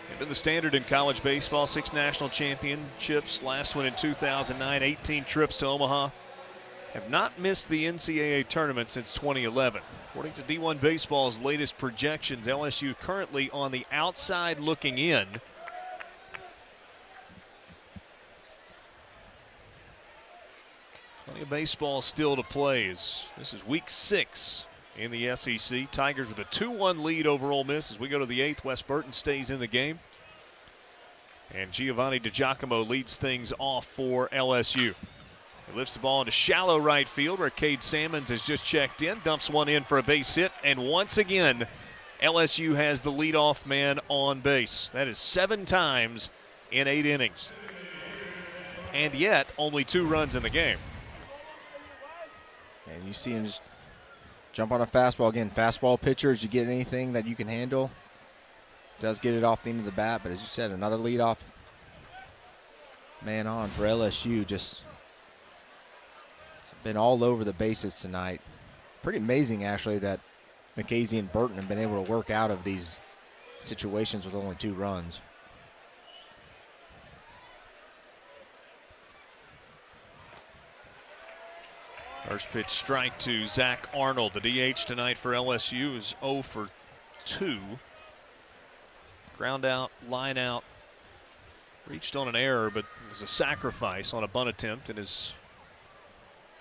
have been the standard in college baseball, 6 national championships, last one in 2009, 18 trips to Omaha. Have not missed the NCAA tournament since 2011. According to D1 Baseball's latest projections, LSU currently on the outside looking in. Plenty of baseball still to play. This is week 6 in the SEC. Tigers with a 2-1 lead over Ole Miss as we go to the 8th. Wes Burton stays in the game. And Giovanni DiGiacomo leads things off for LSU. He lifts the ball into shallow right field where Cade Sammons has just checked in, dumps one in for a base hit, and once again, LSU has the leadoff man on base. That is 7 times in 8 innings. And yet, only 2 runs in the game. And you see him just jump on a fastball. Again, fastball pitchers, you get anything that you can handle. Does get it off the end of the bat, but as you said, another leadoff man on for LSU. Just been all over the bases tonight. Pretty amazing, actually, that McKazy and Burton have been able to work out of these situations with only 2 runs. First pitch strike to Zach Arnold. The DH tonight for LSU is 0 for 2. Ground out, line out, Reached on an error, but it was a sacrifice on a bunt attempt in his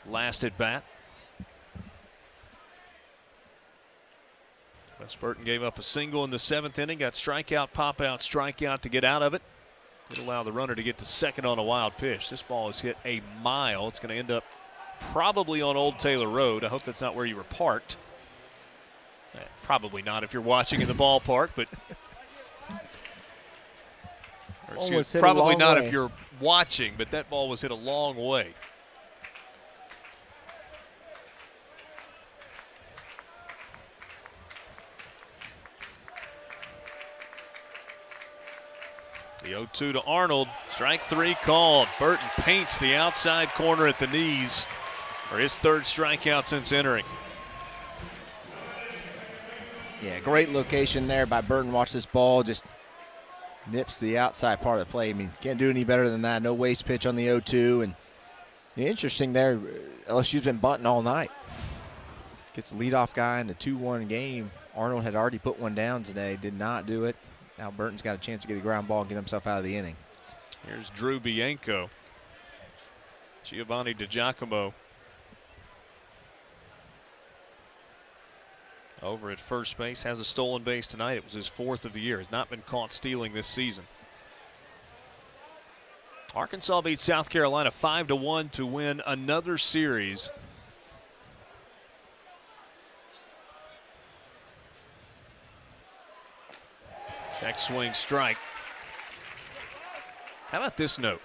last at bat. Wes Burton gave up a single in the 7th inning, got strikeout, pop out, strikeout to get out of it. It allowed the runner to get to second on a wild pitch. This ball is hit a mile. It's going to end up probably on Old Taylor Road. I hope that's not where you were parked. Probably not if you're watching in the ballpark, but probably not if you're watching, but that ball was hit a long way. The 0-2 to Arnold. Strike 3 called. Burton paints the outside corner at the knees for his 3rd strikeout since entering. Yeah, great location there by Burton. Watch this ball just nips the outside part of the play. I mean, can't do any better than that. No waste pitch on the 0-2. And interesting there, LSU's been bunting all night. Gets the leadoff guy in the 2-1 game. Arnold had already put one down today, did not do it. Now Burton's got a chance to get a ground ball and get himself out of the inning. Here's Drew Bianco. Giovanni DiGiacomo over at first base, has a stolen base tonight. It was his 4th of the year. Has not been caught stealing this season. Arkansas beat South Carolina 5-1 to win another series. Check swing strike. How about this note?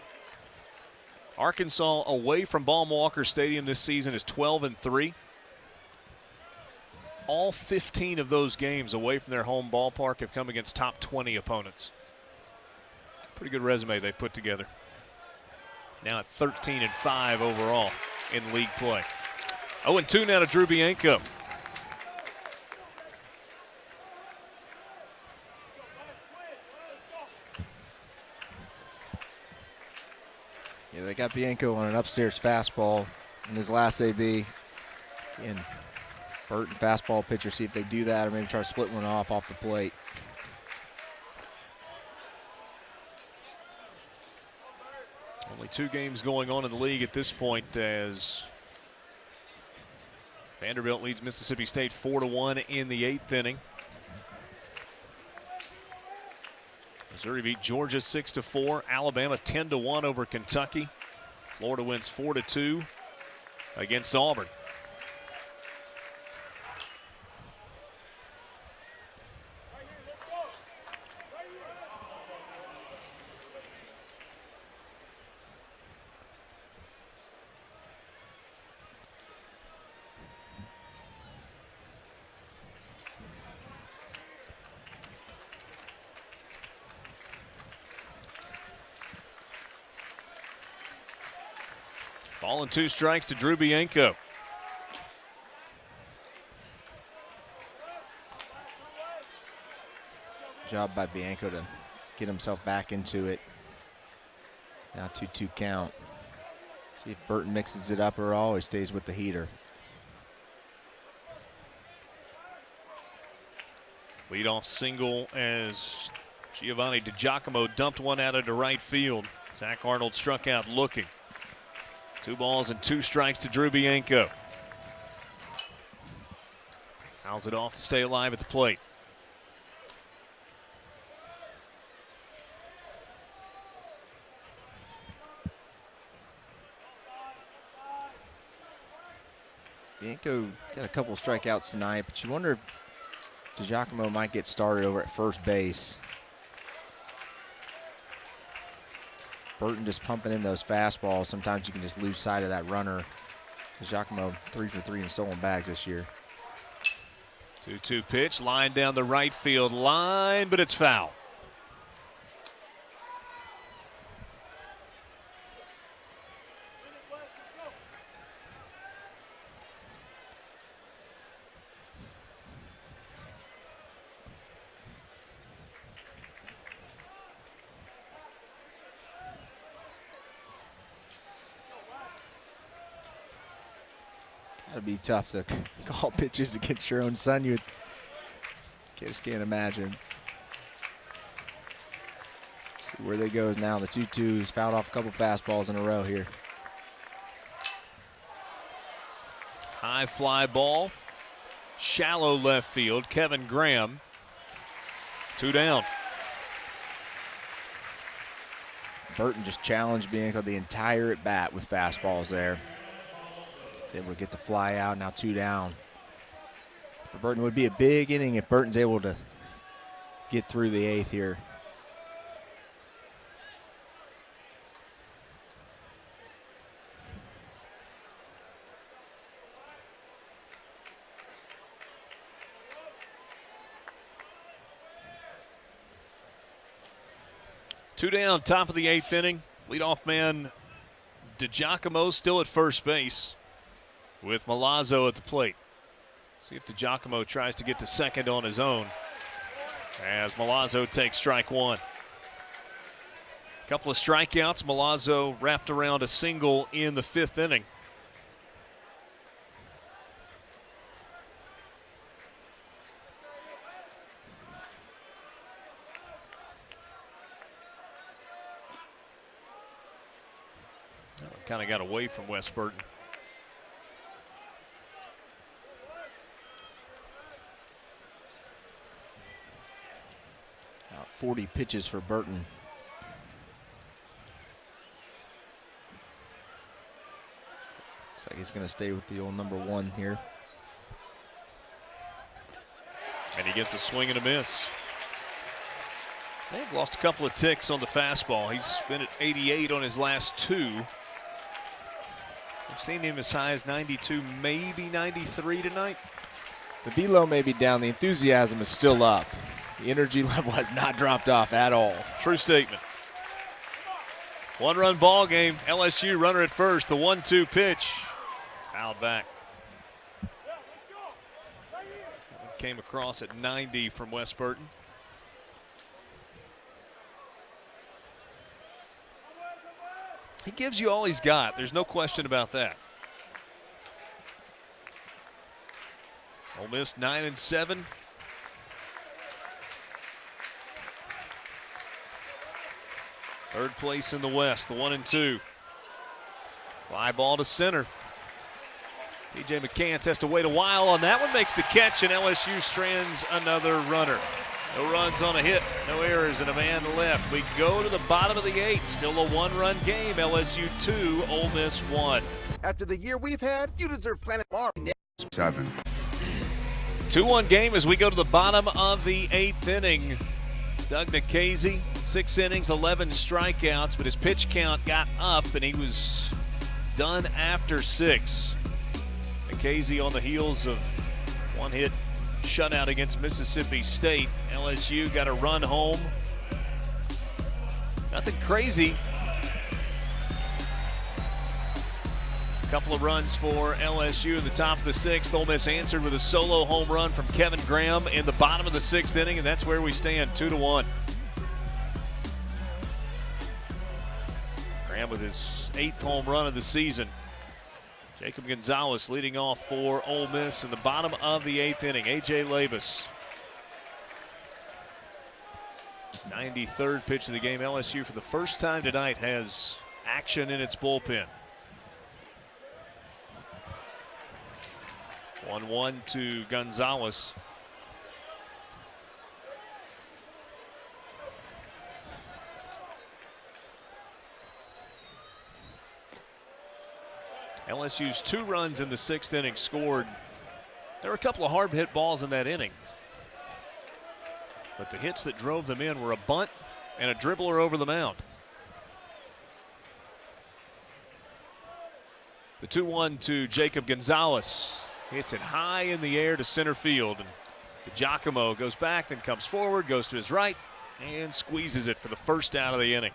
Arkansas away from Baum-Walker Stadium this season is 12-3. All 15 of those games away from their home ballpark have come against top 20 opponents. Pretty good resume they put together. Now at 13-5 overall in league play. 0-2 now to Drew Bianco. Yeah, they got Bianco on an upstairs fastball in his last AB. And Burton fastball pitcher, see if they do that or maybe try to split one off the plate. Only 2 games going on in the league at this point as Vanderbilt leads Mississippi State 4-1 in the 8th inning. Missouri beat Georgia 6-4. Alabama 10-1 over Kentucky. Florida wins 4-2 against Auburn. Ball and 2 strikes to Drew Bianco. Job by Bianco to get himself back into it. Now 2-2 count. See if Burton mixes it up or always stays with the heater. Leadoff single as Giovanni DiGiacomo dumped one out into right field. Zach Arnold struck out looking. 2 balls and 2 strikes to Drew Bianco. Fouls it off to stay alive at the plate. Bianco got a couple strikeouts tonight, but you wonder if DiGiacomo might get started over at first base. Burton just pumping in those fastballs. Sometimes you can just lose sight of that runner. DiGiacomo 3 for 3 in stolen bags this year. 2-2 pitch, line down the right field line, but it's foul. That'd be tough to call pitches against your own son. You just can't imagine. See where they go now. The 2-2's fouled off a couple fastballs in a row here. High fly ball. Shallow left field. Kevin Graham. 2 down. Burton just challenged Bianco the entire at bat with fastballs there. He's able to get the fly out. Now 2 down. For Burton, it would be a big inning if Burton's able to get through the 8th here. Two down, top of the 8th inning. Leadoff man DiGiacomo still at first base with Milazzo at the plate. See if DiGiacomo tries to get to second on his own as Milazzo takes strike 1. Couple of strikeouts. Milazzo wrapped around a single in the 5th inning. Kind of got away from Wes Burton. About 40 pitches for Burton. Looks like he's going to stay with the old number 1 here. And he gets a swing and a miss. They've lost a couple of ticks on the fastball. He's been at 88 on his last 2. I've seen him as high as 92, maybe 93 tonight. The velo may be down. The enthusiasm is still up. The energy level has not dropped off at all. True statement. 1-run ball game. LSU runner at first. The 1-2 pitch. Fouled back. Came across at 90 from Wes Burton. He gives you all he's got. There's no question about that. Ole Miss 9-7. Third place in the West, the 1-2. Fly ball to center. TJ McCants has to wait a while on that one, makes the catch, and LSU strands another runner. No runs on a hit, no errors, and a man left. We go to the bottom of the 8th. Still a 1-run game. LSU 2, Ole Miss 1. After the year we've had, you deserve Planet Mars. 7. 2-1 game as we go to the bottom of the 8th inning. Doug Nikhazy, 6 innings, 11 strikeouts, but his pitch count got up, and he was done after 6. Nikhazy on the heels of 1-hit shutout against Mississippi State. LSU got a run home. Nothing crazy. A couple of runs for LSU in the top of the 6th. Ole Miss answered with a solo home run from Kevin Graham in the bottom of the 6th inning, and that's where we stand, 2-1. Graham with his 8th home run of the season. Jacob Gonzalez leading off for Ole Miss in the bottom of the 8th inning. A.J. Labus. 93rd pitch of the game. LSU for the first time tonight has action in its bullpen. 1-1 to Gonzalez. LSU's 2 runs in the 6th inning scored. There were a couple of hard hit balls in that inning, but the hits that drove them in were a bunt and a dribbler over the mound. The 2-1 to Jacob Gonzalez. Hits it high in the air to center field, and DiGiacomo goes back, then comes forward, goes to his right, and squeezes it for the first out of the inning.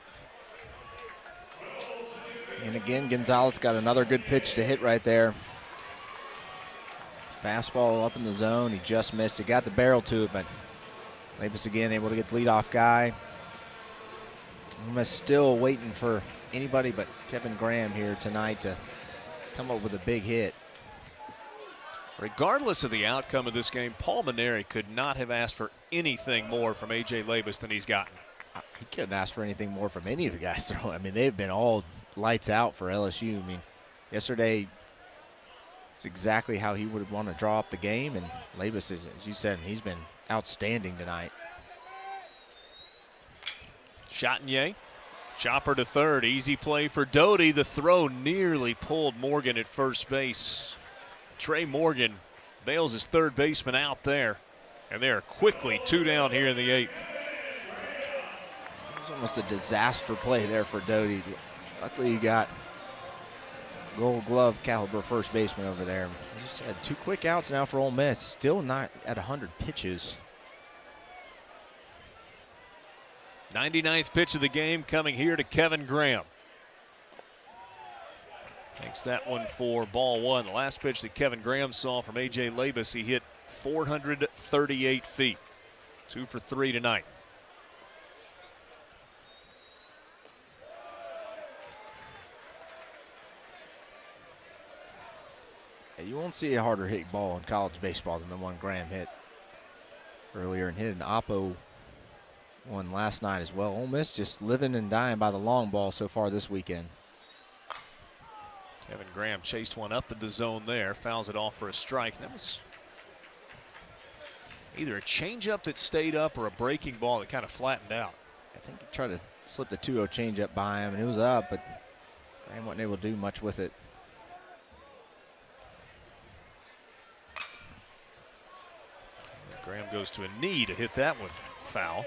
And again, Gonzalez got another good pitch to hit right there. Fastball up in the zone. He just missed it. Got the barrel to it, but Labus again able to get the leadoff guy. Ole Miss still waiting for anybody but Kevin Graham here tonight to come up with a big hit. Regardless of the outcome of this game, Paul Maneri could not have asked for anything more from A.J. Labus than he's gotten. he couldn't ask for anything more from any of the guys throwing. I mean, they've been all lights out for LSU. I mean, yesterday, it's exactly how he would want to draw up the game, and Labus is, as you said, he's been outstanding tonight. Chatinier, chopper to third, easy play for Doty. The throw nearly pulled Morgan at first base. Trey Morgan bails his third baseman out there, and they are quickly 2 down here in the 8th. It was almost a disaster play there for Doty. Luckily, you got Gold Glove caliber first baseman over there. As you said, 2 quick outs now for Ole Miss. Still not at 100 pitches. 99th pitch of the game coming here to Kevin Graham. Takes that one for ball 1. The last pitch that Kevin Graham saw from A.J. Labus, he hit 438 feet. 2 for 3 tonight. You won't see a harder hit ball in college baseball than the one Graham hit earlier, and hit an Oppo one last night as well. Ole Miss just living and dying by the long ball so far this weekend. Kevin Graham chased one up in the zone there, fouls it off for a strike. That was either a changeup that stayed up or a breaking ball that kind of flattened out. I think he tried to slip the 2-0 changeup by him, and it was up, but Graham wasn't able to do much with it. Graham goes to a knee to hit that one foul.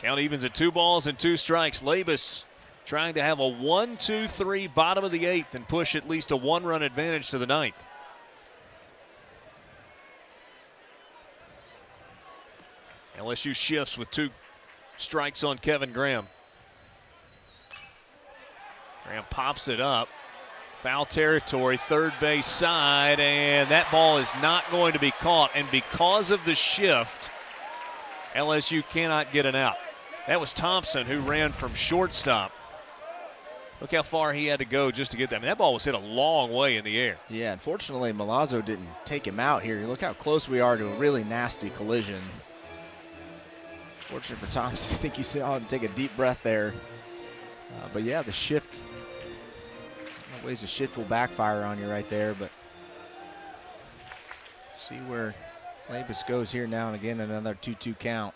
Count evens at 2 balls and 2 strikes. Labus trying to have a 1-2-3 bottom of the 8th and push at least a 1-run advantage to the 9th. LSU shifts with 2 strikes on Kevin Graham. Graham pops it up. Foul territory, third base side, and that ball is not going to be caught. And because of the shift, LSU cannot get an out. That was Thompson who ran from shortstop. Look how far he had to go just to get that. I mean, that ball was hit a long way in the air. Yeah, unfortunately, Milazzo didn't take him out here. Look how close we are to a really nasty collision. Fortunate for Thompson, I think you saw him take a deep breath there. But yeah, the shift, ways the shift will backfire on you right there, but see where Labus goes here now, and again another 2-2 count.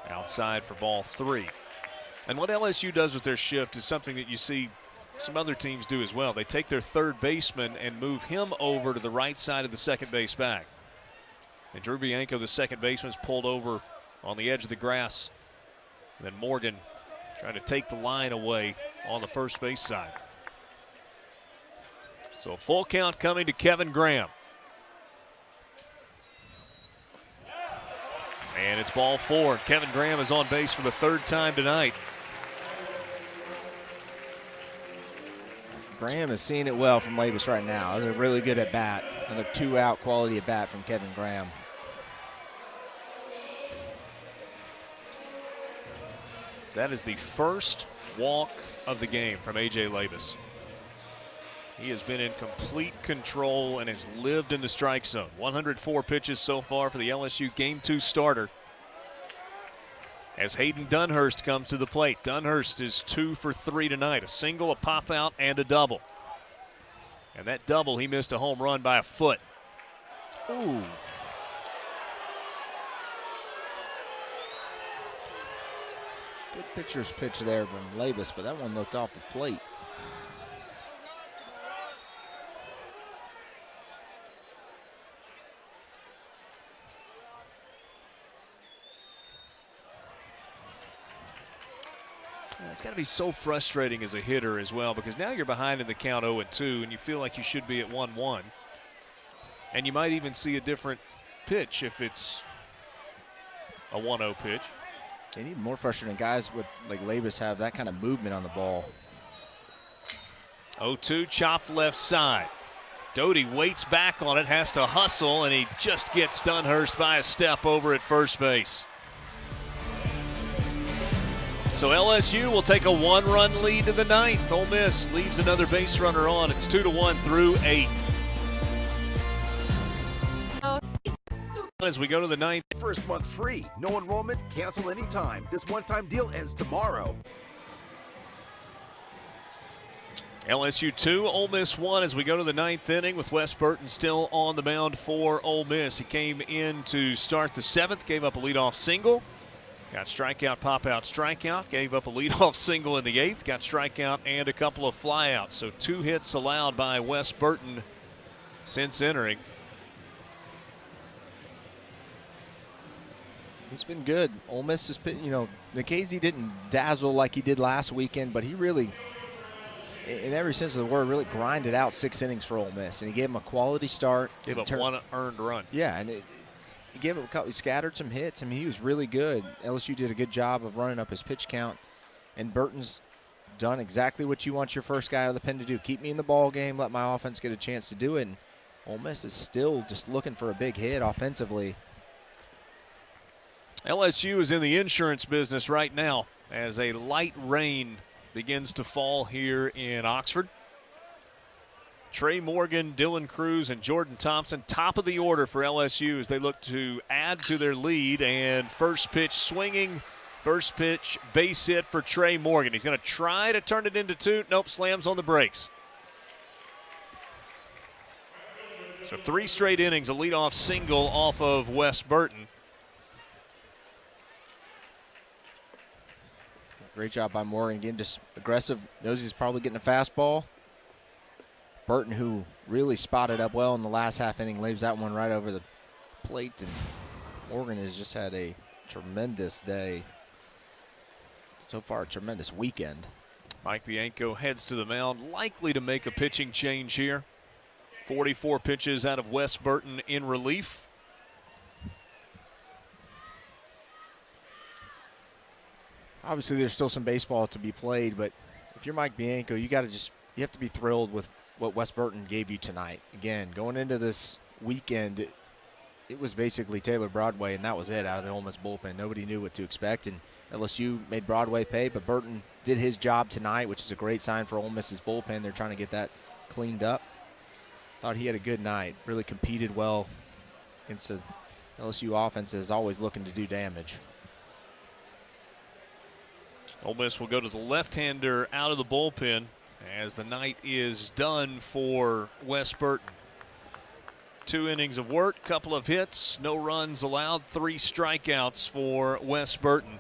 Outside for ball 3. And what LSU does with their shift is something that you see some other teams do as well. They take their third baseman and move him over to the right side of the second base bag. And Drew Bianco, the second baseman, is pulled over on the edge of the grass. And then Morgan trying to take the line away on the first base side. So a full count coming to Kevin Graham. And it's ball 4. Kevin Graham is on base for the 3rd time tonight. Graham is seeing it well from Labus right now. That was a really good at bat. Another 2-out quality at bat from Kevin Graham. That is the first walk of the game from A.J. Labus. He has been in complete control and has lived in the strike zone. 104 pitches so far for the LSU Game 2 starter. As Hayden Dunhurst comes to the plate. Dunhurst is 2 for 3 tonight. A single, a pop out, and a double. And that double, he missed a home run by a foot. Ooh. Good pitcher's pitch there from Labus, but that one looked off the plate. It's got to be so frustrating as a hitter as well, because now you're behind in the count 0-2 and you feel like you should be at 1-1. And you might even see a different pitch if it's a 1-0 pitch. And even more frustrating, guys with like Labus have that kind of movement on the ball. 0-2 chopped left side. Doty waits back on it, has to hustle, and he just gets Dunhurst by a step over at first base. So LSU will take a 1-run lead to the 9th. Ole Miss leaves another base runner on. It's 2-1 through 8. As we go to the ninth. First month free. No enrollment, cancel anytime. This one-time deal ends tomorrow. LSU 2, Ole Miss 1 as we go to the ninth inning with Wes Burton still on the mound for Ole Miss. He came in to start the seventh, gave up a leadoff single. Got strikeout, pop-out, strikeout. Gave up a leadoff single in the eighth. Got strikeout and a couple of flyouts. So 2 hits allowed by Wes Burton since entering. He's been good. Ole Miss has been, Nikhazy didn't dazzle like he did last weekend, but he really, in every sense of the word, really grinded out 6 innings for Ole Miss, and he gave him a quality start. Gave up 1 earned run. Yeah, and he gave up a couple. He scattered some hits. I mean, he was really good. LSU did a good job of running up his pitch count, and Burton's done exactly what you want your first guy out of the pen to do: keep me in the ball game, let my offense get a chance to do it. And Ole Miss is still just looking for a big hit offensively. LSU is in the insurance business right now as a light rain begins to fall here in Oxford. Trey Morgan, Dylan Cruz, and Jordan Thompson, top of the order for LSU as they look to add to their lead. And first pitch swinging, first pitch base hit for Trey Morgan. He's going to try to turn it into 2. Nope, slams on the brakes. So 3 straight innings, a leadoff single off of Wes Burton. Great job by Morgan. Again, just aggressive. Knows he's probably getting a fastball. Burton, who really spotted up well in the last half inning, leaves that one right over the plate. And Morgan has just had a tremendous day. So far, a tremendous weekend. Mike Bianco heads to the mound, likely to make a pitching change here. 44 pitches out of Wes Burton in relief. Obviously, there's still some baseball to be played, but if you're Mike Bianco, you have to be thrilled with what Wes Burton gave you tonight. Again, going into this weekend, it was basically Taylor Broadway, and that was it out of the Ole Miss bullpen. Nobody knew what to expect, and LSU made Broadway pay, but Burton did his job tonight, which is a great sign for Ole Miss's bullpen. They're trying to get that cleaned up. Thought he had a good night. Really competed well against the LSU offense that is always looking to do damage. Ole Miss will go to the left-hander out of the bullpen as the night is done for Wes Burton. 2 innings of work, couple of hits, no runs allowed, 3 strikeouts for Wes Burton.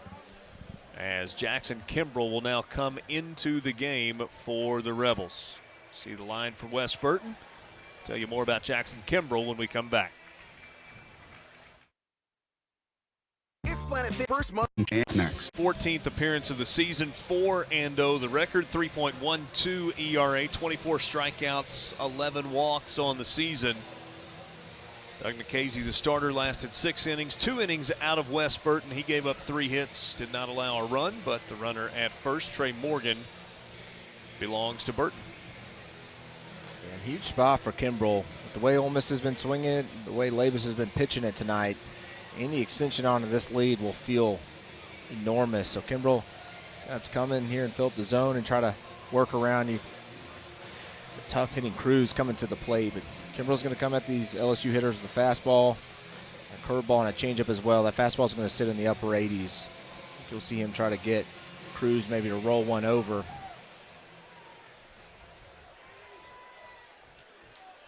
As Jackson Kimbrell will now come into the game for the Rebels. See the line for Wes Burton. Tell you more about Jackson Kimbrell when we come back. It's Planet Fit first month. Next. 14th appearance of the season, 4-0 the record, 3.12 ERA, 24 strikeouts, 11 walks on the season. Doug Nikhazy, the starter, lasted 6 innings, 2 innings out of Wes Burton. He gave up 3 hits, did not allow a run, but the runner at first, Trey Morgan, belongs to Burton. And huge spot for Kimbrell. The way Ole Miss has been swinging it, the way Labus has been pitching it tonight, any extension onto this lead will feel enormous. So Kimbrell is going to have to come in here and fill up the zone and try to work around you. The tough hitting Cruz coming to the plate, but Kimbrell's going to come at these LSU hitters with a fastball, a curveball, and a changeup as well. That fastball is going to sit in the upper 80s. You'll see him try to get Cruz maybe to roll one over.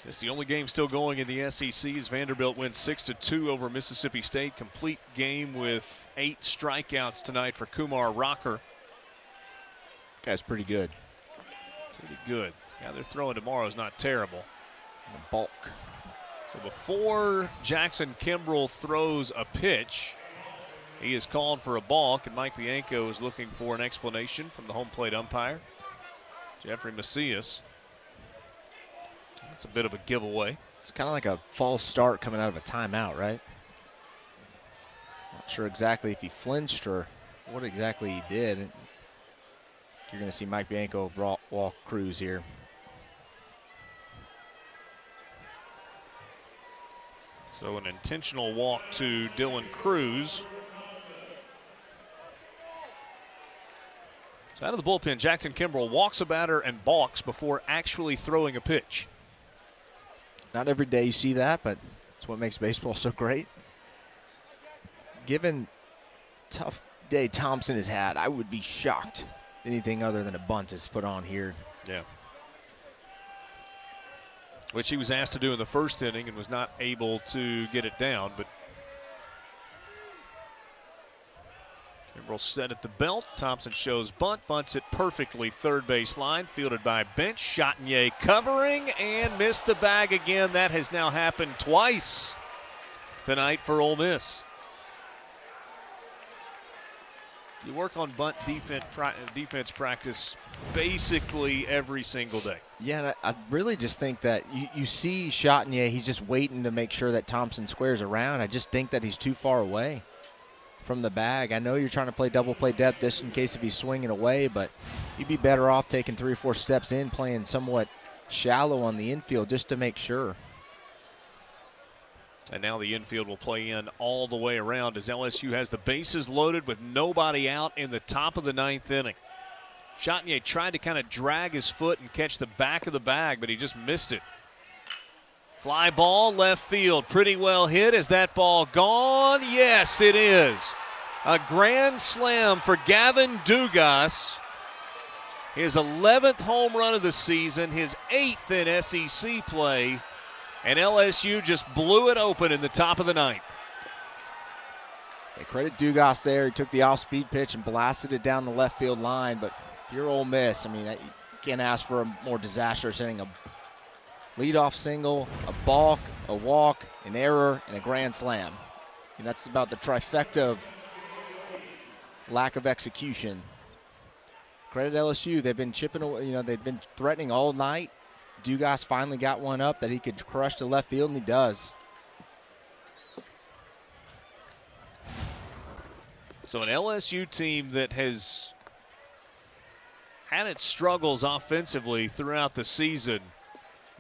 It's the only game still going in the SEC as Vanderbilt wins 6-2 over Mississippi State. Complete game with 8 strikeouts tonight for Kumar Rocker. Guy's pretty good. Pretty good. Yeah, they're throwing tomorrow is not terrible. In the bulk. So before Jackson Kimbrell throws a pitch, he is called for a balk, and Mike Bianco is looking for an explanation from the home plate umpire, Jeffrey Macias. It's a bit of a giveaway. It's kind of like a false start coming out of a timeout, right? Not sure exactly if he flinched or what exactly he did. You're going to see Mike Bianco walk Cruz here. So an intentional walk to Dylan Cruz. So out of the bullpen, Jackson Kimbrell walks a batter and balks before actually throwing a pitch. Not every day you see that, but it's what makes baseball so great. given tough day Thompson has had, I would be shocked if anything other than a bunt is put on here. Yeah. Which he was asked to do in the first inning and was not able to get it down. But Kimbrell set at the belt. Thompson shows bunt, bunts it perfectly third base line, fielded by Bench. Chatagnier covering and missed the bag again. That has now happened twice tonight for Ole Miss. You work on bunt defense practice basically every single day. Yeah, and I really just think that you see Chatagnier, he's just waiting to make sure that Thompson squares around. I just think that he's too far away from the bag. I know you're trying to play double play depth just in case if he's swinging away, but you'd be better off taking 3 or 4 steps in, playing somewhat shallow on the infield just to make sure. And now the infield will play in all the way around as LSU has the bases loaded with nobody out in the top of the 9th inning. Chatagnier tried to kind of drag his foot and catch the back of the bag, but he just missed it. Fly ball left field, pretty well hit. Is that ball gone? Yes, it is. A grand slam for Gavin Dugas. His 11th home run of the season, his 8th in SEC play. And LSU just blew it open in the top of the 9th. They credit Dugas there. He took the off-speed pitch and blasted it down the left field line. But if you're Ole Miss, I mean, you can't ask for a more disastrous inning. A leadoff single, a balk, a walk, an error, and a grand slam. And that's about the trifecta of lack of execution. Credit LSU. They've been chipping away. They've been threatening all night. Dugas finally got one up that he could crush to left field, and he does. So an LSU team that has had its struggles offensively throughout the season,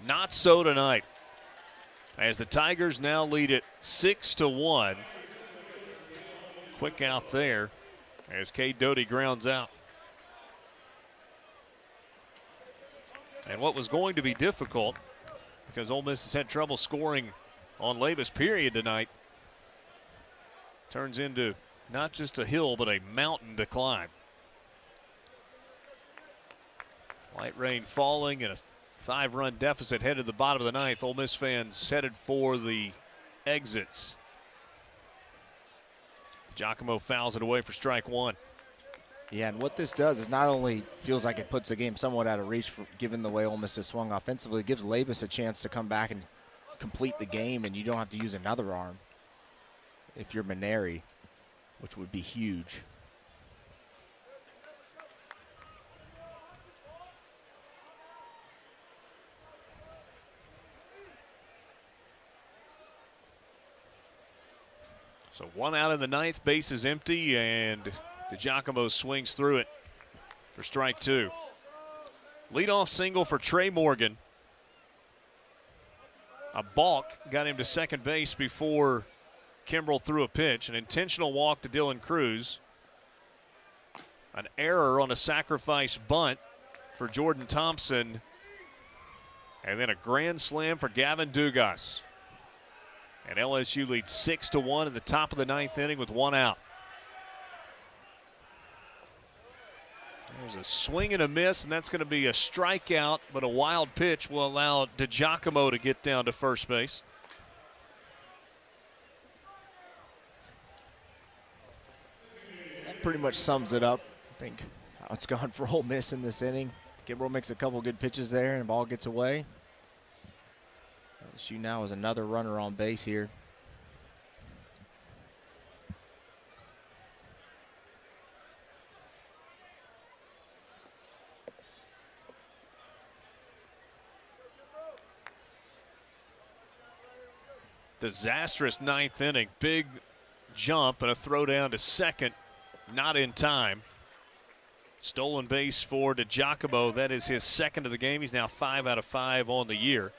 not so tonight. As the Tigers now lead it 6-1. Quick out there as Cade Doty grounds out. And what was going to be difficult, because Ole Miss has had trouble scoring on Labus period tonight, turns into not just a hill, but a mountain to climb. Light rain falling and a 5-run deficit headed to the bottom of the 9th. Ole Miss fans headed for the exits. Giacomo fouls it away for strike 1. Yeah, and what this does is not only feels like it puts the game somewhat out of reach given the way Ole Miss has swung offensively, it gives Labus a chance to come back and complete the game, and you don't have to use another arm if you're Maneri, which would be huge. So 1 out in the 9th, base is empty, and DiGiacomo swings through it for strike 2. Leadoff single for Trey Morgan. A balk got him to second base before Kimbrell threw a pitch. An intentional walk to Dylan Cruz. An error on a sacrifice bunt for Jordan Thompson. And then a grand slam for Gavin Dugas. And LSU leads 6-1 in the top of the 9th inning with 1 out. There's a swing and a miss, and that's going to be a strikeout, but a wild pitch will allow DiGiacomo to get down to first base. That pretty much sums it up, I think, how it's gone for Ole Miss in this inning. Kimbrell makes a couple good pitches there, and the ball gets away. LSU now is another runner on base here. Disastrous 9th inning. Big jump and a throw down to second. Not in time. Stolen base for DiGiacomo. That is his second of the game. He's now 5 out of 5 on the year.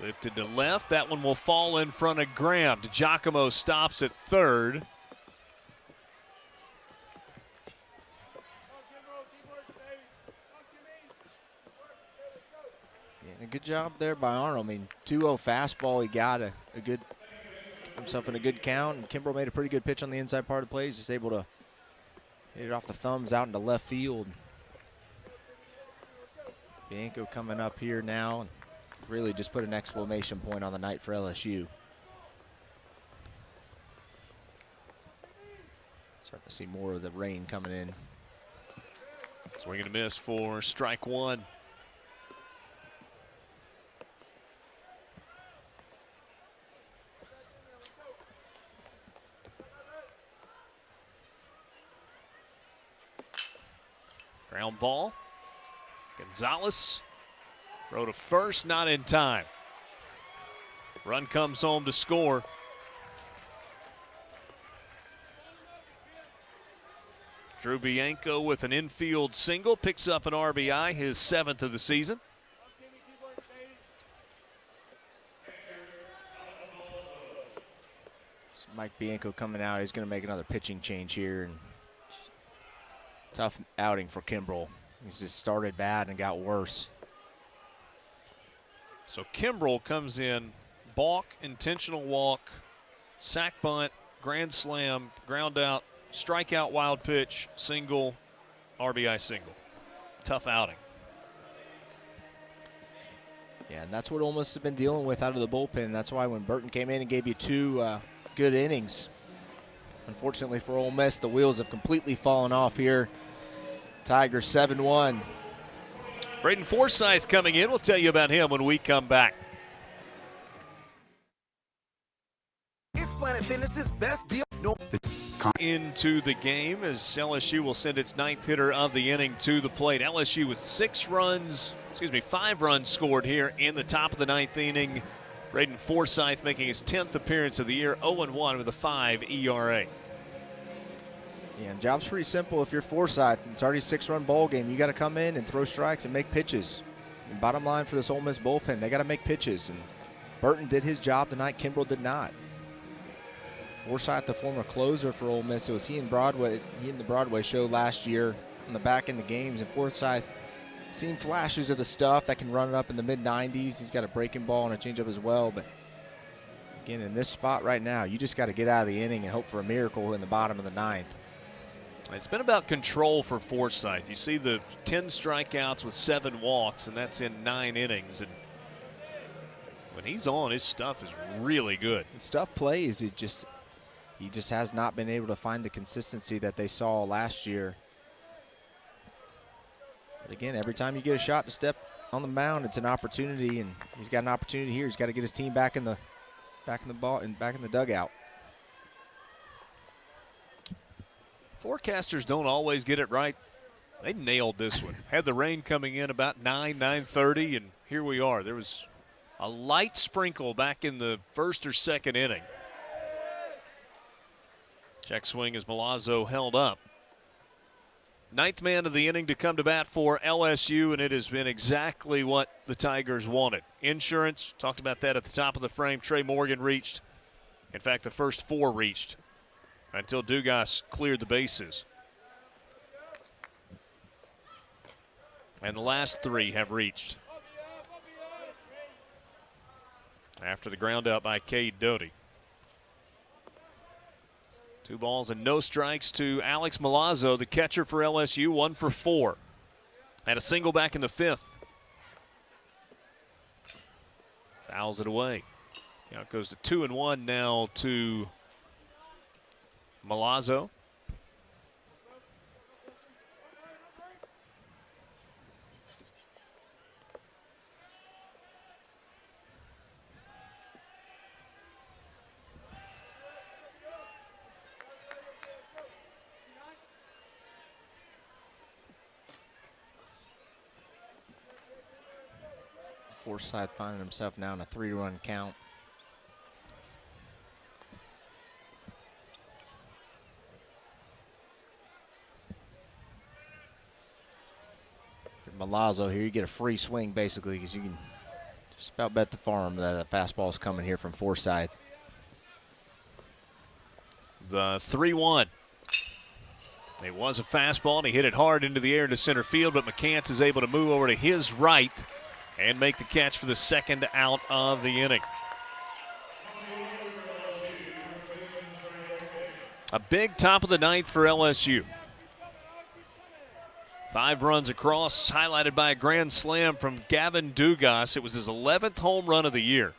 Lifted to left. That one will fall in front of Graham. DiGiacomo stops at third. Yeah, a good job there by Arnold. I mean, 2-0 fastball. He got himself in a good count. And Kimbrell made a pretty good pitch on the inside part of the play. He's just able to hit it off the thumbs out into left field. Bianco coming up here now and really just put an exclamation point on the night for LSU. Starting to see more of the rain coming in. Swing and a miss for strike one. Ground ball. Gonzalez throw to first, not in time. Run comes home to score. Drew Bianco with an infield single, picks up an RBI, his 7th of the season. So Mike Bianco coming out. He's going to make another pitching change here. And tough outing for Kimbrell. He's just started bad and got worse. So Kimbrell comes in, balk, intentional walk, sack bunt, grand slam, ground out, strikeout, wild pitch, single, RBI single. Tough outing. Yeah, and that's what Ole Miss has been dealing with out of the bullpen. That's why when Burton came in and gave you 2 good innings, unfortunately for Ole Miss, the wheels have completely fallen off here. Tigers 7-1. Braden Forsythe coming in. We'll tell you about him when we come back. It's Planet Fitness's best deal. No. Into the game as LSU will send its 9th hitter of the inning to the plate. LSU with 5 runs scored here in the top of the 9th inning. Braden Forsythe making his 10th appearance of the year, 0-1 with a 5 ERA. Yeah, and job's pretty simple. If you're Forsythe, it's already a 6-run ball game. You got to come in and throw strikes and make pitches. And bottom line for this Ole Miss bullpen, they got to make pitches. And Burton did his job tonight. Kimbrell did not. Forsythe, the former closer for Ole Miss, it was he in the Broadway show last year on the back end of games. And Forsythe seen flashes of the stuff that can run it up in the mid-90s. He's got a breaking ball and a changeup as well. But again, in this spot right now, you just got to get out of the inning and hope for a miracle in the bottom of the 9th. It's been about control for Forsythe. You see the 10 strikeouts with 7 walks, and that's in 9 innings. And when he's on, his stuff is really good. The stuff plays. He just has not been able to find the consistency that they saw last year. But again, every time you get a shot to step on the mound, it's an opportunity, and he's got an opportunity here. He's got to get his team back in the dugout. Forecasters don't always get it right. They nailed this one. Had the rain coming in about 9:30, and here we are. There was a light sprinkle back in the 1st or 2nd inning. Check swing as Milazzo held up. 9th man of the inning to come to bat for LSU, and it has been exactly what the Tigers wanted. Insurance, talked about that at the top of the frame. Trey Morgan reached. In fact, the first 4 reached until Dugas cleared the bases. And the last 3 have reached. After the ground out by Cade Doty. 2 balls and no strikes to Alex Milazzo, the catcher for LSU, 1 for 4. Had a single back in the 5th. Fouls it away. Count goes to 2-1 now to Milazzo. Forsythe finding himself now in a 3-run count. Milazzo here, you get a free swing basically because you can Just about bet the farm that a fastball is coming here from Forsyth. The 3-1. It was a fastball, and he hit it hard into the air to center field, but McCants is able to move over to his right and make the catch for the second out of the inning. A big top of the ninth for LSU. 5 runs across, highlighted by a grand slam from Gavin Dugas. It was his 11th home run of the year.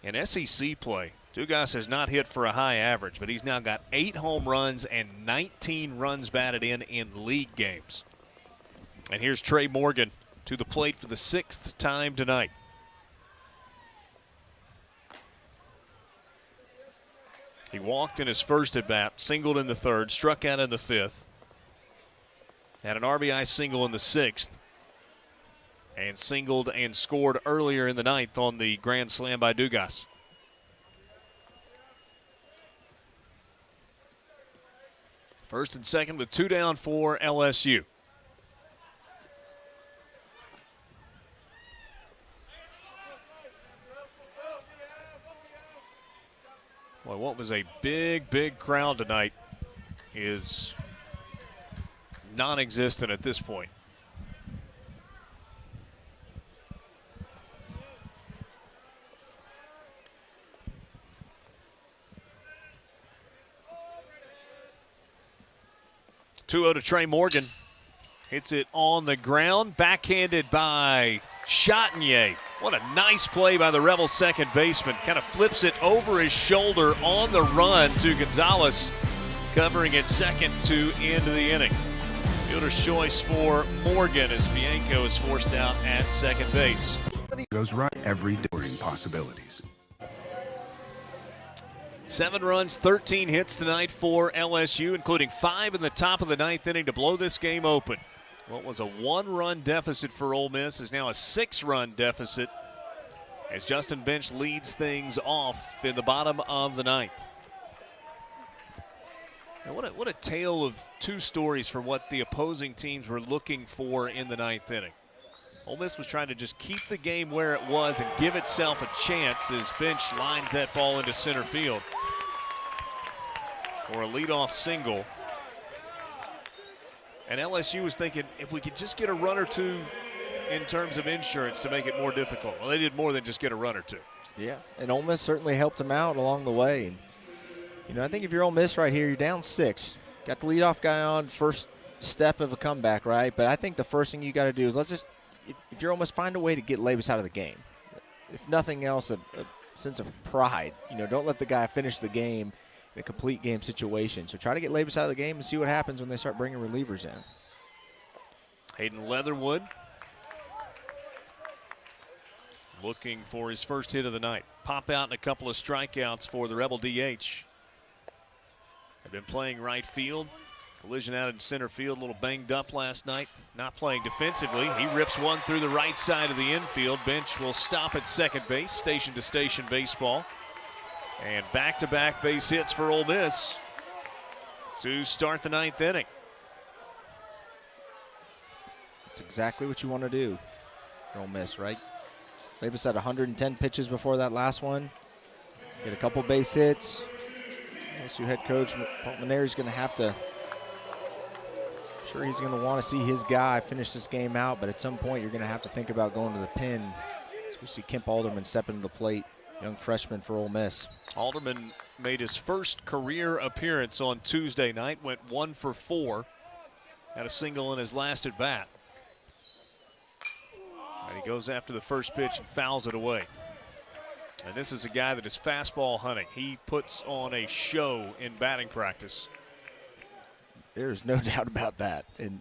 In SEC play, Dugas has not hit for a high average, but he's now got 8 home runs and 19 runs batted in league games. And here's Trey Morgan to the plate for the 6th time tonight. He walked in his first at-bat, singled in the 3rd, struck out in the 5th, had an RBI single in the 6th, and singled and scored earlier in the 9th on the grand slam by Dugas. First and second with 2 down for LSU. Boy, what was a big crowd tonight is non-existent at this point. Two-0 to Trey Morgan. Hits it on the ground, backhanded by Chatinier. What a nice play by the Rebel second baseman. Kind of flips it over his shoulder on the run to Gonzalez, covering at second to end of the inning. Fielder's choice for Morgan as Bianco is forced out at second base. Goes right every day in possibilities. 7 runs, 13 hits tonight for LSU, including 5 in the top of the 9th inning to blow this game open. What was a 1-run deficit for Ole Miss is now a 6-run deficit as Justin Bench leads things off in the bottom of the 9th. And what a tale of 2 stories for what the opposing teams were looking for in the 9th inning. Ole Miss was trying to just keep the game where it was and give itself a chance as Bench lines that ball into center field for a leadoff single. And LSU was thinking, if we could just get a run or two in terms of insurance to make it more difficult. Well, they did more than just get a run or two. Yeah, and Ole Miss certainly helped them out along the way. And, you know, I think if you're Ole Miss right here, you're down 6. Got the leadoff guy on, first step of a comeback, right? But I think the first thing you got to do is if you're Ole Miss, find a way to get Labus out of the game. If nothing else, a sense of pride. You know, don't let the guy finish the game in a complete game situation. So try to get Labus out of the game and see what happens when they start bringing relievers in. Hayden Leatherwood looking for his first hit of the night. Pop out and a couple of strikeouts for the Rebel DH. They've been playing right field. Collision out in center field, a little banged up last night. Not playing defensively. He rips one through the right side of the infield. Bench will stop at second base, station-to-station baseball. And back-to-back base hits for Ole Miss to start the 9th inning. That's exactly what you want to do for Ole Miss, right? Labus had 110 pitches before that last one. Get a couple base hits. LSU head coach Paul Maneri's going to have to, I'm sure he's going to want to see his guy finish this game out, but at some point you're going to have to think about going to the pin. So we see Kemp Alderman step into the plate, young freshman for Ole Miss. Alderman made his first career appearance on Tuesday night, went 1 for 4, had a single in his last at bat. And he goes after the first pitch and fouls it away. And this is a guy that is fastball hunting. He puts on a show in batting practice. There's no doubt about that. And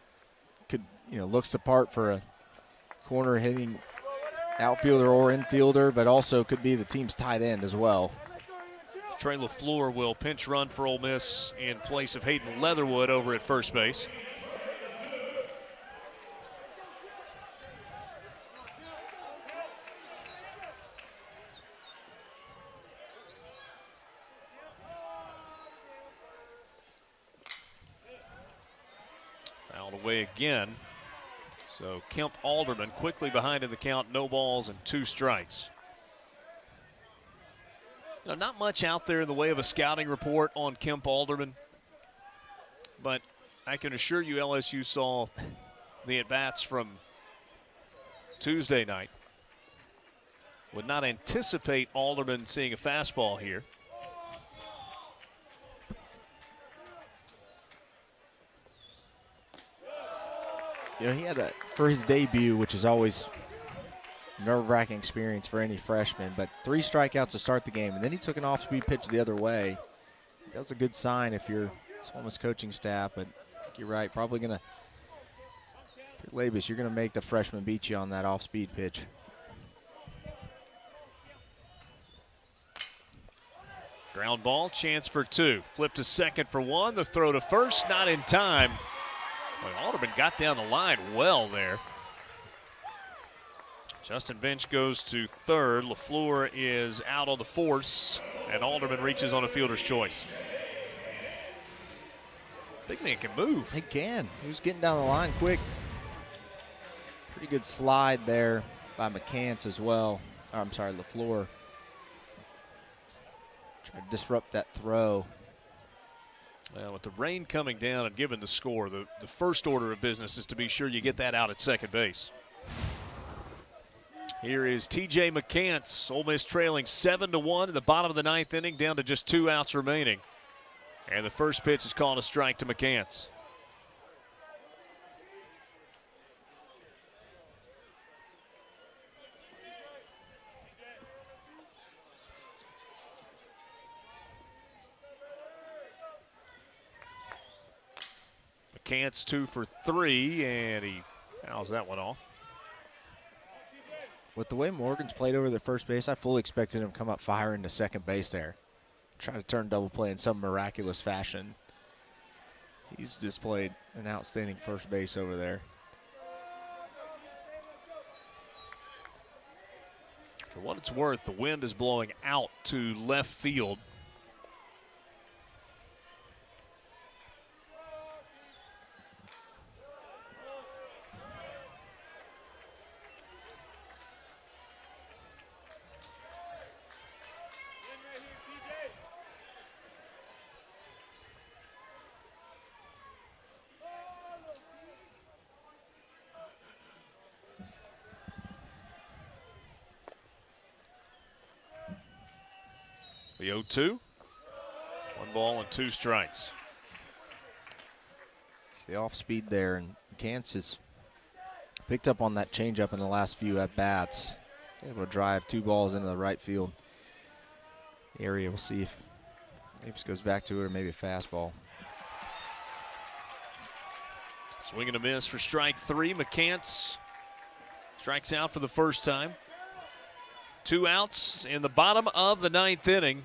looks the part for a corner hitting outfielder or infielder, but also could be the team's tight end as well. Trey LaFleur will pinch run for Ole Miss in place of Hayden Leatherwood over at first base. Fouled away again. So Kemp Alderman quickly behind in the count, no balls and 2 strikes. Now, not much out there in the way of a scouting report on Kemp Alderman, but I can assure you LSU saw the at-bats from Tuesday night. Would not anticipate Alderman seeing a fastball here. You know, he had for his debut, which is always nerve-wracking experience for any freshman, but 3 strikeouts to start the game, and then he took an off-speed pitch the other way. That was a good sign if you're Ole Miss coaching staff, but I think you're right. Probably going to, if you're Labus, you're going to make the freshman beat you on that off-speed pitch. Ground ball, chance for 2. Flip to second for 1. The throw to first, not in time. Boy, Alderman got down the line well there. Justin Bench goes to third. LaFleur is out on the force, and Alderman reaches on a fielder's choice. Big man can move. He can. He was getting down the line quick. Pretty good slide there by McCants as well. Oh, I'm sorry, LaFleur. Tried to disrupt that throw. Well, with the rain coming down and given the score, the first order of business is to be sure you get that out at second base. Here is T.J. McCants. Ole Miss trailing 7-1 in the bottom of the 9th inning, down to just 2 outs remaining. And the first pitch is called a strike to McCants. McCants 2 for 3, and he fouls that one off. With the way Morgan's played over the first base, I fully expected him to come up firing to second base there. Try to turn double play in some miraculous fashion. He's displayed an outstanding first base over there. For what it's worth, the wind is blowing out to left field. The 0-2. 1 ball and 2 strikes. It's the off speed there, and Kansas picked up on that changeup in the last few at bats. Able to drive 2 balls into the right field area. We'll see if Apes goes back to it or maybe a fastball. Swing and a miss for strike 3. McCants strikes out for the first time. 2 outs in the bottom of the 9th inning.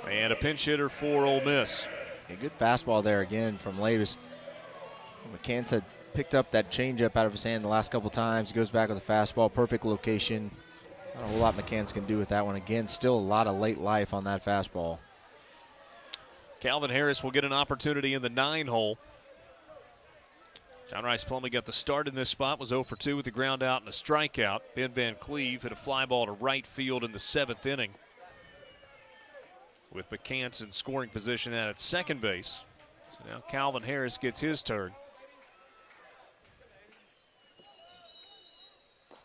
And a pinch hitter for Ole Miss. A good fastball there again from Lavis. McCants had picked up that changeup out of his hand the last couple times. He goes back with a fastball, perfect location. Not a whole lot McCants can do with that one. Again, still a lot of late life on that fastball. Calvin Harris will get an opportunity in the 9-hole. John Rice Plumlee got the start in this spot, was 0 for 2 with the ground out and a strikeout. Ben Van Cleve hit a fly ball to right field in the 7th inning, with McCants in scoring position at second base. So now Calvin Harris gets his turn.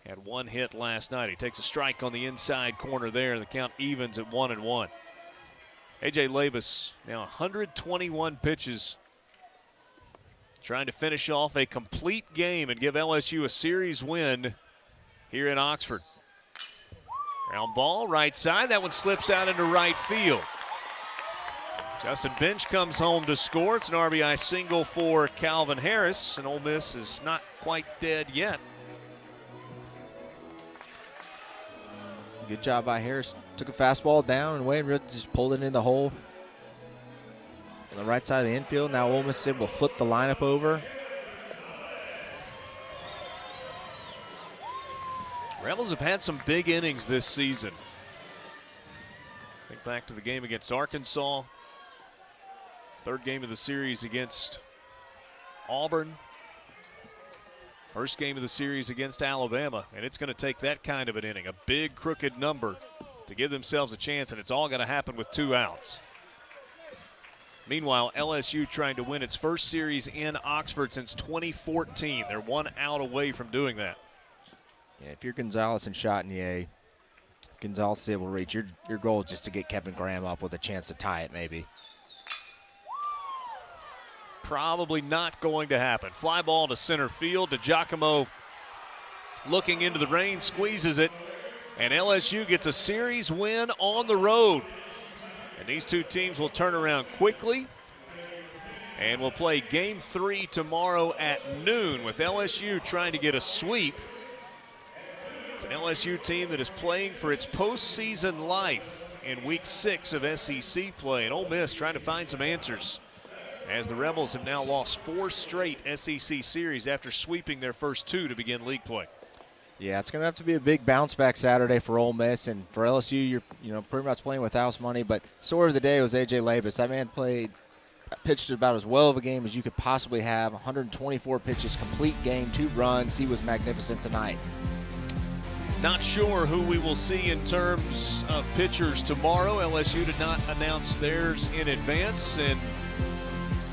Had 1 hit last night. He takes a strike on the inside corner there, and the count evens at 1-1. A.J. Labus now 121 pitches, trying to finish off a complete game and give LSU a series win here in Oxford. Ground ball, right side. That one slips out into right field. Justin Bench comes home to score. It's an RBI single for Calvin Harris, and Ole Miss is not quite dead yet. Good job by Harris. Took a fastball down and away and really just pulled it in the hole. On the right side of the infield. Now Ole Miss is able to flip the lineup over. Rebels have had some big innings this season. Think back to the game against Arkansas. 3rd game of the series against Auburn. First game of the series against Alabama, and it's going to take that kind of an inning, a big crooked number to give themselves a chance, and it's all going to happen with 2 outs. Meanwhile, LSU trying to win its first series in Oxford since 2014. They're 1 out away from doing that. Yeah, if you're Gonzalez and Chatinier, Gonzalez is able to reach. Your goal is just to get Kevin Graham up with a chance to tie it, maybe. Probably not going to happen. Fly ball to center field. DiGiacomo looking into the rain, squeezes it, and LSU gets a series win on the road. And these two teams will turn around quickly, and we'll play Game 3 tomorrow at noon with LSU trying to get a sweep. It's an LSU team that is playing for its postseason life in Week 6 of SEC play, and Ole Miss trying to find some answers, as the Rebels have now lost 4 straight SEC series after sweeping their first 2 to begin league play. Yeah, it's going to have to be a big bounce back Saturday for Ole Miss, and for LSU, you're pretty much playing with house money. But story of the day was A.J. Labus. That man pitched about as well of a game as you could possibly have. 124 pitches, complete game, 2 runs. He was magnificent tonight. Not sure who we will see in terms of pitchers tomorrow. LSU did not announce theirs in advance, and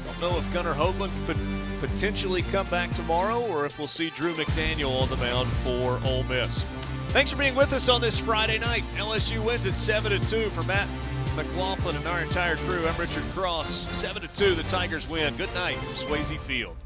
don't know if Gunnar Hoagland could potentially come back tomorrow or if we'll see Drew McDaniel on the mound for Ole Miss. Thanks for being with us on this Friday night. LSU wins at 7-2 for Matt McLaughlin and our entire crew. I'm Richard Cross. 7-2, the Tigers win. Good night from Swayze Field.